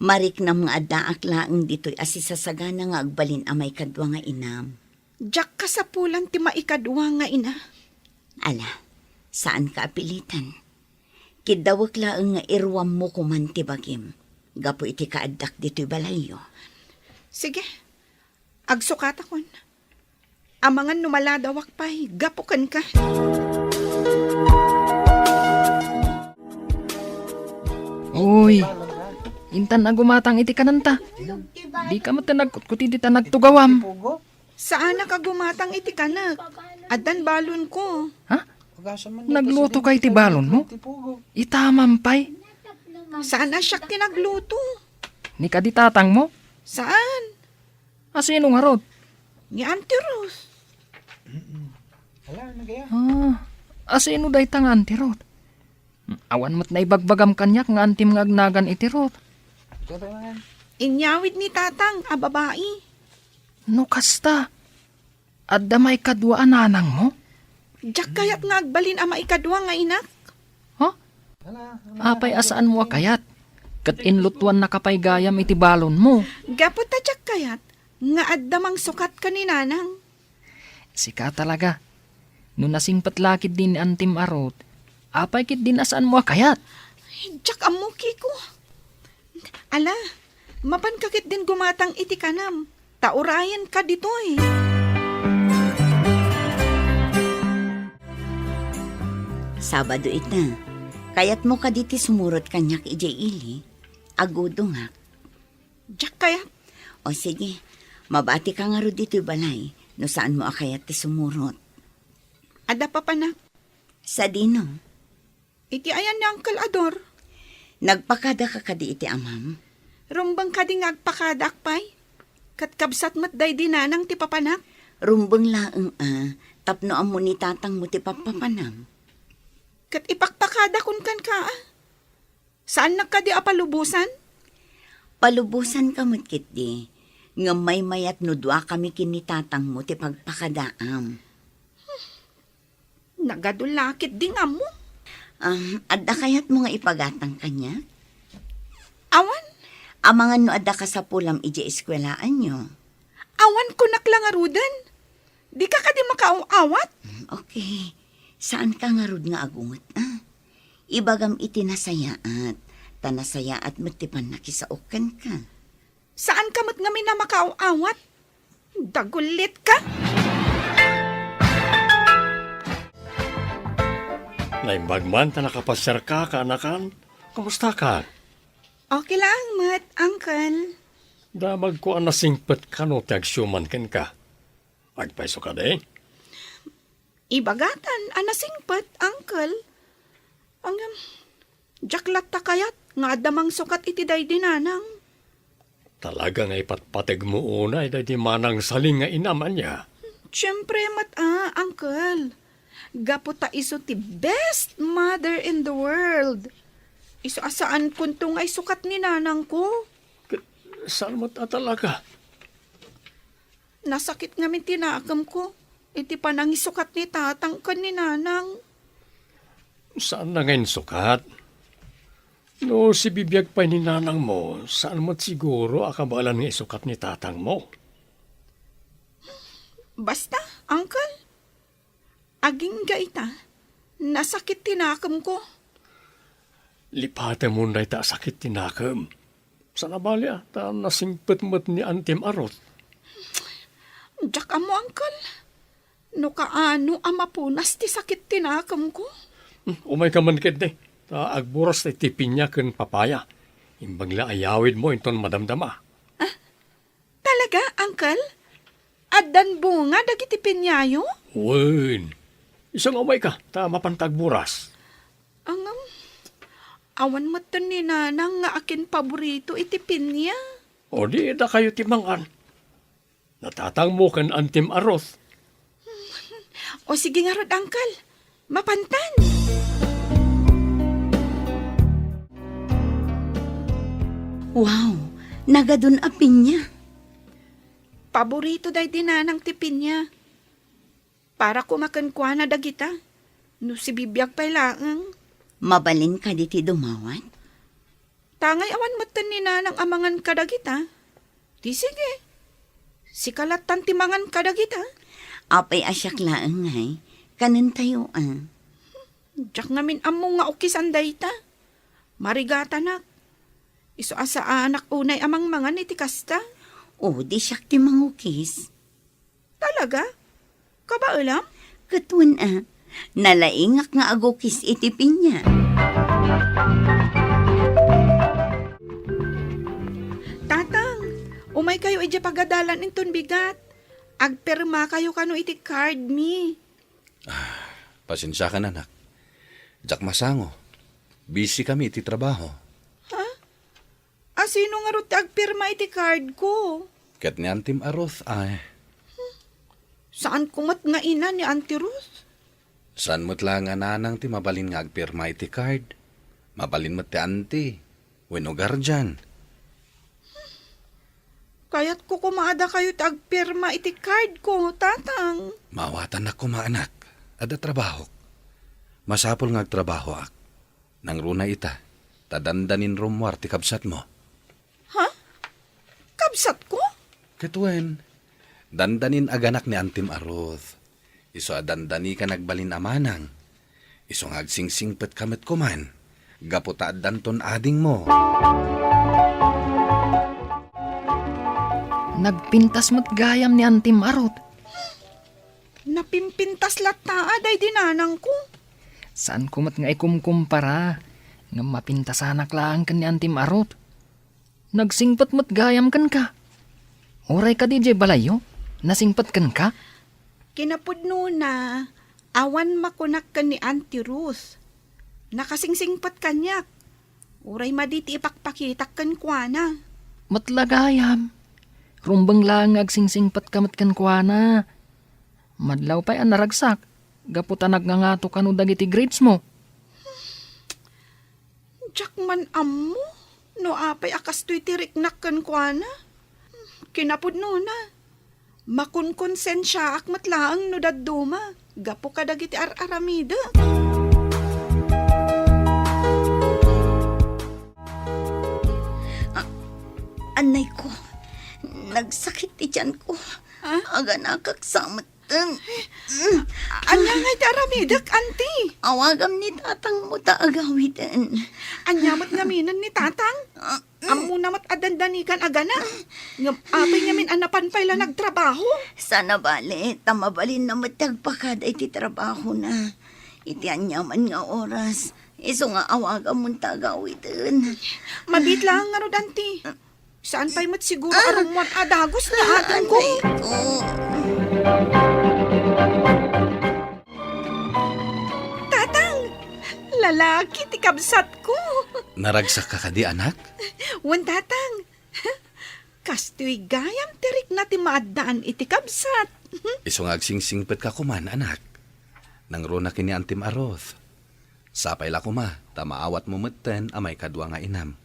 marik na mga adaak laang dito'y asisasagana nga agbalin amay kadwa nga inam. Diyak ka sa pulan ti maikadwa nga ina. Ala, saan ka apilitan? Kidawak laang nga irwam mo kuman ti bagim. Gapo iti kaadak dito'y balayo. Sige, agsukat akon. Amangan numaladawak pa'y, gapukan ka. Uy, intan na gumatang iti kananta. Di ka matanagkot kuti di ta nagtugawam. Saan na ka gumatang iti kanak? Adan balon ko. Ha? Nagluto kay ti balon mo? Itamampay. Saan na siya tinagluto? Ni ka di tatang mo? Saan? Asino nga rod? Ni Auntie Ruth. Asino day tangan ti rod? Awan mo't na ibagbagam kanyak nga antim nga agnagan iti rod. Inyawid ni tatang, a babae. No kasta, adda may kadwa ananang mo? Diyak kayat nga agbalin ama ikadwa nga inak. Apay asaan mo kayat? Kat inlutuan na kapay gayam iti balon mo. Gapot ta diyak kayat, nga addamang sukat ka ni nanang. Sika talaga. No nasingpat lakid din antim arot, apay kit din asaan mo kayat? Diyak amuki ko. Ala, mapan kakit din gumatang iti kanam. Taurayan ka dito eh. Sabado ita. Kayat mo ka diti sumurot kanyak ije ili. Agudo nga. Diyak kayat. O sige, mabati ka nga ro dito balay. No saan mo akayat ti sumurot. Ada pa panak. Sa dino. Iti ayan ni Uncle Ador. Nagpakada ka kadi iti amam. Rumbang ka di ngagpakadak pay. Katkabsat mat day dinanang ti papanak. Rumbang laeng tapno amo ni tatang mo ti papapanam. Kat ipakpakada kun kan ka Saan na ka di apalubusan? Palubusan ka mo't di. Nga may mayat no dua kami kinitatang mo ti pagpakadaam. Nagadulakit di nga mo. Adda kayat mo nga ipagatang kanya? Awan? Amangan no adda ka sa pulam ije eskwelaan nyo. Awan ko naklangarudan. Di ka di makaawat? Okay. Saan ka nga rud nga agungot, Ibagam iti nasayaat. Tanasayaat matipan nakisaokan ka. Saan ka mat nga na makaawat? Dagulit ka? Naimbagman ta nakapasyar ka, anakan. Kamusta ka? Okay lang, mat, uncle. Damag ko ang nasingpet ka no tagsyuman ken ka. Agpaiso ka de? Ibagatan, anasingpat, uncle. Ang jaklat ta kayat, nga damang sukat iti day dinanang. Talaga nga ipatpateg mo una, di manang saling nga inaman niya. Siyempre, uncle. Gaputa iso ti best mother in the world. Iso asaan kunto nga isukat ni nanang ko. Saan mo talaga? Nasakit nga min tinakam ko. Iti panang isukat ni tatang kan ni nanang. Saan na ngayon sukat? No, si bibiyag pa ni nanang mo, saan mo't siguro akabalan nga isukat ni tatang mo? Basta, uncle. Aging gaita, nasakit tinakam ko. Lipate mo na ita sakit tinakam. Sa nabali ta nasingpet met ni Antim Arot. Jak amo, Uncle. No kaano amapunas ti sakit tinakam ko. Umay ka man ket ta agburas ti tipin niya ken papaya. Imbagla ayawid mo inton madamdama. Talaga, Uncle? Addan bunga dagiti pinyayo? Wen. Isang umay ka, ta mapantag buras. Awan matan ni nanang nga akin paborito iti pinya. O di da kayo timangan. Natatang mo kan Antim Arot. O sige nga rod, Uncle. Mapantan. Wow, nagadun apin niya. Paborito day dinanang tipin niya. Para kumakan kwa na dagita. No si bibiyag pa'y laang. Mabalin ka diti dumawan? Tangay awan matan ni nanang amangan ka dagita. Di sige. Si kalatan timangan ka dagita. Apay asyak laang ngay. Kanin tayo Diyak ngamin amo nga ukisan dayta. Marigata nak. Iso asa anak unay amang mangan iti kasta. O, di siyak ti mangukis. Talaga? Kabaulam? Katun nalaingak nga agukis itipin niya. Tatang, umay kayo iti pagadalan inton bigat. Agperma kayo kano iti card me. Pasensya ka na, anak. Jak masango. Busy kami iti trabaho. Sino nga ro ti agperma iti card ko? Ket ni Antim Arot ay. Saan kumat nga ina ni Auntie Ruth? Saan mo't lang nga nanang ti mabalin nga agpirma iti card? Mabalin mo't ti auntie. Wenno guardian. Kaya't ko kumaada kayo ti agperma iti card ko, tatang. Mawatan na kumaanak. Ada trabaho. Masapol nga agtrabaho ak. Nang runa ita. Tadandanin rumwar ti kabsat mo. Kabsat ko? Ketuen, dandanin aganak ni Antim Arot. Iso adandani ka nagbalin amanang. Iso ngagsingsingpet kamet kuman. Gaputa danton ading mo. Nagpintas mo't gayam ni Antim Arot. Napimpintas lata aday dinanang ko. Saan kumat nga ikumkumpara? Nga mapintasanak lang kan ni Antim Arot. Nagsingpat mo't gayam kan ka. Oray ka DJ balayo? Nasingpat kan ka? Kinapudno na, awan makunak ka ni Auntie Ruth. Nakasingsingpat kanyak. Uray maditi ipakpakitak kan kuana. Matlagayam. Rumbang lang agsingsingpat kamat kan kuana. Madlaw pa'y naragsak. Gaputan nagngangato kanu dagiti grades mo. Jack man ammo. No apay akas to'y tiriknak kan kuana. Kinapudno na. Makunkonsensya ak matlaang no dadduma. Gapo ka dagiti aramida. Anay ko, nagsakit ti tiyan ko. Aga nakaksamat. Anya nga iti aramidak, auntie? Awagam ni tatang mo ta agawitan. Anyamat ngaminan ni tatang? Amo namat adandanikan agana. Apay ngamin anapan pa'y la nagtrabaho. Sana bali, tamabalin na matagpakada iti trabaho na. Iti anyaman nga oras. Iso nga awagam mong tagawitan. Mabit lang nga rod, auntie. Saan pa'y mat siguro arumon adagos na atin ko? Tatang! Lalaki ti kabsat ko. Naragsak ka kadi, anak? Wan tatang. Kastoy gayam tirik na ti maadaan iti kabsat. Iso nga agsingsingpet ka kuman, anak. Nang runa kini Antim Arot. Sapay la kuma, tamaawat mo metten amay kadwa nga inam.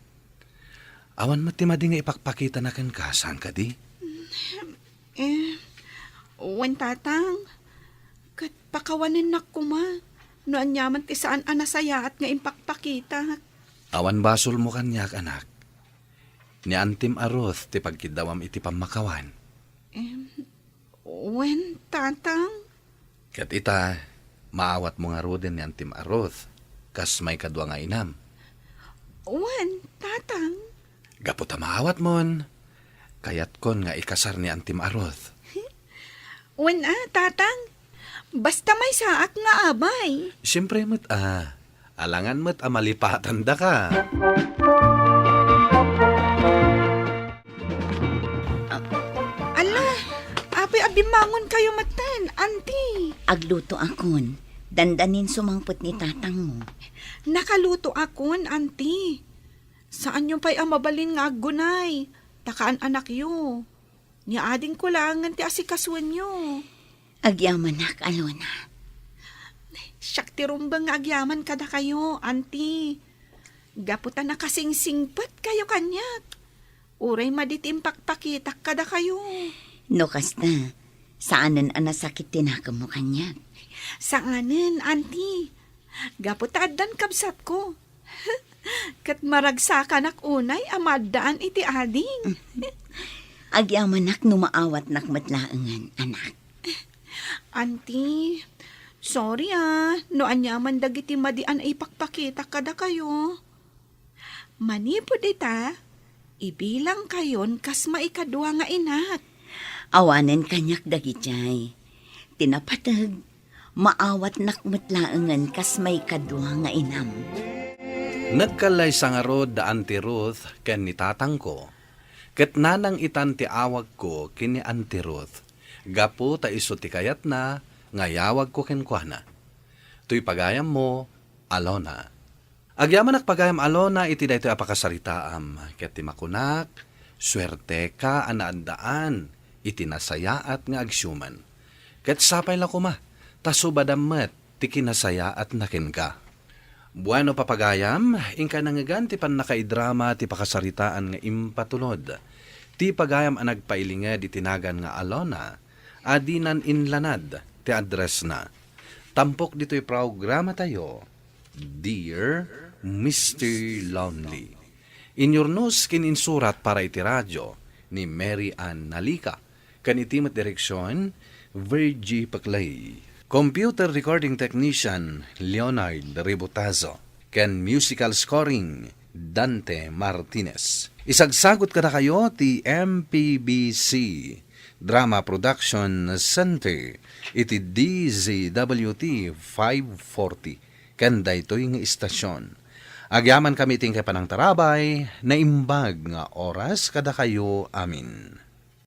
Awan matimadi nga ipakpakita na kan ka, saan ka di? Wan tatang. Kat pakawanin na kuma. No anyaman ti saan anasaya at nga impakpakita. Awan basol mo kanyak, anak. Ni Antim Arot ti pagkidawam iti pamakawan. Wen, tatang? Kat ita, maawat mo nga roden ni Antim Arot. Kas may kadwa nga inam. Wen, tatang? Gapot maawat mon. Kayat kon nga ikasar ni Auntie Maroth. Wen tatang. Basta may saak nga abay. Siyempre mo't alangan mo't malipatan da ka. Ala, abimangon kayo matan, auntie. Agluto akon. Dandanin sumangpot ni tatang mo. Nakaluto akon, auntie. Saan yung pa'y amabalin nga aggunay? Takaan anak yo. Niading ko lang ti asikasuan nyo. Agyaman nak, Alona. Siyak tirumbang nga agyaman kada kayo, auntie. Gaputan na kasing singpat kayo kanyak. Uray maditimpak-pakitak kada kayo. No kasta, saanan anasakit tinakam mo kanyak? Saanan, auntie? Gaputadan kabsat ko. Kat maragsakan ak unay amadaan iti ading. Agyaman nak numaawat nak matlaangan, anak. Auntie, sorry no anyaman dagiti madian ay pakpakita kada kayo. Manipod ita, ibilang kayon kas maikadwa nga inak. Awanen kanyak dagitay. Tinapatag, maawat nak matlaangan kas may kadwa nga inam. Nagkalay sa nga rod da Auntie Ruth ken ni tatang ko. Ket nanang itan ti awag ko kini Auntie Ruth. Gapo ta iso ti kayat na ngayawag ko ken kuana. Tuy pagayam mo, Alona. Agyaman nak pagayam Alona iti daytoy apakasaritaam. Ket ti makunak, swerte ka anaandaan iti nasayaat nga agsyuman. Ket sapay la kuma, tasubadamet ti kinasayaat naken ka. Bueno papagayam, ingka nangagan ti panakaidrama ti pakasaritaan nga impatulod. Ti pagayam ang nagpailinged itinagan nga Alona, adinan inlanad ti address na. Tampok dito'y programa tayo, Dear Mr. Lonely. Inyornos kininsurat para iti radyo ni Mary Ann Nalika. Kanitimat direksyon, Virgie Paclay. Computer recording technician, Leonard Ributazo. Ken musical scoring, Dante Martinez. Isagsagot kada kayo ti MPBC Drama Production Center iti DZWT 540 ken daytoy nga istasyon. Agyaman kami ting kay panang tarabay na imbag nga oras kada kayo amin.